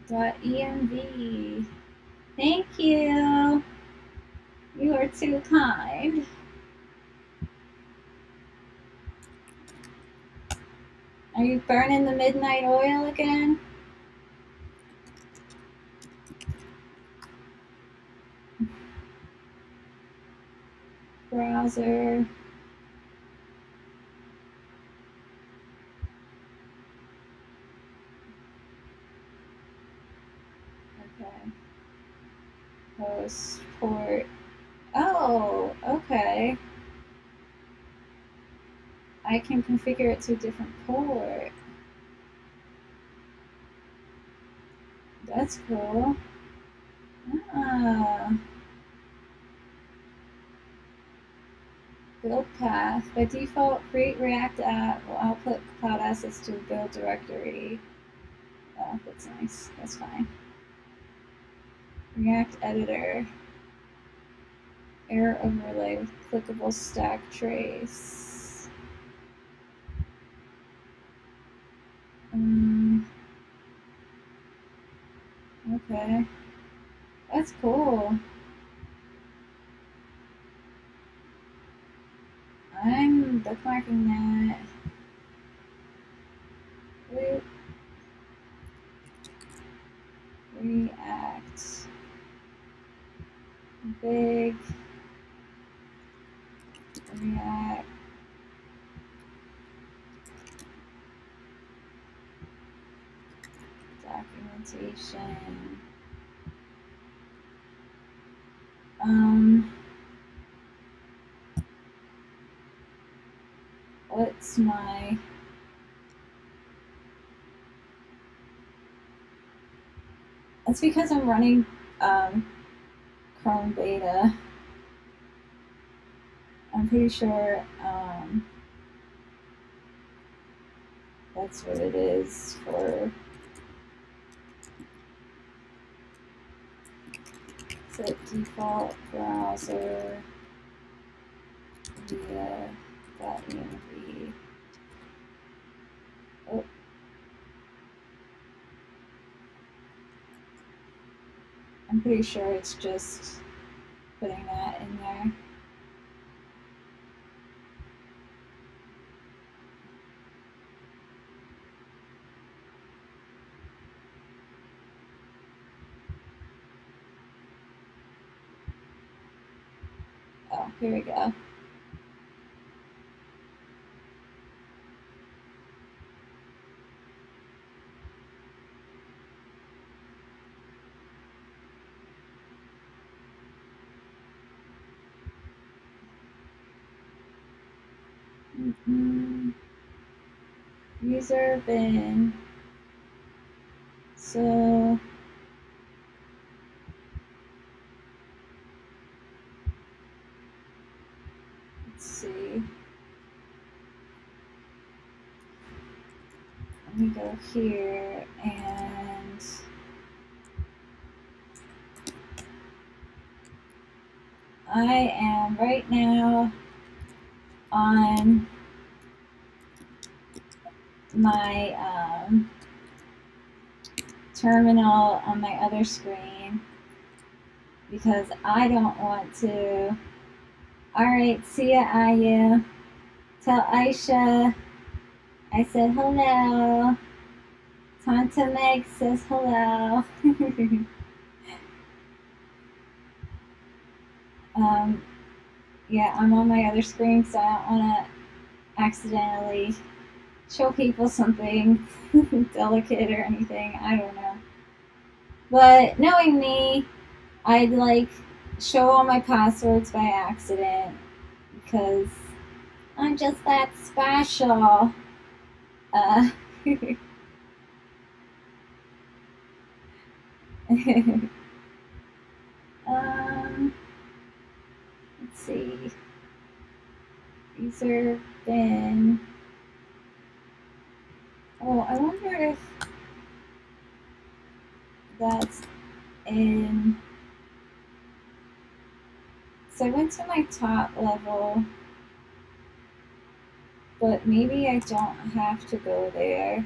.env. Thank you. You are too kind. Are you burning the midnight oil again? Browser. Okay. Host port. Oh, okay. I can configure it to a different port. That's cool. Ah. Build path. By default, create React app will output cloud assets to a build directory. Oh, that's nice. That's fine. React editor. Error overlay with clickable stack trace. Okay. That's cool. I'm bookmarking that. React. Big. React. Documentation. What's my... That's because I'm running Chrome beta. I'm pretty sure that's what it is for. Set default browser via .env. Oh. I'm pretty sure it's just putting that in there. Oh, here we go. User bin. So let's see. Let me go here and I am right now on my terminal on my other screen because I don't want to. Alright, see ya, Aya. Tell Aisha I said hello. Tanta Meg says hello. Yeah, I'm on my other screen, so I don't want to accidentally show people something delicate or anything. I don't know. But knowing me, I'd like show all my passwords by accident because I'm just that special. Um, user bin. Oh, I wonder if that's in. So I went to my top level, but maybe I don't have to go there.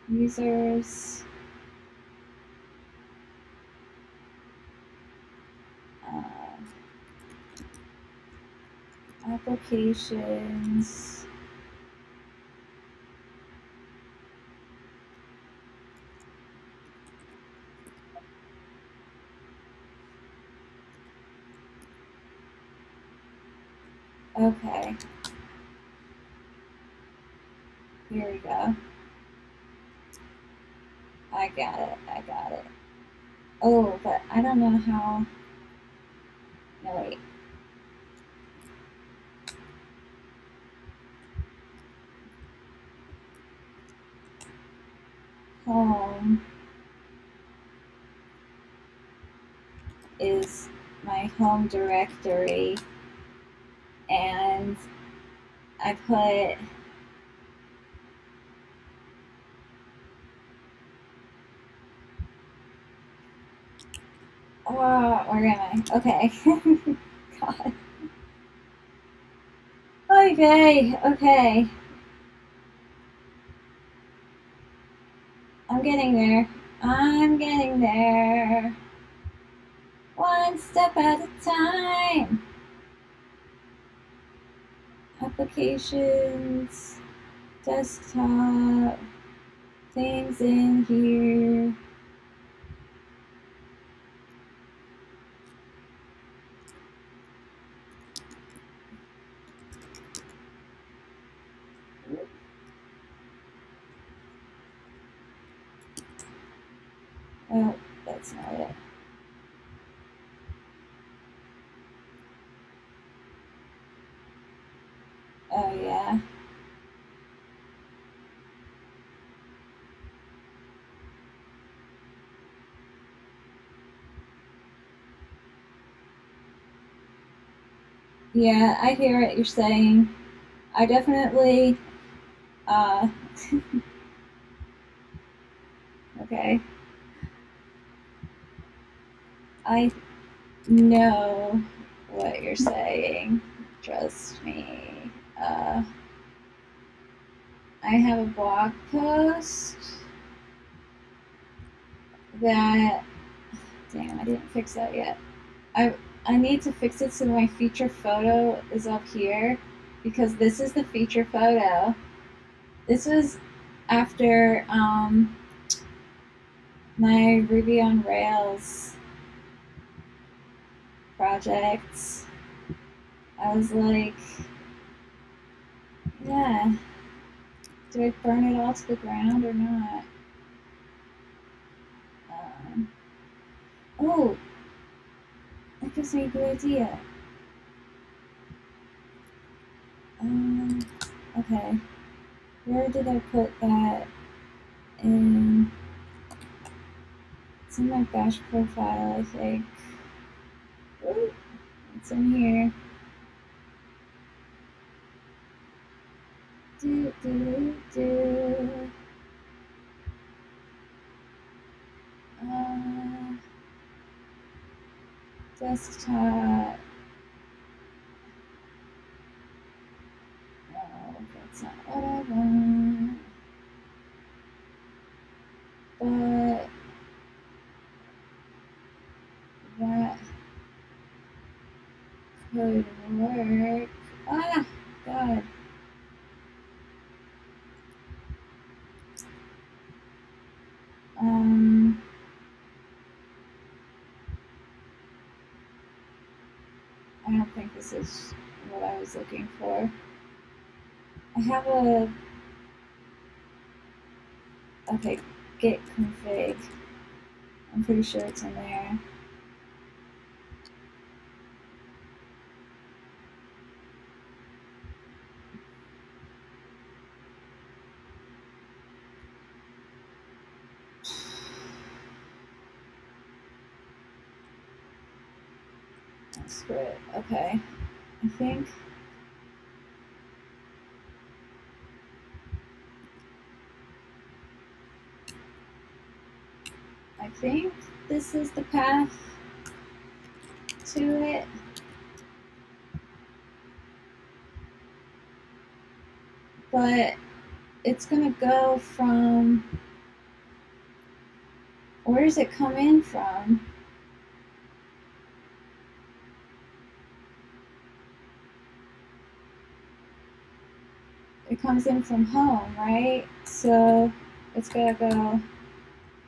Users. Applications. Okay. Here we go. I got it. I got it. Oh, but I don't know how. No, wait. Home is my home directory, and I put where am I? Okay. God. Okay, okay. I'm getting there. I'm getting there. One step at a time. Applications, desktop, things in here. Oh, that's not it. Oh, yeah. Yeah, I hear what you're saying. I definitely, uh, okay. I know what you're saying. Trust me. I have a blog post that, damn, I didn't fix that yet. I need to fix it so my feature photo is up here because this is the feature photo. This was after my Ruby on Rails projects. I was like, yeah, do I burn it all to the ground or not? Um, oh, that gives me a good idea. Okay, where did I put that in? It's in my bash profile, I think. Ooh, it's in here. Do, do, do. Desktop. No, that's not what I want. But that could work. Ah, God. I don't think this is what I was looking for. I have a, okay, git config. I'm pretty sure it's in there. Screw it. Okay. I think this is the path to it. But it's gonna go from, where does it come in from? It comes in from home, right? So it's gonna go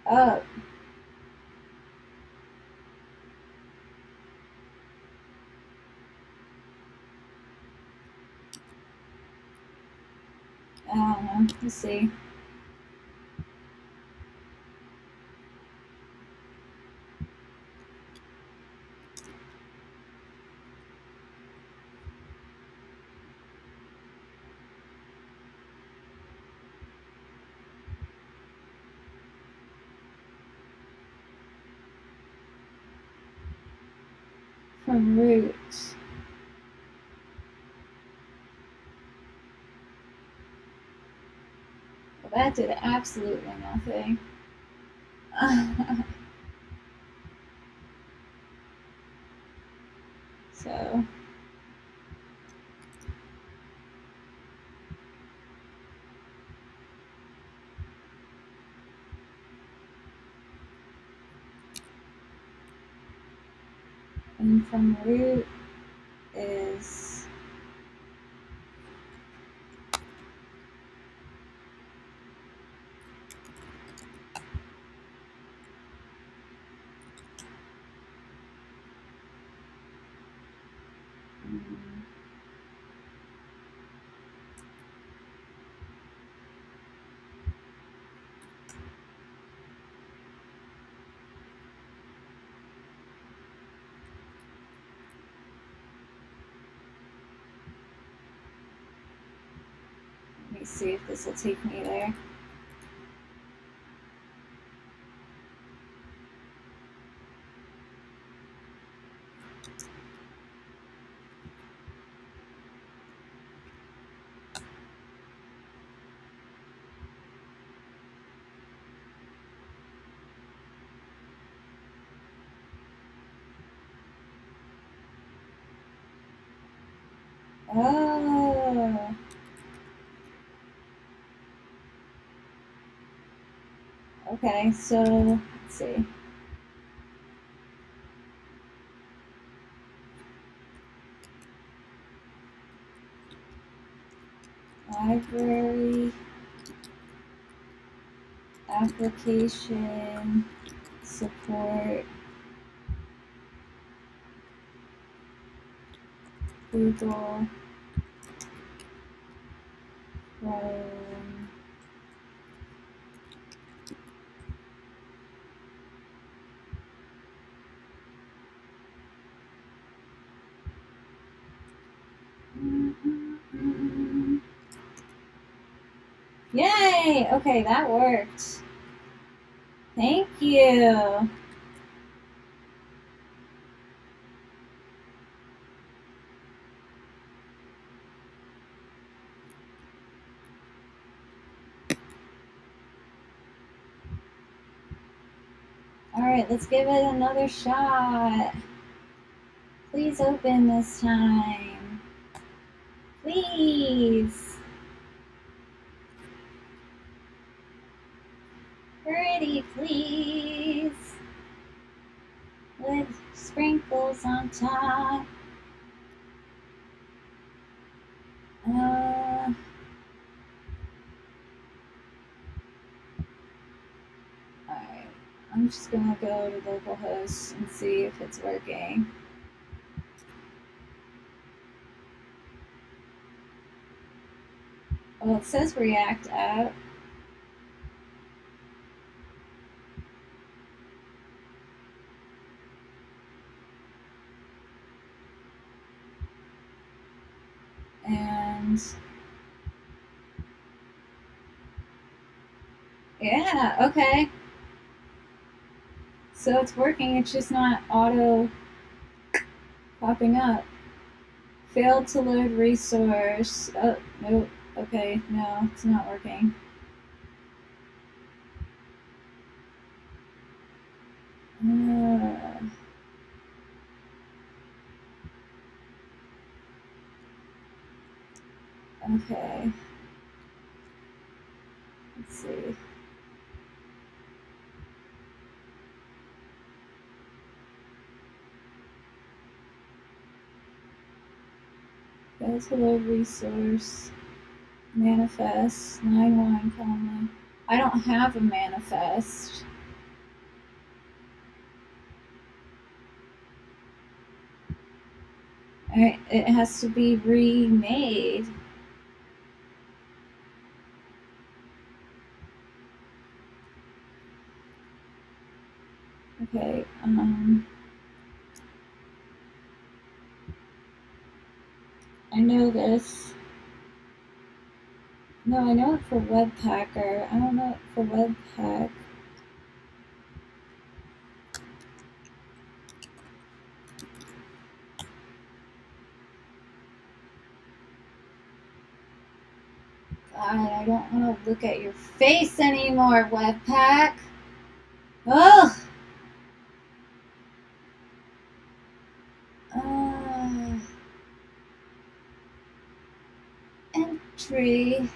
up. I don't know. Let's see. From root. Well, that did absolutely nothing. So and from root is let me see if this will take me there. Oh. Okay, so let's see. Library, application, support, Google, Chrome. Yay! Okay, that worked. Thank you. Alright, let's give it another shot. Please open this time. Please. Pretty please. With sprinkles on top. Alright, I'm just gonna go to localhost and see if it's working. Well, it says React app. And yeah, okay. So it's working, it's just not auto popping up. Failed to load resource. Oh, nope. Okay, no, it's not working. Okay. Let's see. Failed to load resource. Manifest. 9-1, comma. I don't have a manifest. It has to be remade. Okay, I know this. No, I know it for Webpacker. I don't know it for Webpack. God, I don't want to look at your face anymore, Webpack. Ugh! Entry.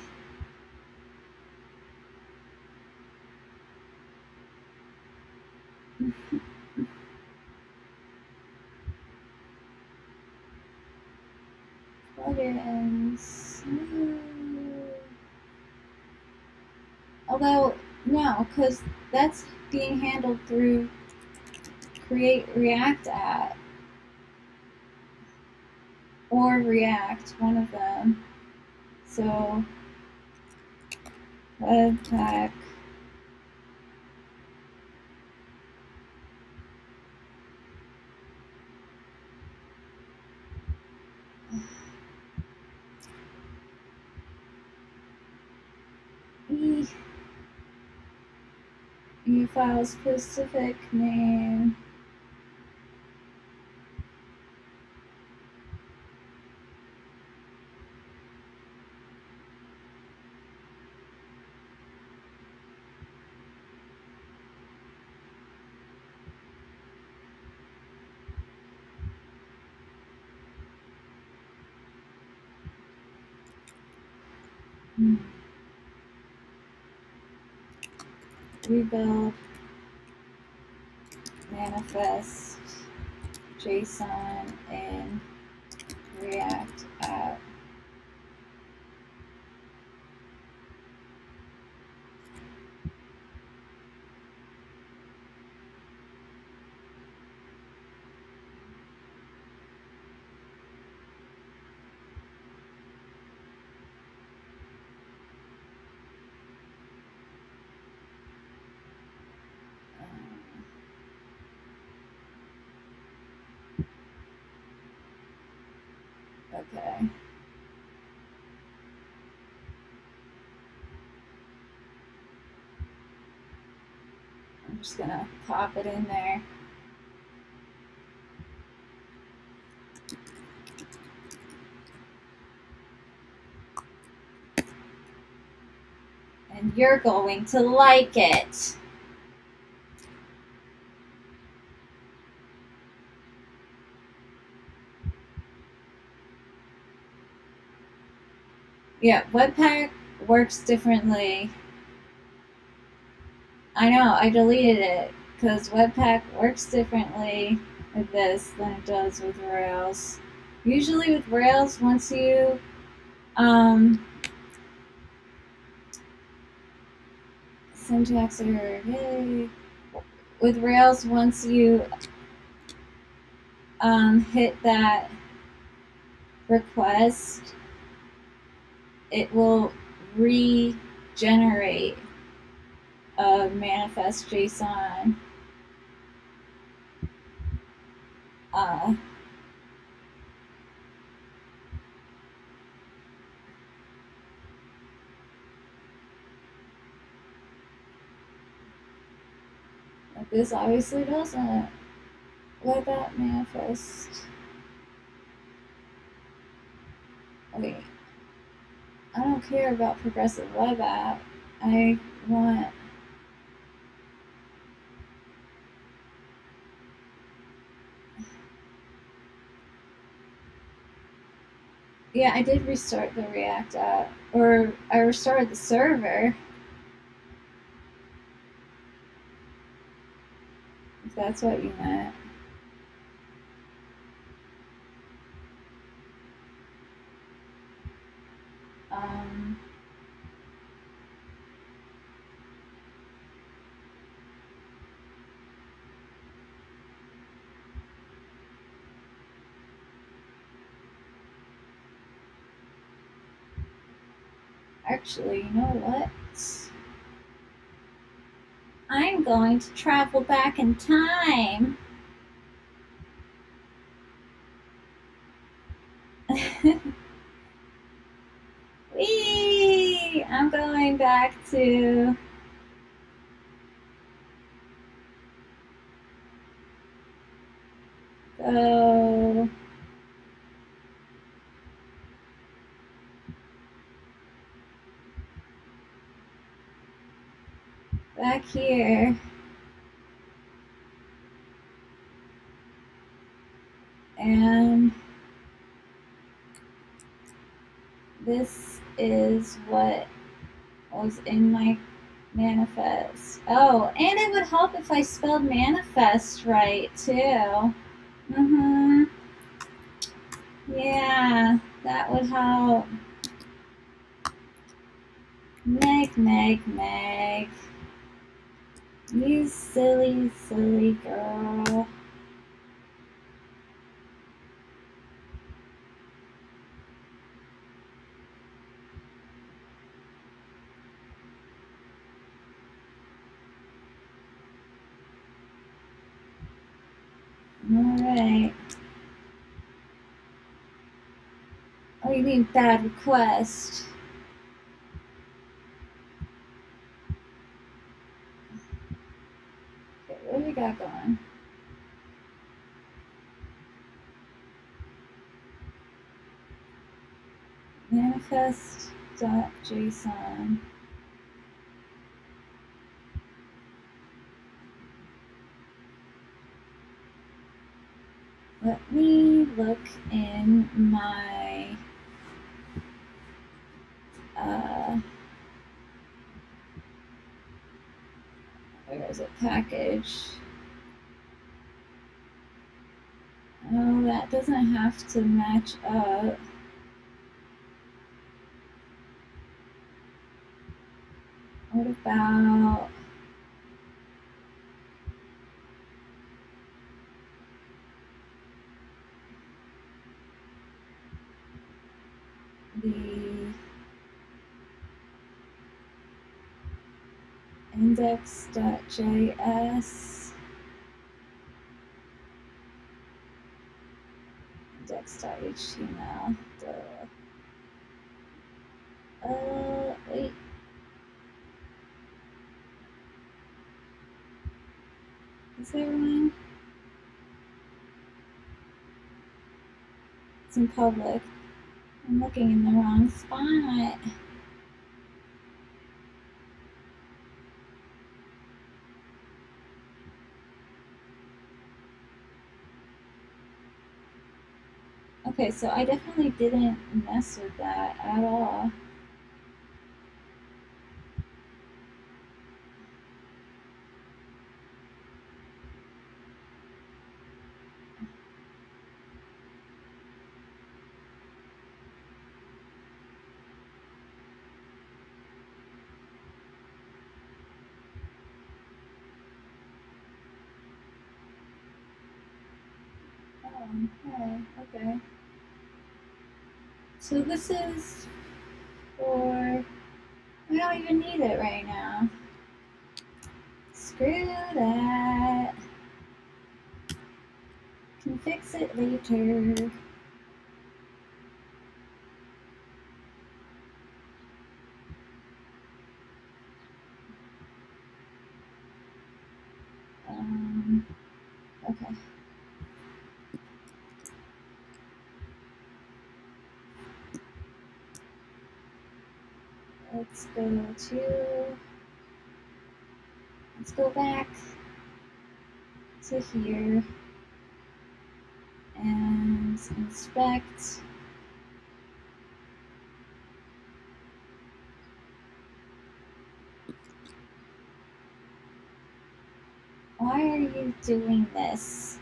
Plugins. Although, no, because that's being handled through Create React app or React, one of them. So, Webpack. File specific name. Rebuild. Manifest. JSON and React app. Okay. I'm just gonna pop it in there. And you're going to like it. Yeah, Webpack works differently. I know, I deleted it because Webpack works differently with this than it does with Rails. Usually with Rails, once you syntax error, yay. With Rails, once you hit that request, it will regenerate a manifest JSON. This obviously doesn't. Web app manifest. don't care about progressive web app. I want. Yeah, I did restart the React app, or I restarted the server. If that's what you meant. Um, Actually, you know what? I'm going to travel back in time. Whee! I'm going back to go back here. And this is what was in my manifest. Oh, and it would help if I spelled manifest right too. Yeah, that would help. Meg. You silly, silly girl. Alright. Oh, you mean bad request. Okay, what do we got going? Manifest.json. Let me look in my where is it? Package. Oh, that doesn't have to match up. What about the index.js, index.html. Wait. Is there one? It's in public. I'm looking in the wrong spot. Okay, so I definitely didn't mess with that at all. Okay. So this is for, I don't even need it right now. Screw that. Can fix it later. Okay. let's go back to here and inspect. Why are you doing this?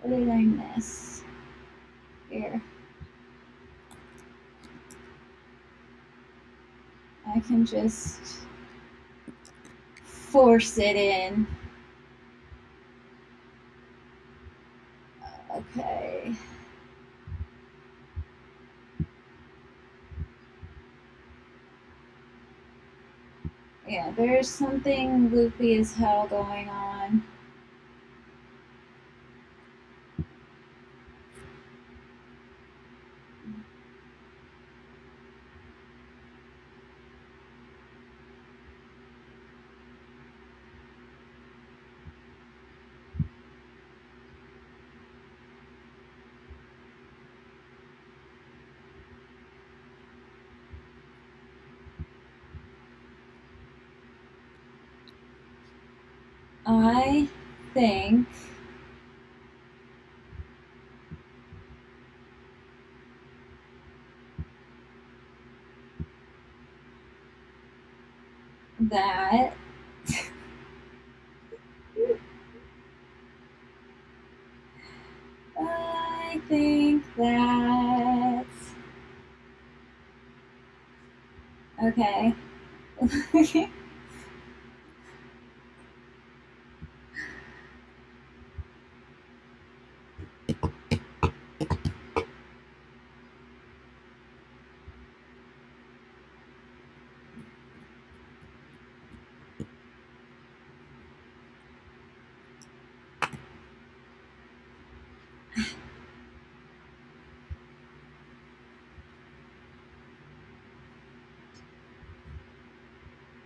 What did I miss? Here. I can just force it in. Okay. Yeah, there's something loopy as hell going on. I think that okay.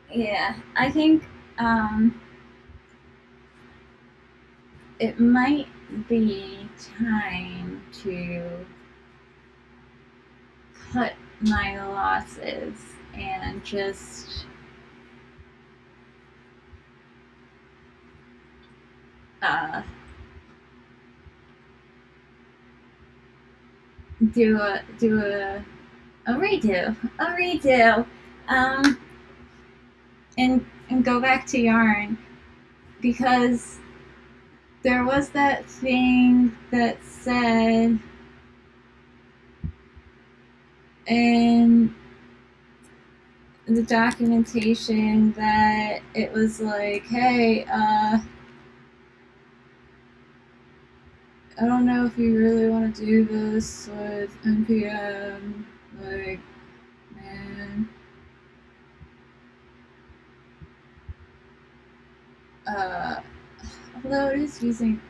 Yeah, I think it might be time to cut my losses and just do a redo, and go back to yarn, because there was that thing that said in the documentation that it was like, hey, I don't know if you really want to do this with npm, like, man, although it is using,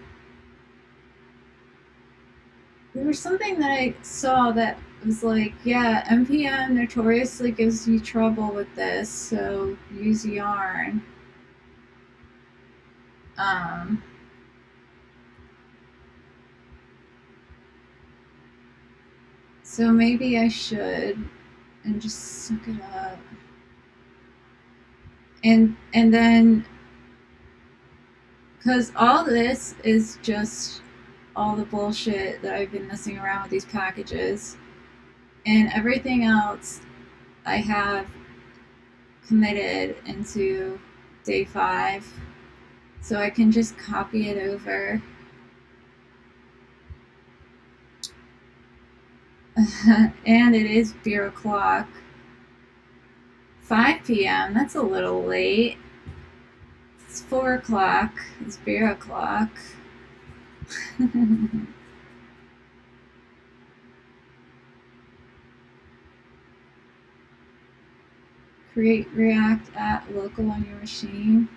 there was something that I saw that was like, yeah, npm notoriously gives you trouble with this, so use yarn. So maybe I should and just suck it up. And then, because all this is just all the bullshit that I've been messing around with these packages, and everything else I have committed into day 5, so I can just copy it over. And it is beer o'clock. 5 p.m. That's a little late. It's 4 o'clock. It's beer o'clock. Create React at local on your machine.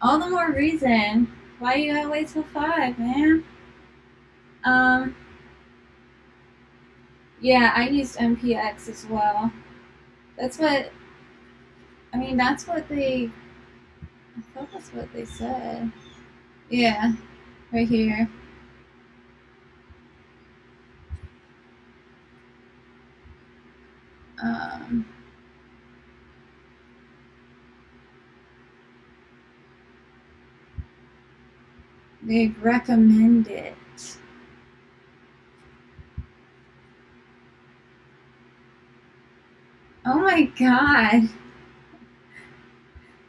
All the more reason why you gotta wait till 5, man. Yeah, I used MPX as well. That's what they I thought that's what they said. Yeah, right here. Um, they recommend it. Oh my god.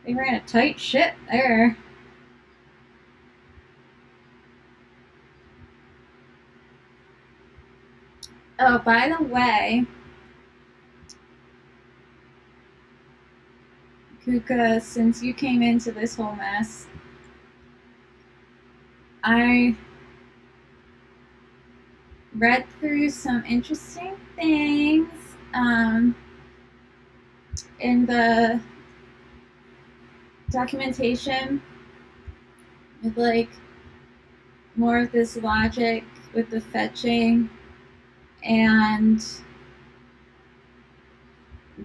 They ran a tight ship there. Oh, by the way, Kuka, since you came into this whole mess, I read through some interesting things in the documentation with like more of this logic with the fetching and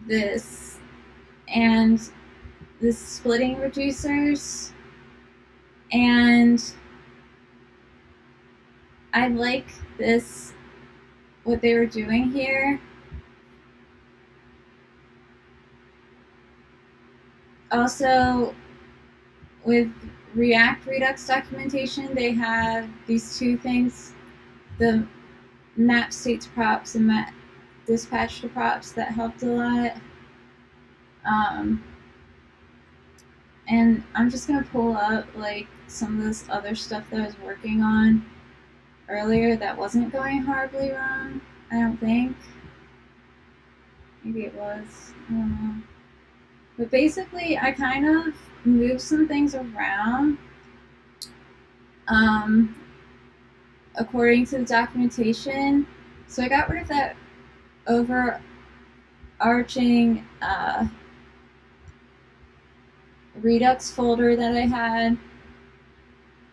this and the splitting reducers, and I like this what they were doing here. Also, with React Redux documentation, they have these two things: the map state to props and map dispatch to props that helped a lot. And I'm just gonna pull up like some of this other stuff that I was working on earlier that wasn't going horribly wrong. I don't think. Maybe it was. I don't know. But basically, I kind of moved some things around um, according to the documentation. So I got rid of that overarching Redux folder that I had,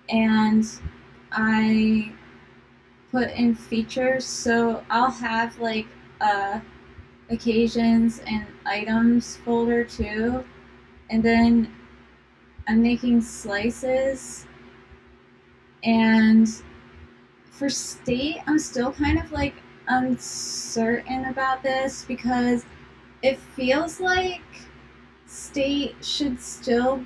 and I put in features. So I'll have like occasions and items folder too, and then I'm making slices. And for state, I'm still kind of like uncertain about this because it feels like state should still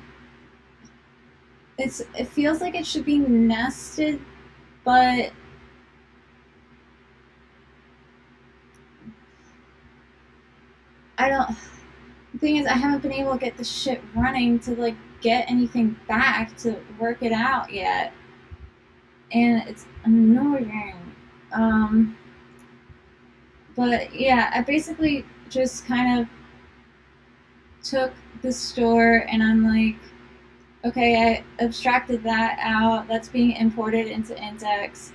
it feels like it should be nested, but I don't. The thing is, I haven't been able to get the shit running to like get anything back to work it out yet, and it's annoying. Um, but yeah, I basically just kind of took the store and I'm like, okay, I abstracted that out. That's being imported into index.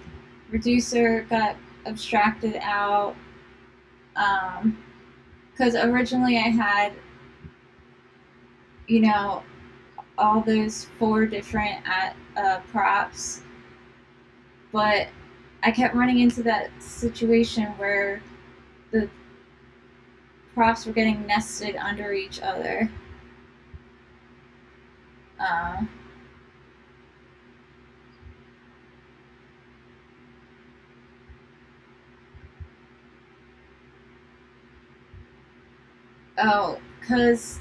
Reducer got abstracted out. Because originally I had, you know, all those four different props, but I kept running into that situation where the props were getting nested under each other. Uh, oh, because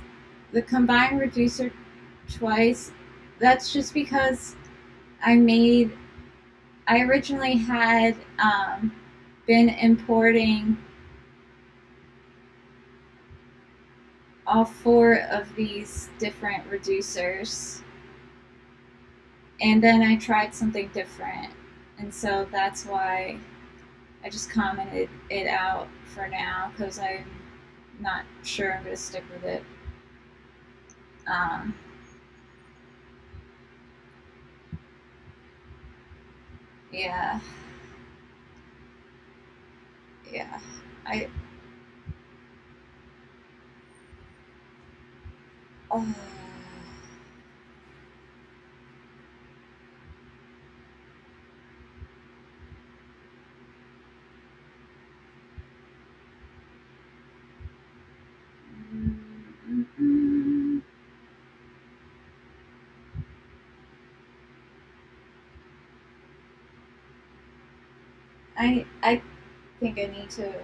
the combined reducer twice, that's just because I originally had been importing all four of these different reducers, and then I tried something different, and so that's why I just commented it out for now because I'm not sure I'm going to stick with it. Um, yeah, yeah. I. Oh. I think I need to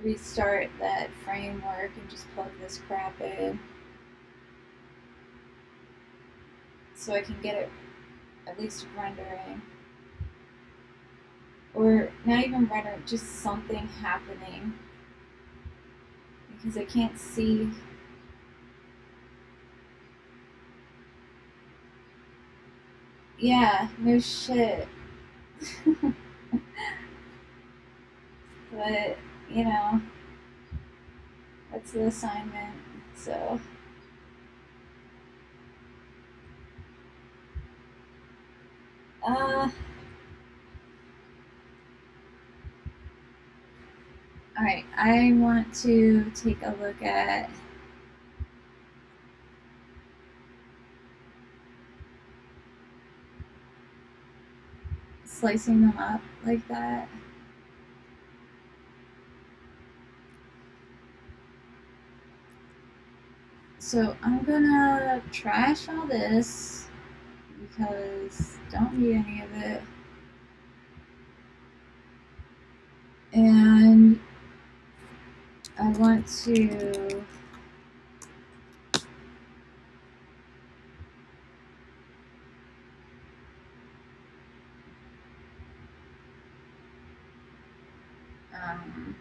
restart that framework and just plug this crap in so I can get it at least rendering. Or not even rendering, just something happening. Because I can't see. Yeah, no shit. But, you know, that's the assignment. So, uh, alright, I want to take a look at slicing them up like that. So I'm gonna trash all this because don't need any of it. And I want to um,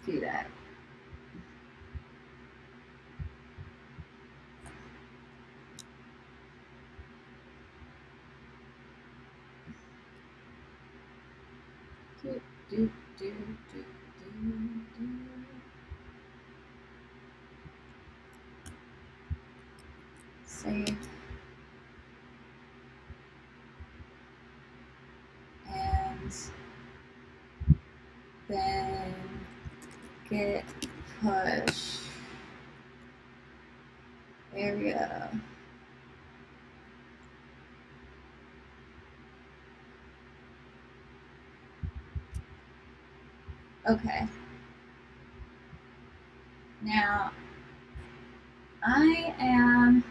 do that. Do, do, do, do, do. Save. And then git push. There we go. Okay. Now, I am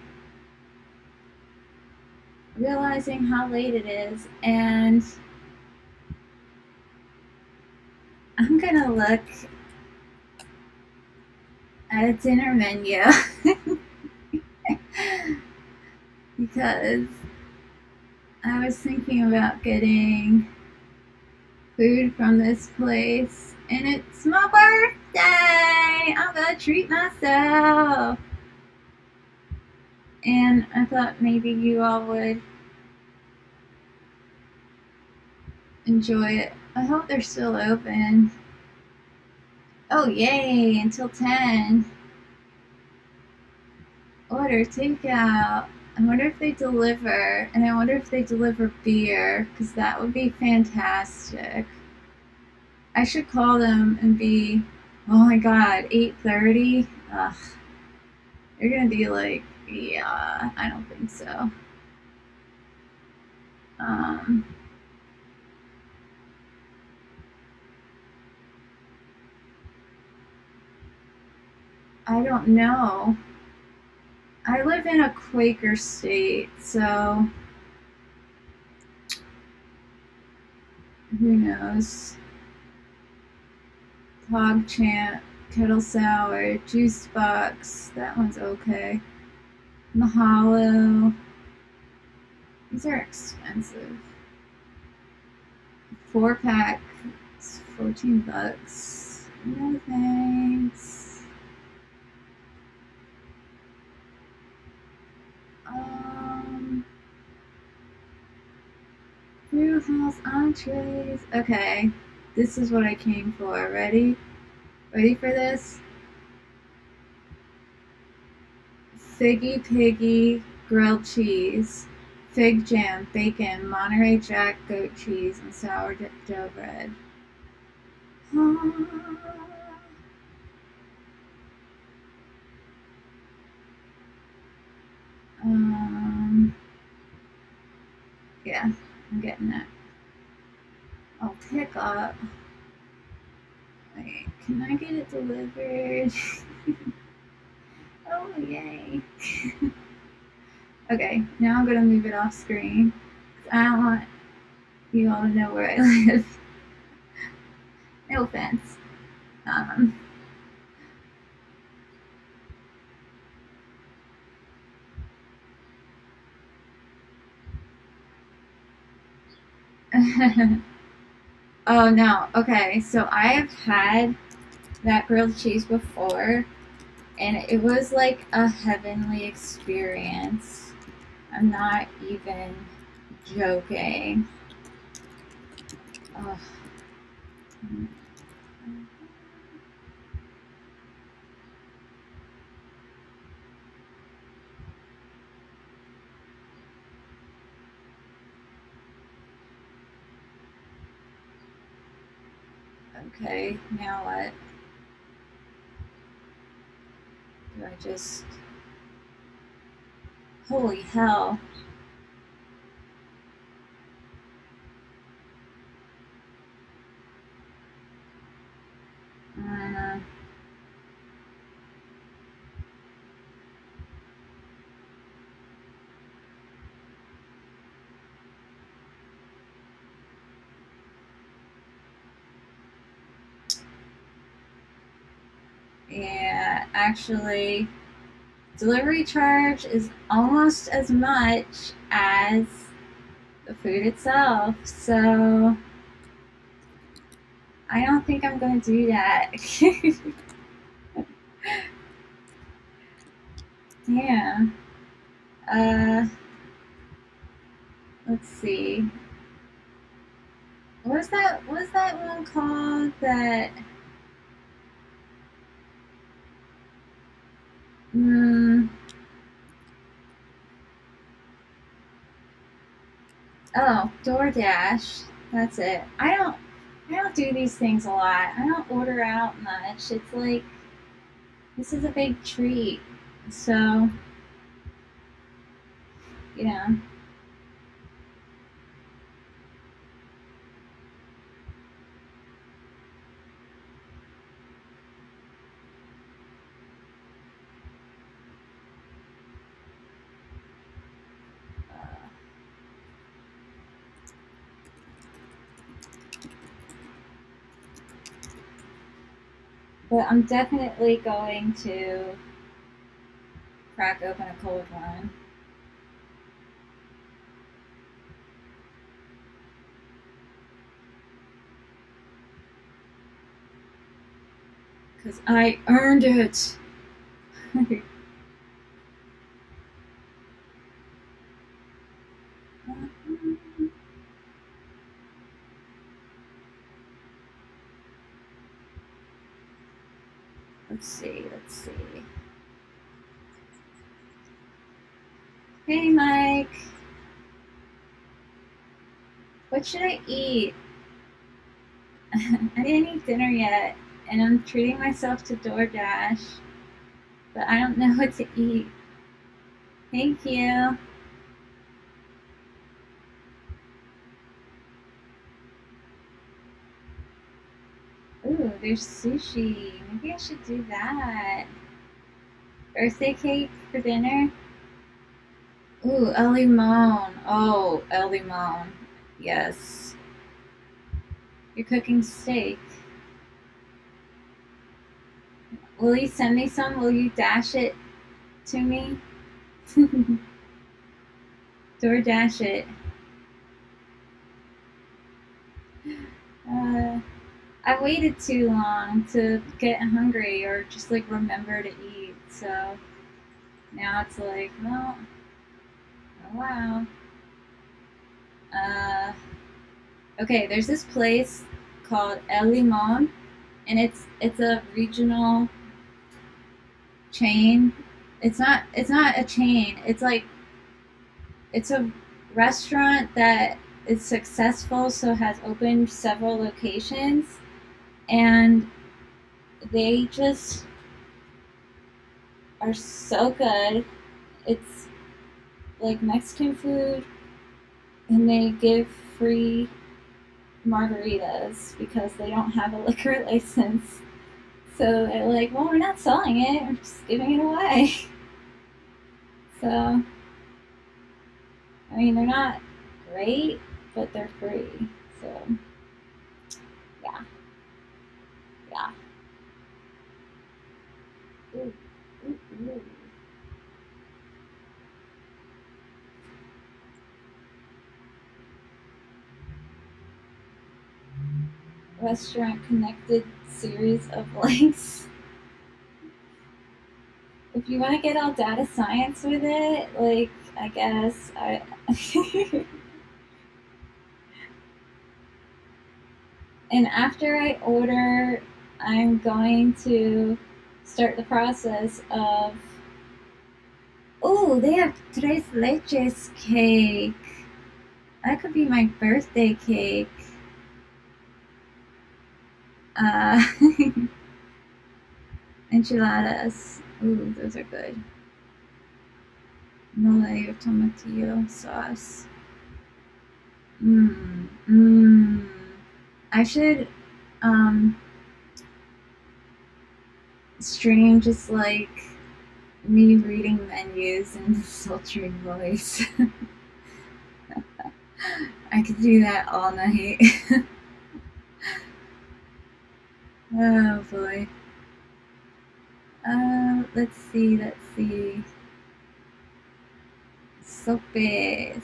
realizing how late it is, and I'm gonna look at a dinner menu because I was thinking about getting food from this place, and it's my birthday! I'm gonna treat myself! And I thought maybe you all would enjoy it. I hope they're still open. Oh, yay, until 10. Order takeout. I wonder if they deliver, and I wonder if they deliver beer, because that would be fantastic. I should call them and be, oh my god, 8:30? Ugh. They're gonna be like, yeah, I don't think so. Um, I don't know. I live in a Quaker state, so who knows? PogChamp, Kettle Sour, Juice Box, that one's okay. Mahalo, these are expensive. 4-pack, it's $14. No thanks. Brew house entrees. Okay, this is what I came for. Ready? Ready for this? Figgy Piggy grilled cheese, fig jam, bacon, Monterey Jack goat cheese, and sourdough bread. Yeah, I'm getting that. I'll pick up Okay, can I get it delivered? Oh, yay. Okay, now I'm gonna move it off screen. I don't want you all to know where I live. No offense. Um, oh no, okay, so I have had that grilled cheese before, and it was like a heavenly experience. I'm not even joking. Oh. Okay, now what? Do I just. Holy hell. Uh, yeah, actually, delivery charge is almost as much as the food itself, so I don't think I'm gonna do that. Yeah. Uh, let's see. What was that one called? That. Mm, oh, DoorDash. That's it. I don't do these things a lot. I don't order out much. It's like this is a big treat. So, yeah. Uh, but I'm definitely going to crack open a cold one. Because I earned it. Let's see, let's see. Hey, Mike. What should I eat? I didn't eat dinner yet, and I'm treating myself to DoorDash, but I don't know what to eat. Thank you. Ooh, there's sushi. Maybe I should do that. Birthday cake for dinner? Ooh, El Limon. Oh, El Limon. Yes. You're cooking steak. Will you send me some? Will you dash it to me? Door dash it. Uh, I waited too long to get hungry or just like remember to eat. So now it's like, well, oh wow. Uh, okay, there's this place called El Limon, and it's a regional chain. It's not a chain. It's like it's a restaurant that is successful, so has opened several locations, and they just are so good. It's like Mexican food, and they give free margaritas because they don't have a liquor license. So they're like, well, we're not selling it, we're just giving it away. So, I mean, they're not great, but they're free. So, yeah, yeah. Ooh, ooh, ooh. Restaurant connected series of links. If you want to get all data science with it, like, I guess I. And after I order, I'm going to start the process of. Oh, they have tres leches cake. That could be my birthday cake. Uh, enchiladas. Ooh, those are good. Mole or tomatillo sauce. Mmm. I should um stream just like me reading menus in a sultry voice. I could do that all night. Oh boy. Let's see, let's see. Sopes,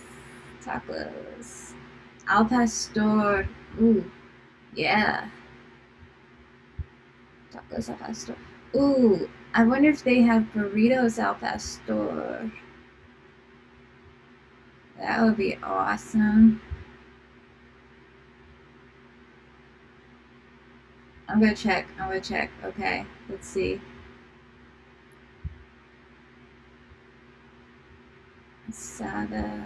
tacos, al pastor. Ooh, yeah, tacos al pastor. Ooh, I wonder if they have burritos al pastor. That would be awesome. I'm gonna check. I'm gonna check. Okay, let's see. Asada.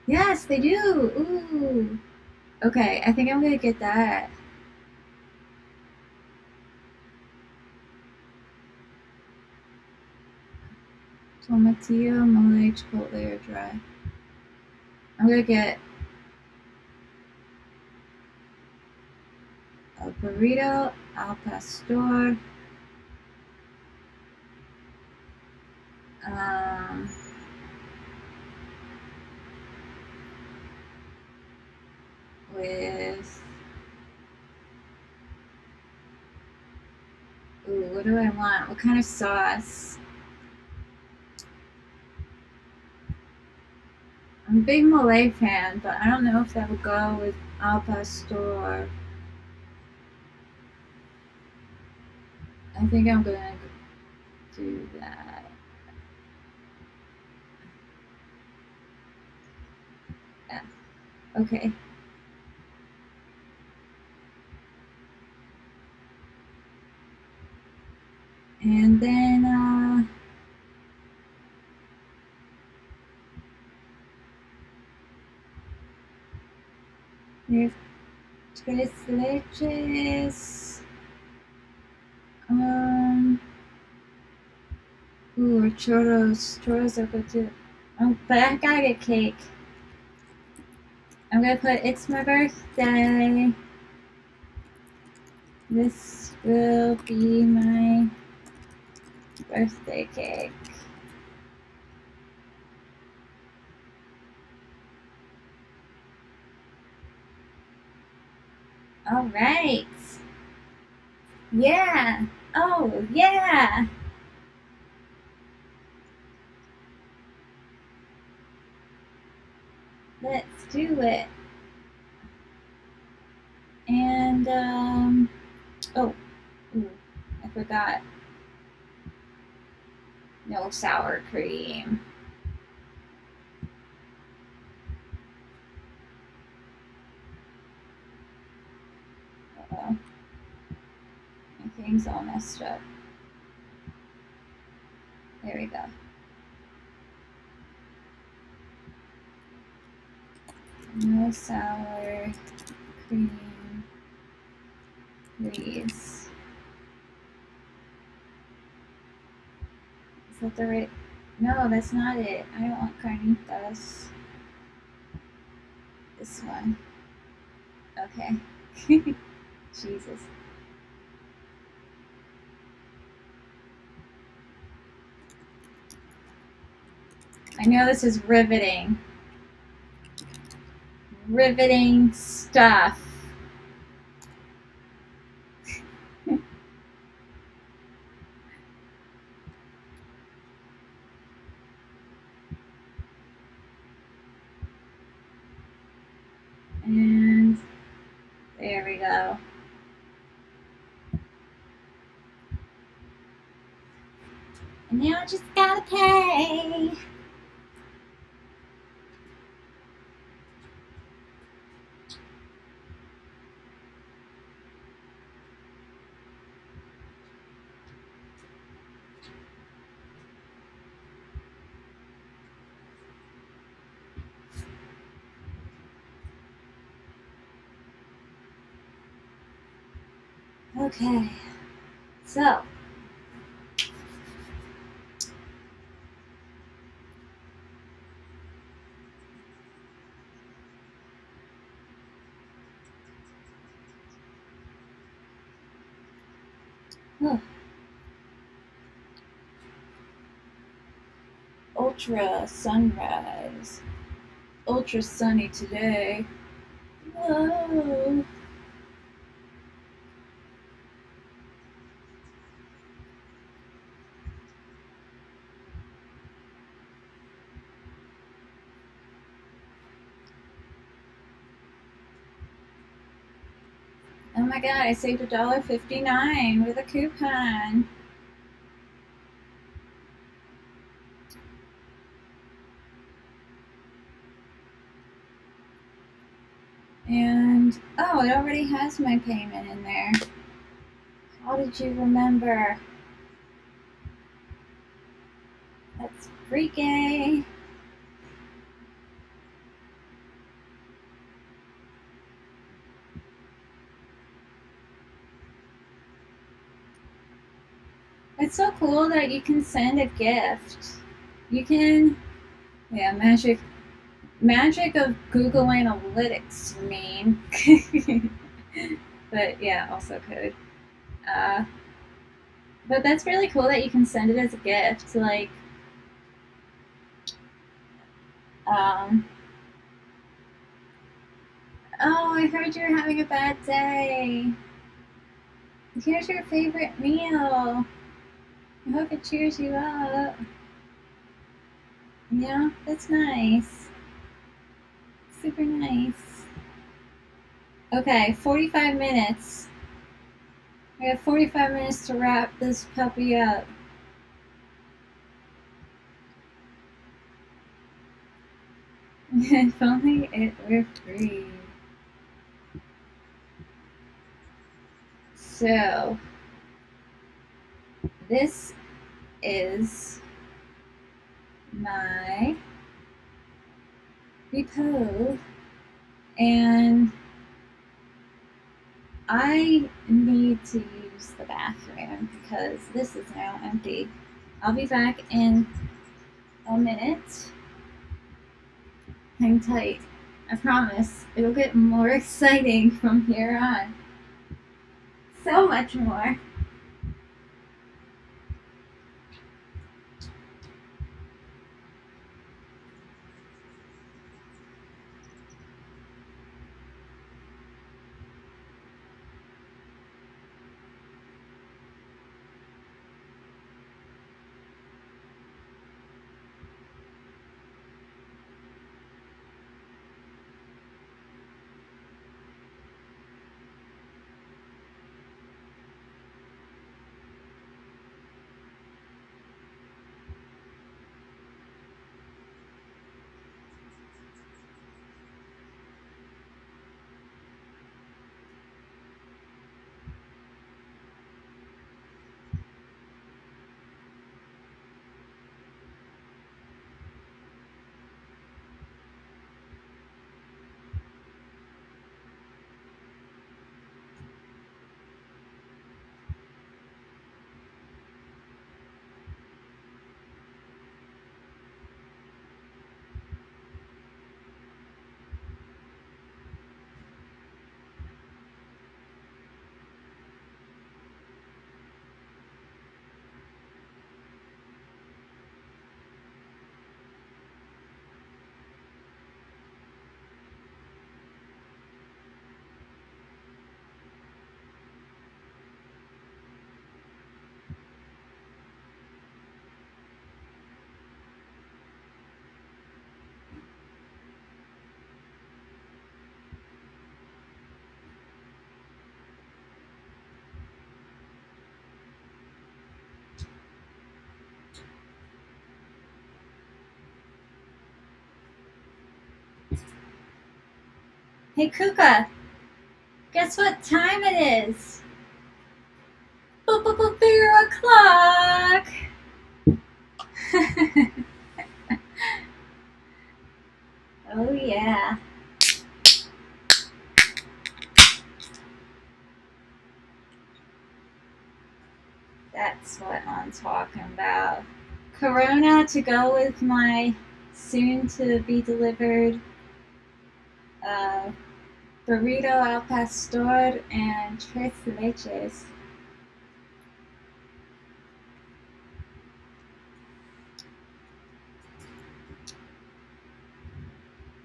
Yes, they do. Ooh. Okay, I think I'm gonna get that. Tomatillo, mole, chipotle, or dry. I'm gonna get a burrito al pastor. Um, with ooh, what do I want? What kind of sauce? I'm a big mole fan, but I don't know if that would go with al pastor. I think I'm gonna do that. Yeah. Okay. And then we have tres leches. Ooh, or churros. Churros are good too. But I gotta get cake. I'm gonna put it's my birthday. This will be my birthday cake. All right. Yeah. Oh, yeah. Let's do it. And, oh, ooh, I forgot. No sour cream. Uh-oh. My thing's all messed up. There we go. No sour cream, please. Is that the right? No, that's not it. I don't want carnitas. This one. Okay. Jesus. I know this is riveting. Riveting stuff. And there we go. And now I just gotta pay. Okay. So. Oh. Ultra sunrise. Ultra sunny today. Whoa. Oh my god, I saved $1.59 with a coupon. And, oh, it already has my payment in there. How did you remember? That's freaky. It's so cool that you can send a gift. You can, yeah, magic of Google Analytics, you mean. But yeah, also code. But that's really cool that you can send it as a gift. Like, oh, I heard you're having a bad day. Here's your favorite meal. I hope it cheers you up. Yeah, that's nice. Super nice. Okay, 45 minutes. We have 45 minutes to wrap this puppy up. If only it were free. So, this is my repo, and I need to use the bathroom because this is now empty. I'll be back in a minute. Hang tight. I promise it'll get more exciting from here on. So much more. Hey Kuka, guess what time it is? Beer o'clock. Oh yeah. That's what I'm talking about. Corona to go with my soon to be delivered uh, burrito al pastor and tres leches.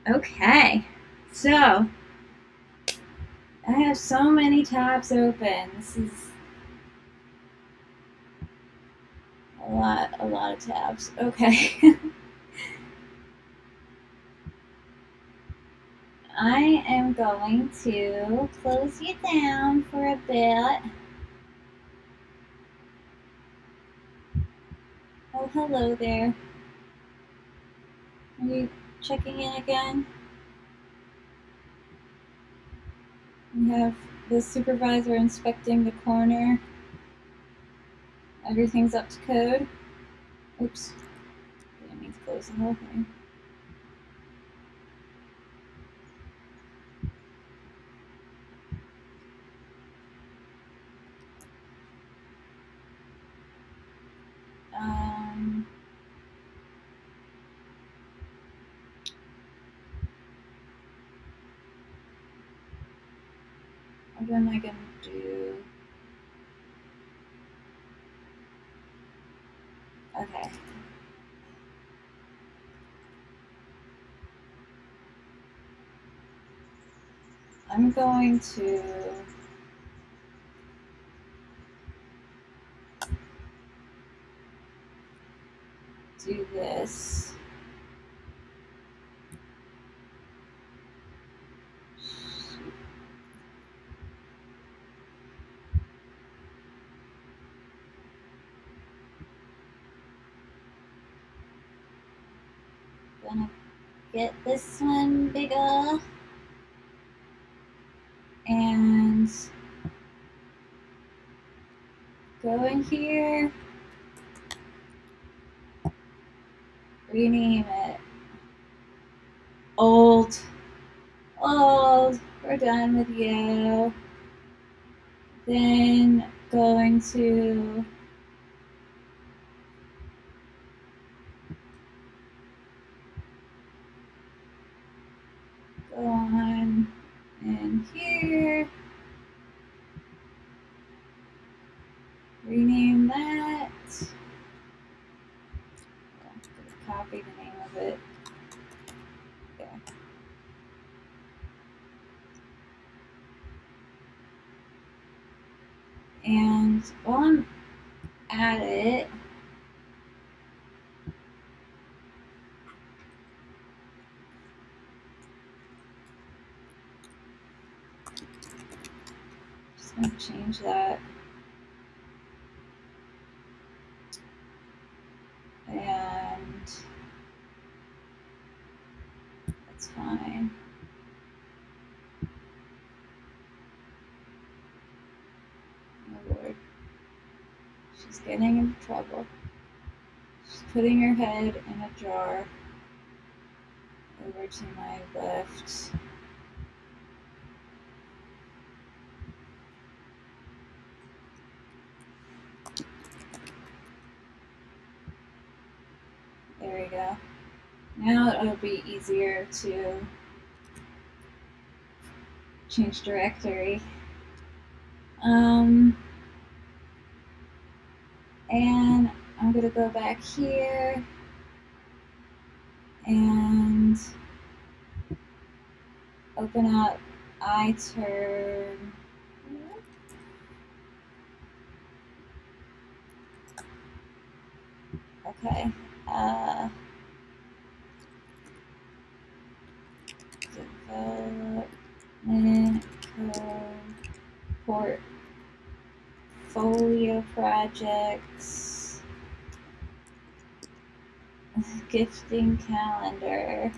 Okay, so I have so many tabs open. This is a lot of tabs. Okay. I am going to close you down for a bit. Oh, hello there. Are you checking in again? We have the supervisor inspecting the corner. Everything's up to code. Oops. I didn't mean to close the whole thing. What am I gonna do? Okay. I'm going to do this. Gonna get this one bigger and go in here, rename it. Old, we're done with you. Then going to go on in here, rename that. Copy the name of it. Okay. And while I'm at it, just gonna change that. And that's fine. Oh Lord. She's getting into trouble. She's putting her head in a jar over to my left. There we go. Now it'll be easier to change directory. And I'm gonna go back here and open up iTurn. Okay. Development code portfolio projects, gifting calendar,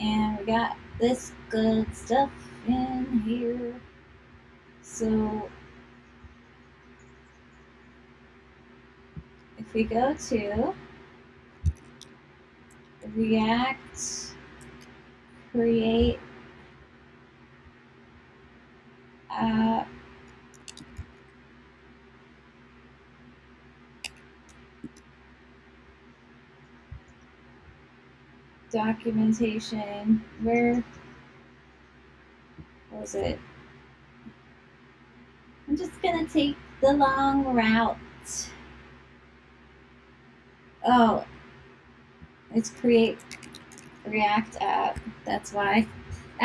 and we got this good stuff in here. So if we go to React, create app, documentation, where was it? I'm just gonna take the long route. Oh, it's create React app. That's why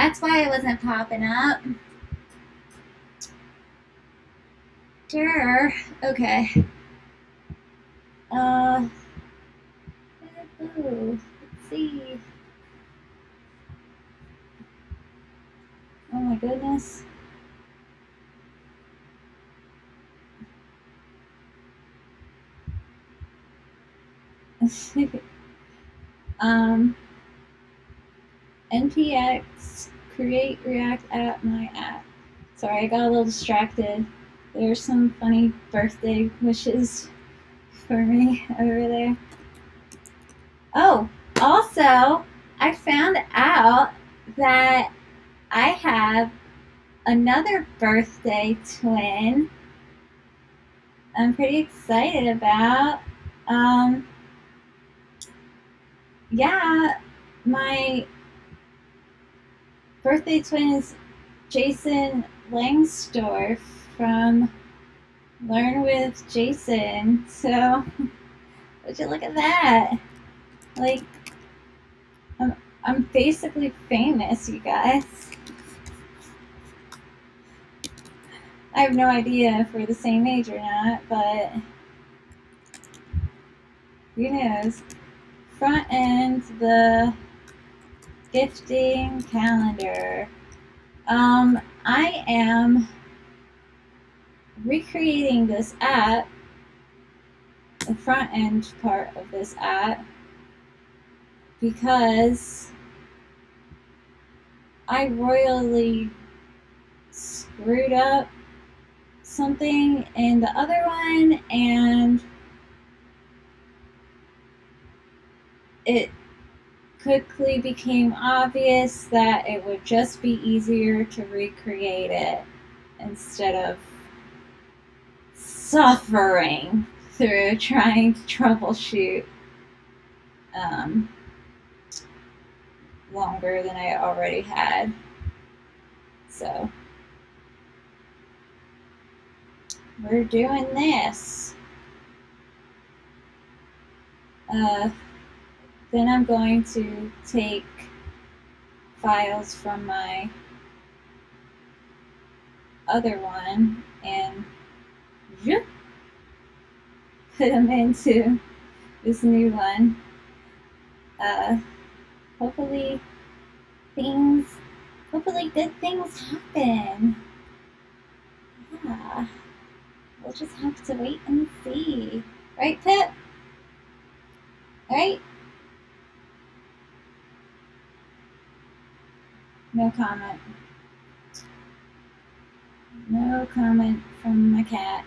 it wasn't popping up. Sure. Okay. Let's see. Oh my goodness. npx create React app my app. Sorry, I got a little distracted. There's some funny birthday wishes for me over there. Oh, also, I found out that I have another birthday twin I'm pretty excited about. Yeah, my birthday twin is Jason Langsdorff from Learn with Jason. So, would you look at that? Like, I'm basically famous, you guys. I have no idea if we're the same age or not, but who knows? Front end, the gifting calendar. I am recreating this app, the front end part of this app, because I royally screwed up something in the other one, and it quickly became obvious that it would just be easier to recreate it instead of suffering through trying to troubleshoot longer than I already had. So we're doing this. Then I'm going to take files from my other one and put them into this new one. Hopefully good things happen. Yeah, we'll just have to wait and see. Right, Pip? Right? No comment. No comment from my cat.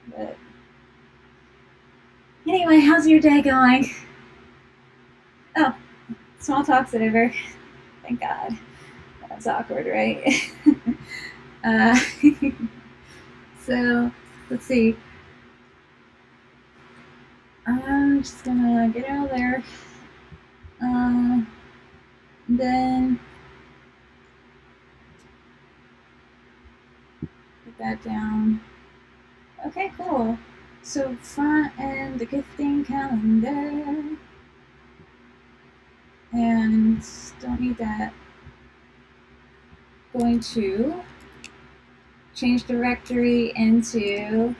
But anyway, how's your day going? Oh, small talk's over. Thank God. That's awkward, right? So, let's see. I'm just gonna get out of there. Then put that down. Okay, cool. So front end, the gifting calendar. And don't need that. Going to change directory into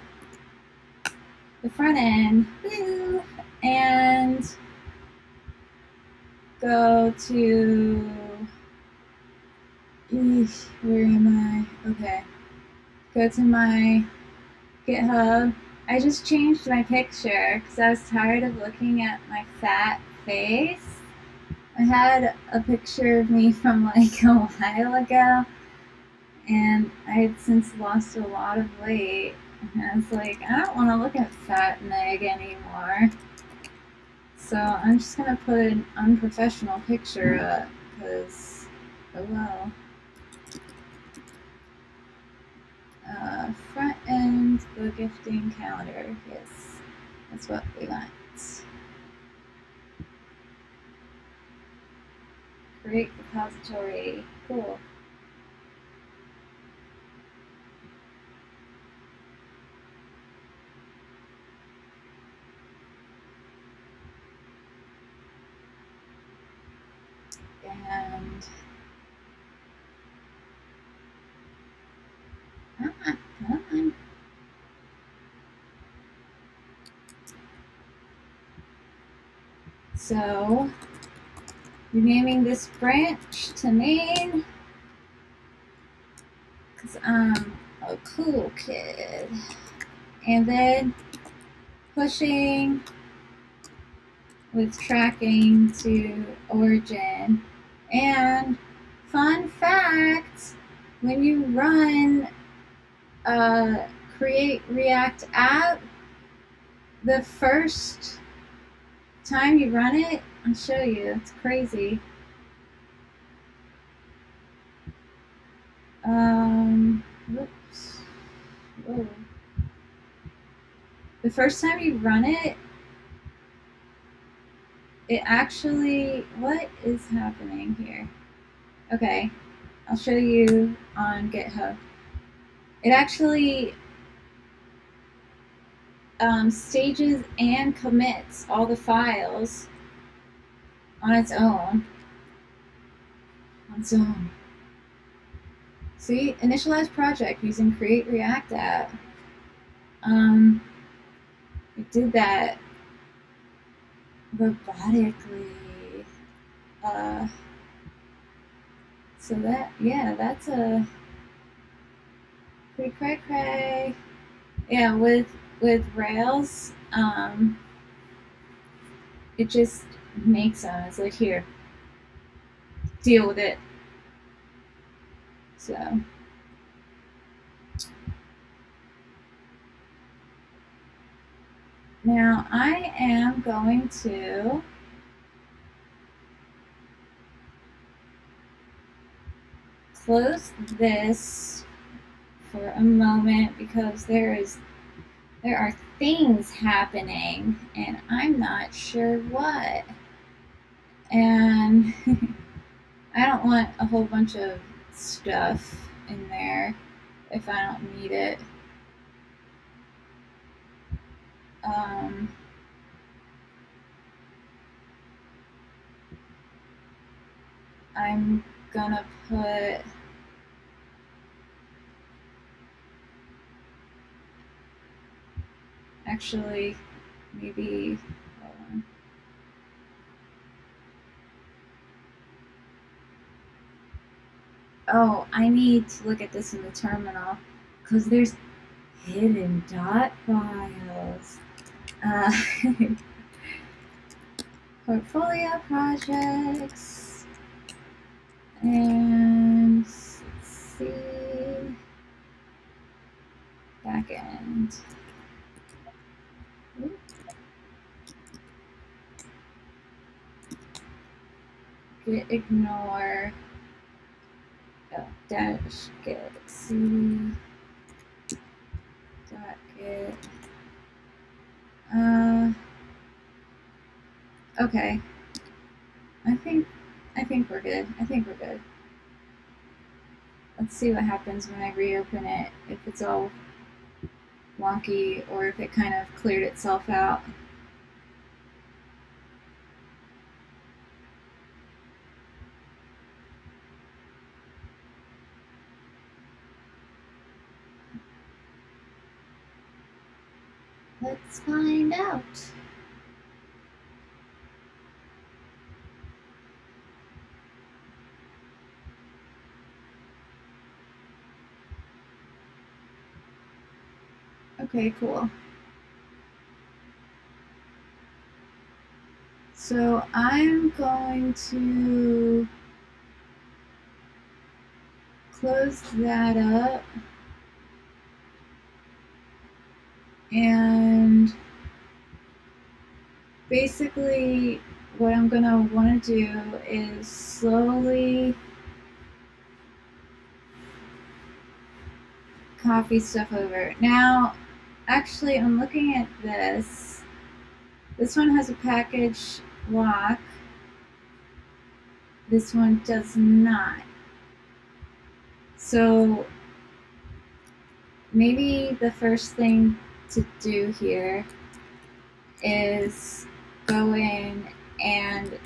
the front end. Woo! And go to, where am I? Okay. Go to my GitHub. I just changed my picture because I was tired of looking at my fat face. I had a picture of me from like a while ago, and I had since lost a lot of weight. And I was like, I don't want to look at fat Meg anymore. So I'm just gonna put an unprofessional picture up because, oh well. Front end, the gifting calendar. Yes, that's what we want. Create repository. Cool. And come on. So renaming this branch to main because I'm a cool kid. And then pushing with tracking to origin. And fun fact, when you run create React app, the first time you run it, I'll show you, it's crazy. Whoops. Whoa. The first time you run it, it actually, what is happening here? Okay, I'll show you on GitHub. It actually stages and commits all the files on its own. See, initialize project using create React app. It did that robotically. So that, yeah, that's a pretty cray. Yeah, with Rails, it just makes them. It's like, here, deal with it. So now I am going to close this for a moment because there are things happening and I'm not sure what. And I don't want a whole bunch of stuff in there if I don't need it. I'm gonna put actually maybe hold on. Oh, I need to look at this in the terminal because there's hidden dot files. Portfolio projects and let's see backend. Git ignore dash git cd dot git. Okay. I think we're good. Let's see what happens when I reopen it, if it's all wonky or if it kind of cleared itself out. Let's find out. Okay, cool. So I'm going to close that up, and basically what I'm gonna want to do is slowly copy stuff over. Now, actually, I'm looking at this. This one has a package lock. This one does not. So maybe the first thing to do here is go in and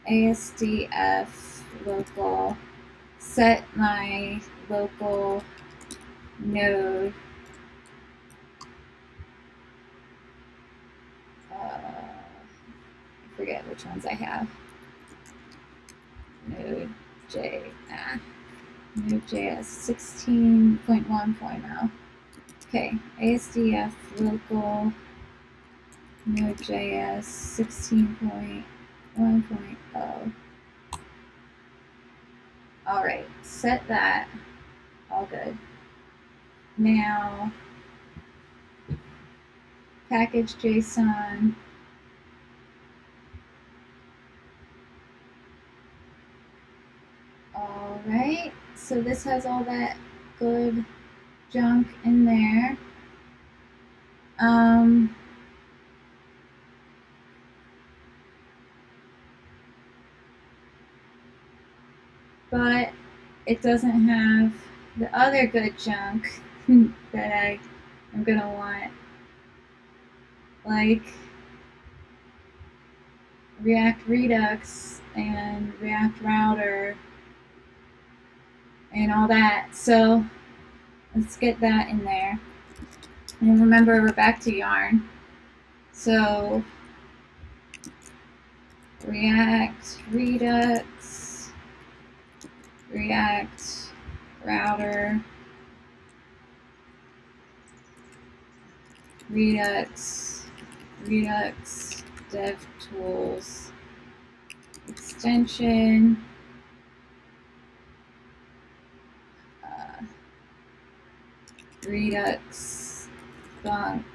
ASDF local, set my local node. I forget which ones I have. Node.js 16.1.0. Okay, ASDF local Node.js 16.1.0. All right, set that. All good. Now, package JSON. All right, so this has all that good junk in there. But it doesn't have the other good junk that I am gonna want, like React Redux and React Router and all that. So let's get that in there. And remember, we're back to Yarn. So React Redux, React Router, Redux, Redux DevTools extension, Redux Thunk,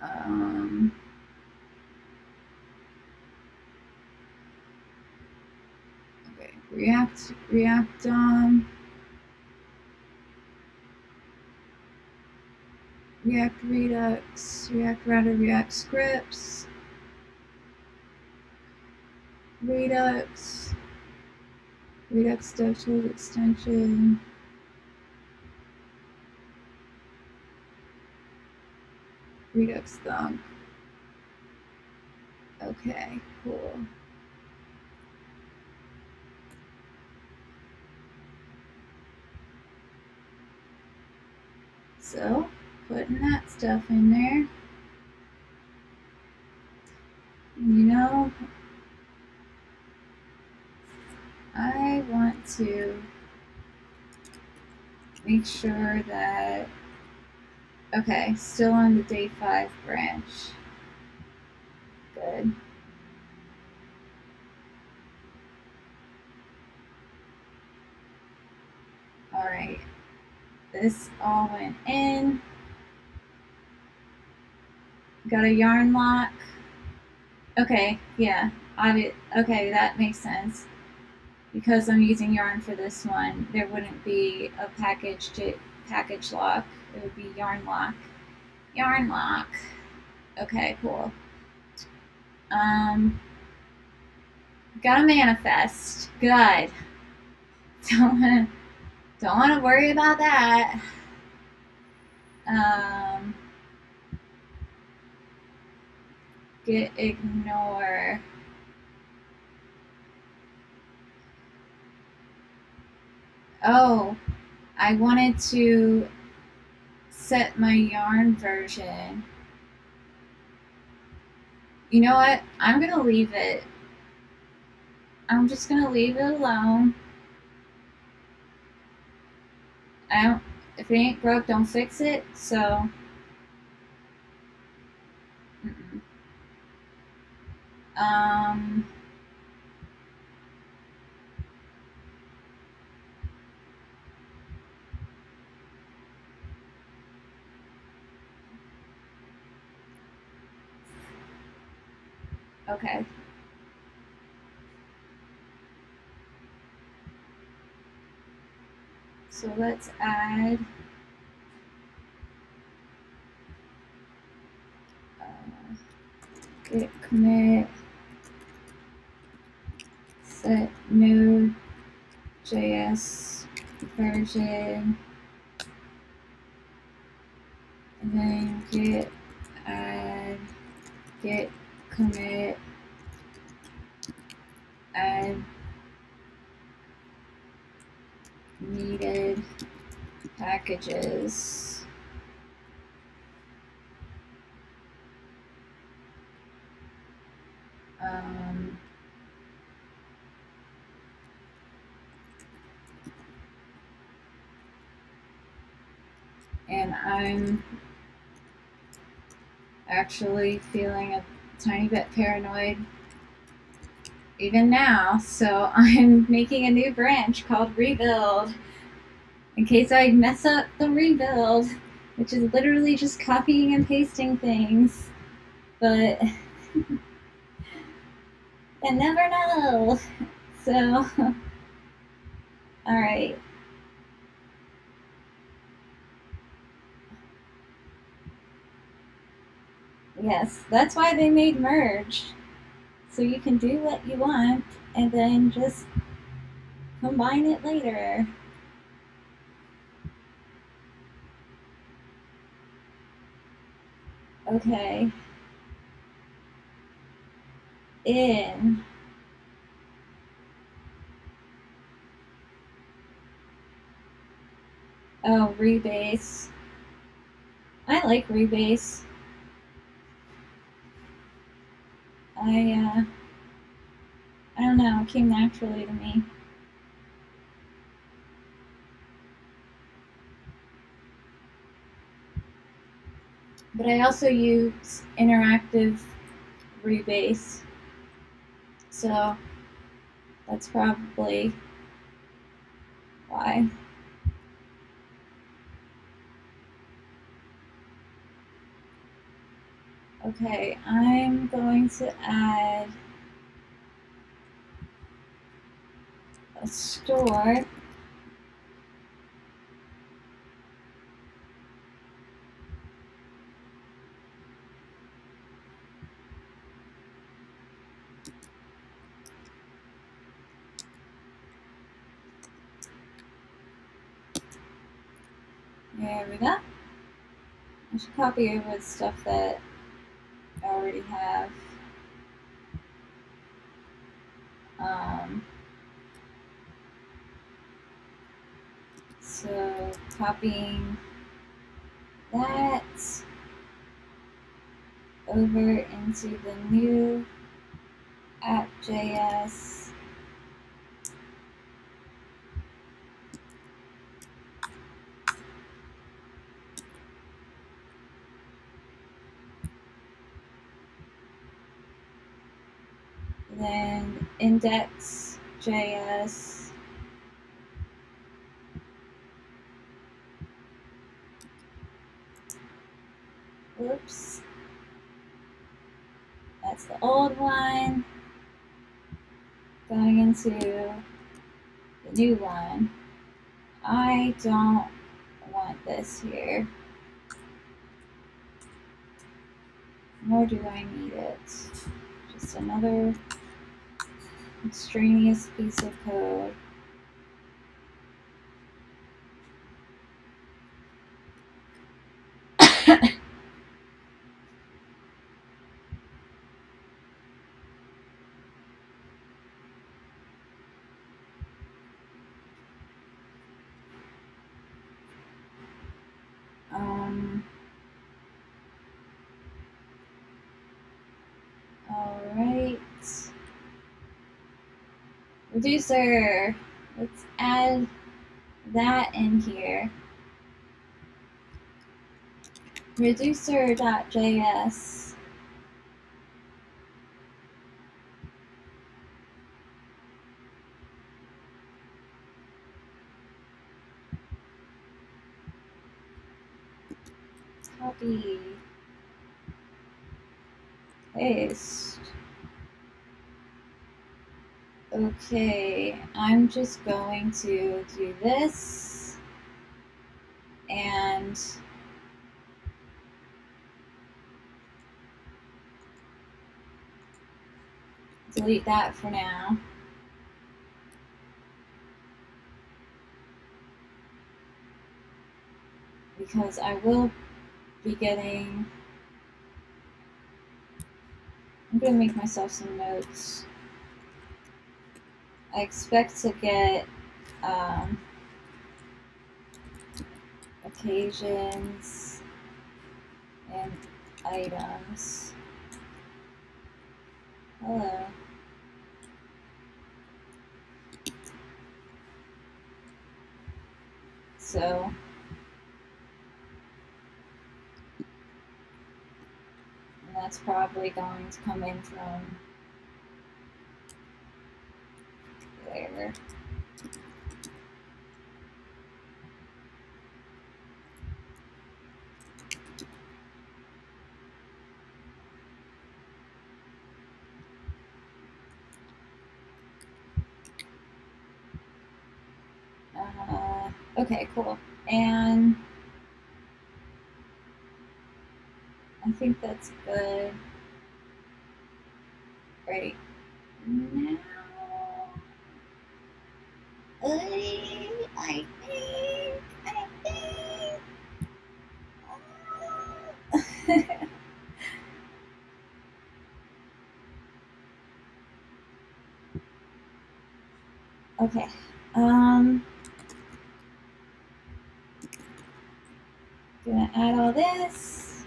okay, React React Redux, React Router, React Scripts, Redux, Redux DevTools extension, Redux Thumb. Okay, cool. So, putting that stuff in there. You know, I want to make sure that, okay, still on the day 5 branch. Good. All right, this all went in. Got a yarn lock. Okay, yeah, okay, that makes sense. Because I'm using yarn for this one, there wouldn't be a package lock. It would be yarn lock. Yarn lock. Okay, cool. Got a manifest. Good. Don't wanna worry about that. Git ignore. Oh, I wanted to set my yarn version. You know what? I'm gonna leave it. I'm just gonna leave it alone. If it ain't broke, don't fix it. So Um, okay. So let's add git commit set node JS version, and then git add git commit add needed packages. And I'm actually feeling a tiny bit paranoid even now, so I'm making a new branch called rebuild in case I mess up the rebuild, which is literally just copying and pasting things. But I never know. So, alright. Yes, that's why they made merge. So you can do what you want and then just combine it later. Okay. In. Oh, rebase. I like rebase. I don't know, it came naturally to me. But I also use interactive rebase. So that's probably why. Okay, I'm going to add a store. There we go. I should copy over the stuff that I already have. So copying that over into the new app.js. Then index.js. Oops. That's the old one. Going into the new one. I don't want this here. Nor do I need it. Just another extraneous piece of code. Alright. Reducer. Let's add that in here. Reducer.js. Copy. Paste. Okay, I'm just going to do this and delete that for now. Because I will be getting... I'm going to make myself some notes. I expect to get occasions and items. Hello. So and that's probably going to come in from there. Okay, cool. And I think that's good right now. I think. Okay. Gonna add all this.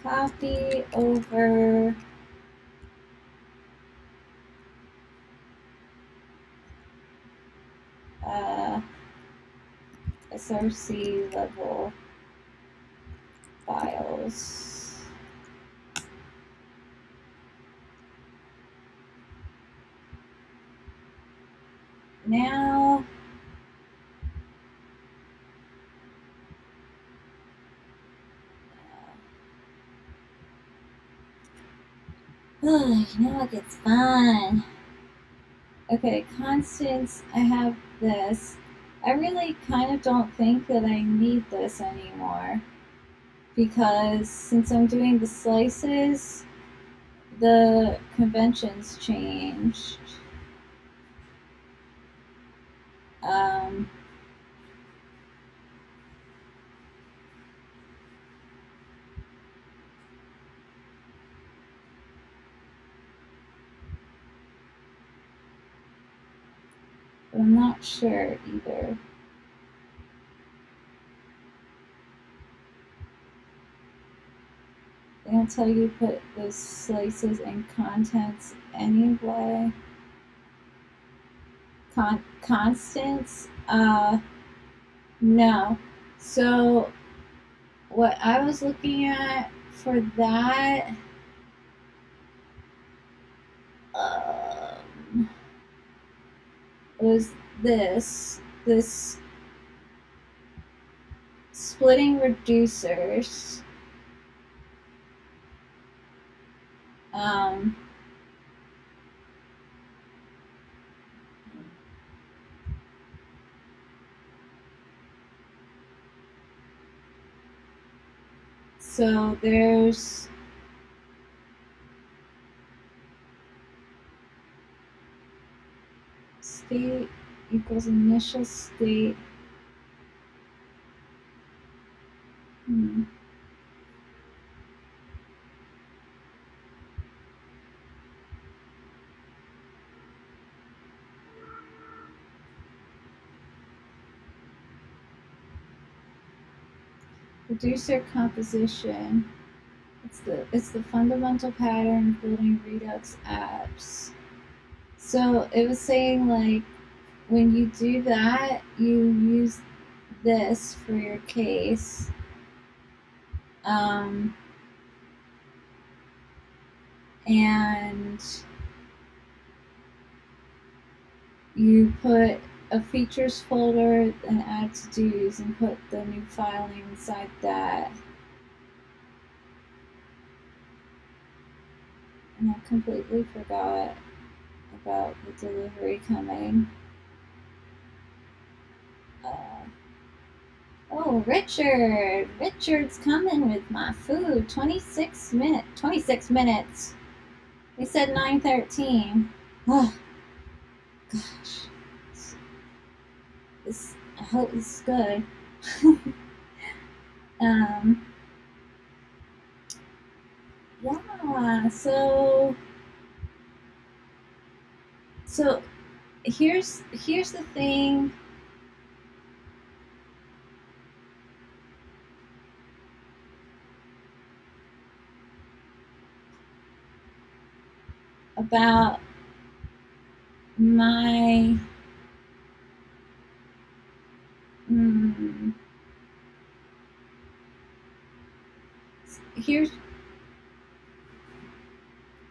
Copy over SRC level files. Now now it gets fun. Okay, constants, I have this. I really kind of don't think that I need this anymore because since I'm doing the slices, the conventions changed. But I'm not sure either. They don't tell you to put those slices and contents anyway. Constants? No. So what I was looking at for that was this splitting reducers. So there's state equals initial state. Reducer composition. It's the fundamental pattern of building Redux apps. So it was saying like when you do that, you use this for your case. And you put a features folder and add to-dos and put the new file name inside that. And I completely forgot about the delivery coming. Oh, Richard! Richard's coming with my food. 26 minutes. We said 9:13. Oh, gosh. I hope it's good. Yeah, so here's the thing. About my here's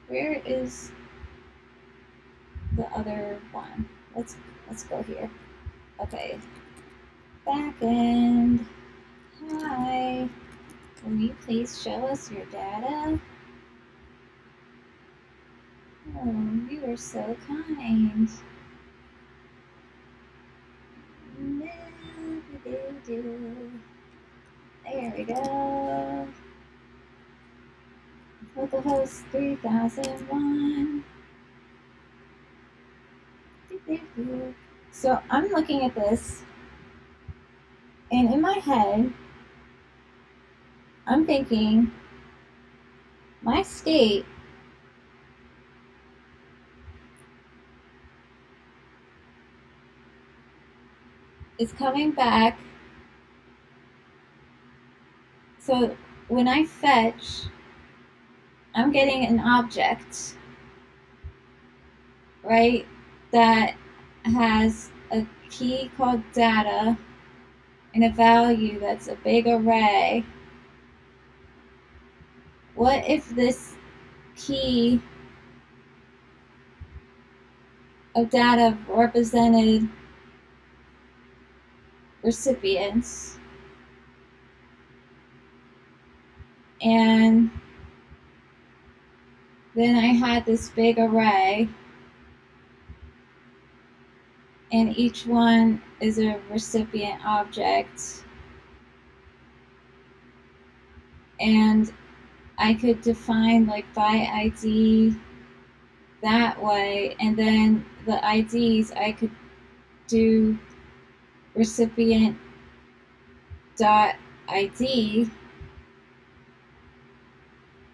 where is the other one? Let's go here. Okay. Backend. Hi. Will you please show us your data? Oh, you are so kind. There we go. Localhost 3001. So I'm looking at this, and in my head, I'm thinking my state is coming back. So when I fetch, I'm getting an object, right, that has a key called data and a value that's a big array. What if this key of data represented recipients, and then I had this big array, and each one is a recipient object, and I could define like by ID that way, and then the IDs I could do recipient dot ID,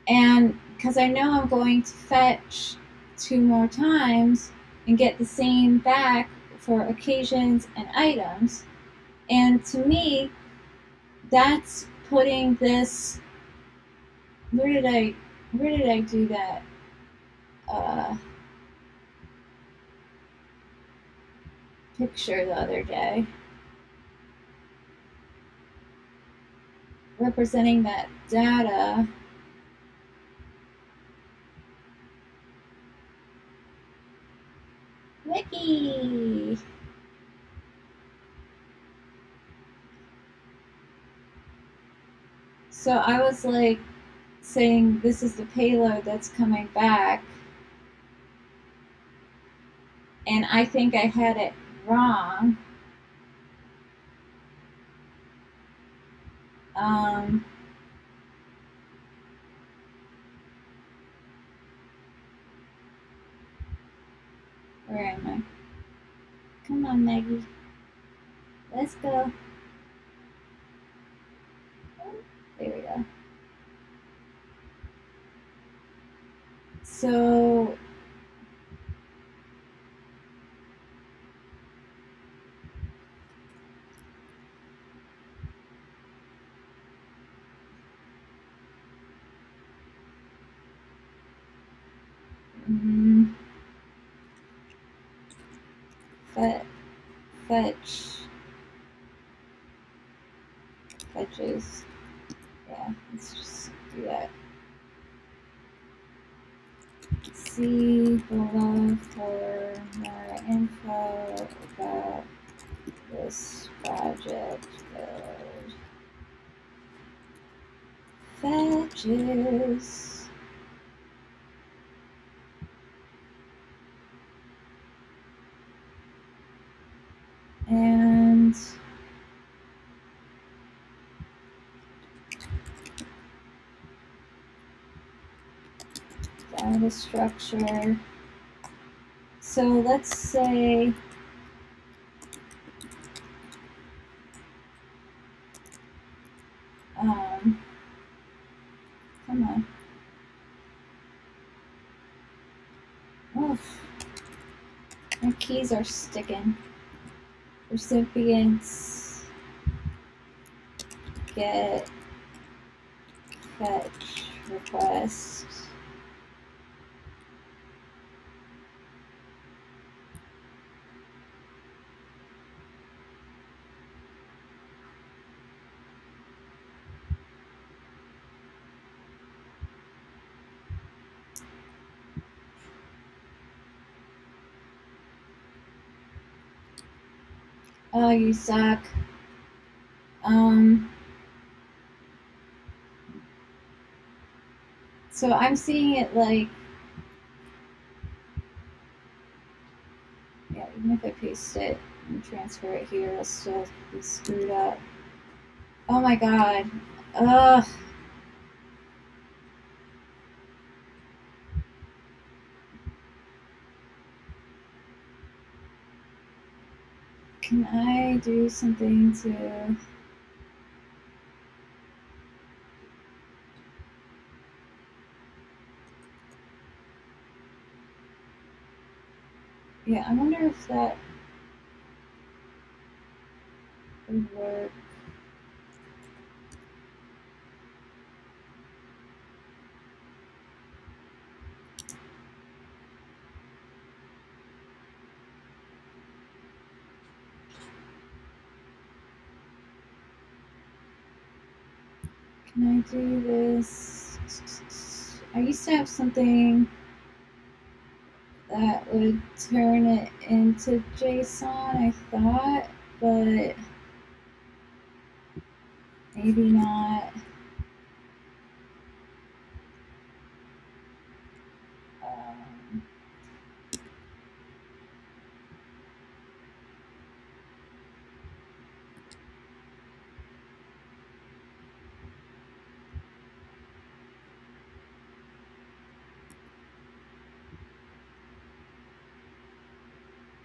and because I know I'm going to fetch 2 more times and get the same back for occasions and items, and to me that's putting this, where did I do that picture the other day representing that data. Wiki. So I was like saying this is the payload that's coming back, and I think I had it wrong. Where am I? Come on, Maggie. Let's go. There we go. So fetches. Yeah, let's just do that. See below for more info about this project code fetches and data structure. So let's say come on. Oof. My keys are sticking. Recipients get fetch request. Oh, you suck. So I'm seeing it like, yeah, even if I paste it and transfer it here, it'll still be screwed up. Oh my god. Ugh. Can I do something to... Yeah, I wonder if that would work. Can I do this? I used to have something that would turn it into JSON, I thought, but maybe not.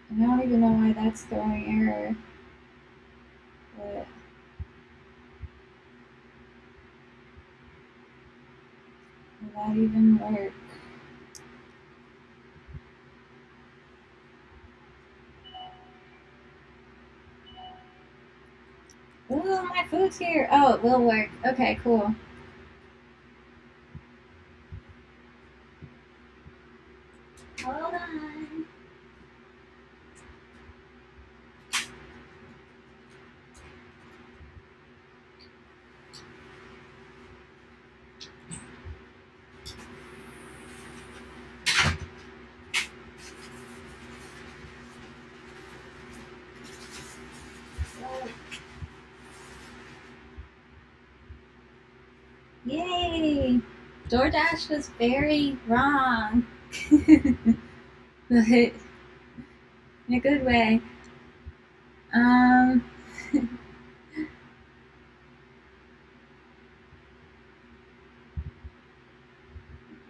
I don't even know why that's throwing error. But will that even work? Ooh, my food's here. Oh, it will work. Okay, cool. Hold on. Yay! DoorDash was very wrong. But in a good way.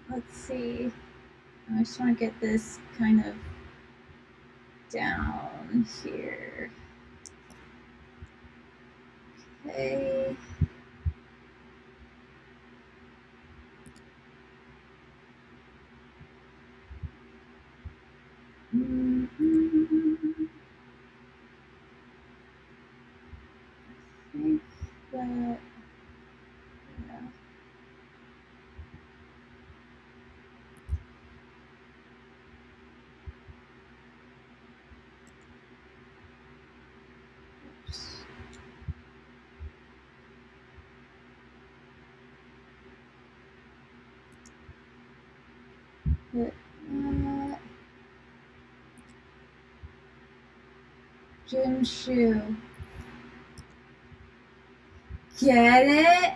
Let's see. I just want to get this kind of down here. Okay. Mm-hmm. I think that, yeah. Oops. But, Gym shoe. Get it?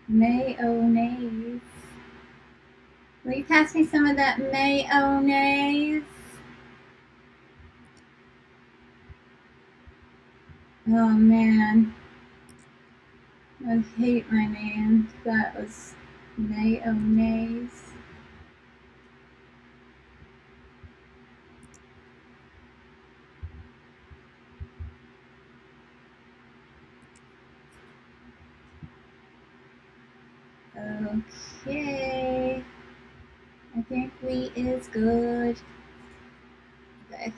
Mayonnaise. Will you pass me some of that mayonnaise? Oh man. I hate my name. That was mayonnaise. Okay. I think we is good. Okay.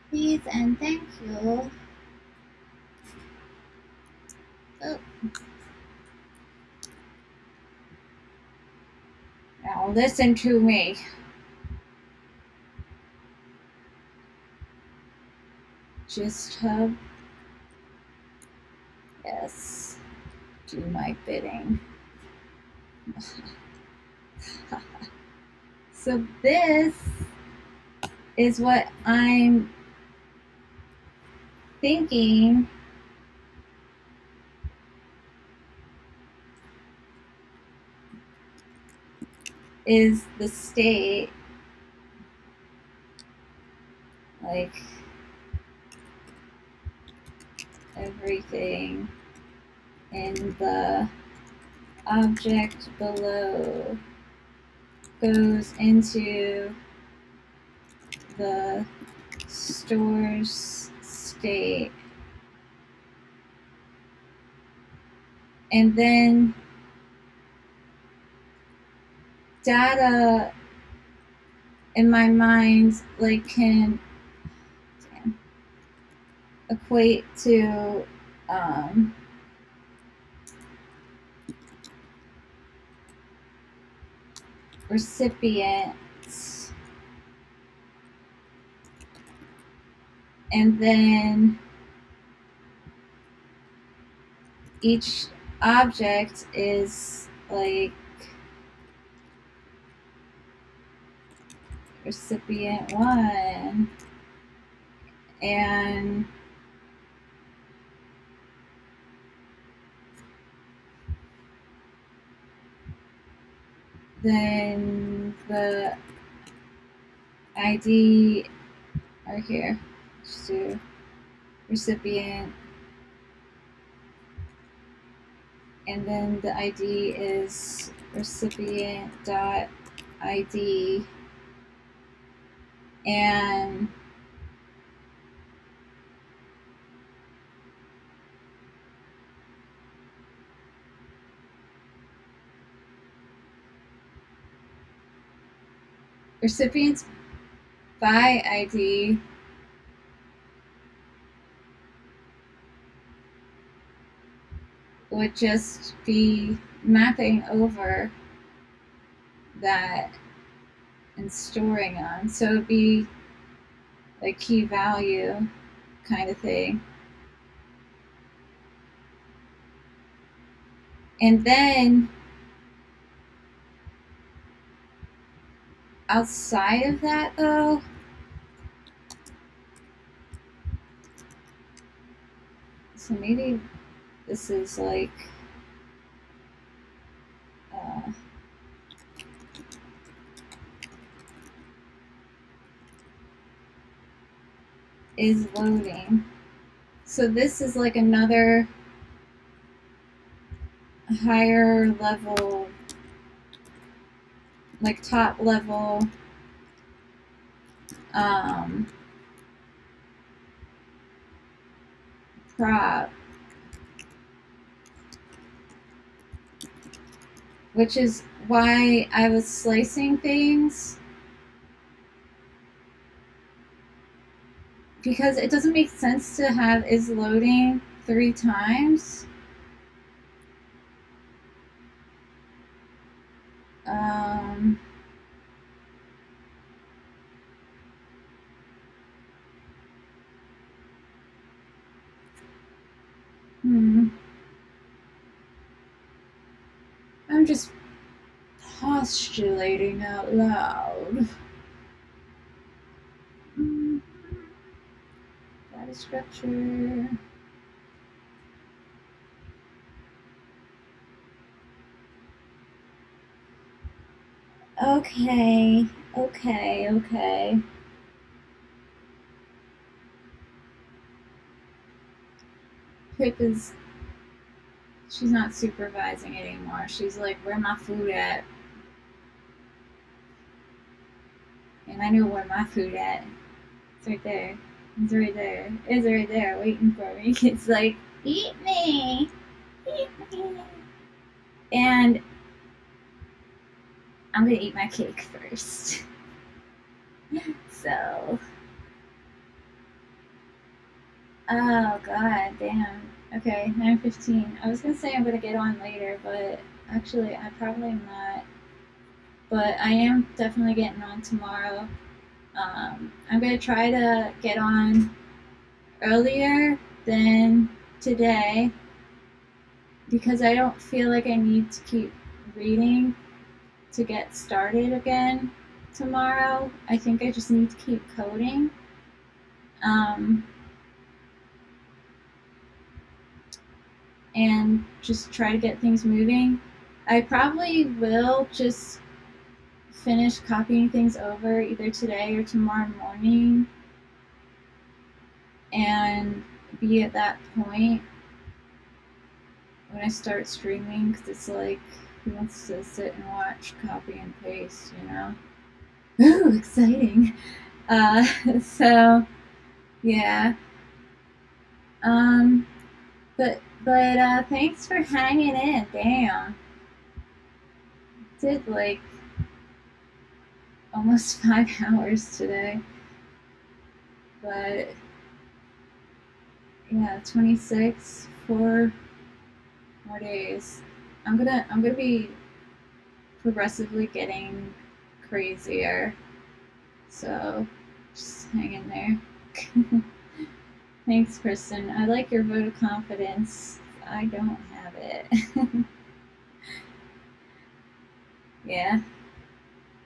Please and thank you. Oh. Now listen to me. Just hub. Yes. Do my bidding. So this is what I'm thinking is the state, like everything in the object below goes into the stores state, and then data in my mind like can equate to recipients, and then each object is like recipient 1, and then the ID are here. So recipient, and then the ID is recipient dot ID, and recipients by ID would just be mapping over that and storing on. So it'd be like key value kind of thing. And then outside of that though, so maybe this is like is loading. So this is like another higher level, like top level prop, which is why I was slicing things, because it doesn't make sense to have is loading 3 times. I'm just postulating out loud. Data structure. Okay. Pip is, she's not supervising anymore. She's like, where my food at? And I know where my food at. It's right there. It's right there. It's right there waiting for me. It's like, eat me. Eat me. And I'm gonna eat my cake first. So, oh god damn. Okay, 9:15. I was gonna say I'm gonna get on later, but actually I probably am not. But I am definitely getting on tomorrow. I'm gonna try to get on earlier than today because I don't feel like I need to keep reading to get started again tomorrow. I think I just need to keep coding. And just try to get things moving. I probably will just finish copying things over either today or tomorrow morning and be at that point when I start streaming because it's like, who wants to sit and watch copy and paste, you know? Ooh, exciting. So, yeah. But thanks for hanging in. Damn. Did like almost 5 hours today. But yeah, 26, 4 more days. I'm gonna be progressively getting crazier. So just hang in there. Thanks, Kristen. I like your vote of confidence. I don't have it. Yeah.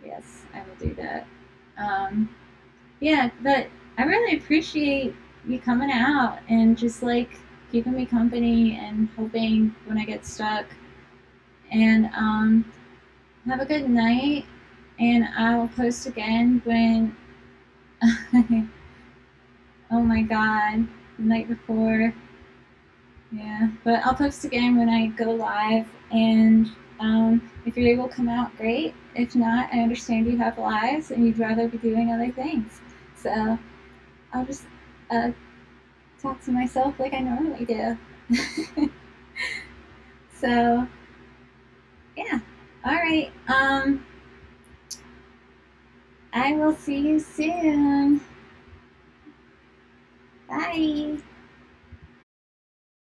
Yes, I will do that. Yeah, but I really appreciate you coming out and just like keeping me company and helping when I get stuck. And have a good night. And I'll post again when. Oh my god, the night before. Yeah, but I'll post again when I go live. And if you're able to come out, great. If not, I understand you have lives and you'd rather be doing other things. So I'll just talk to myself like I normally do. So yeah, all right. I will see you soon. Bye.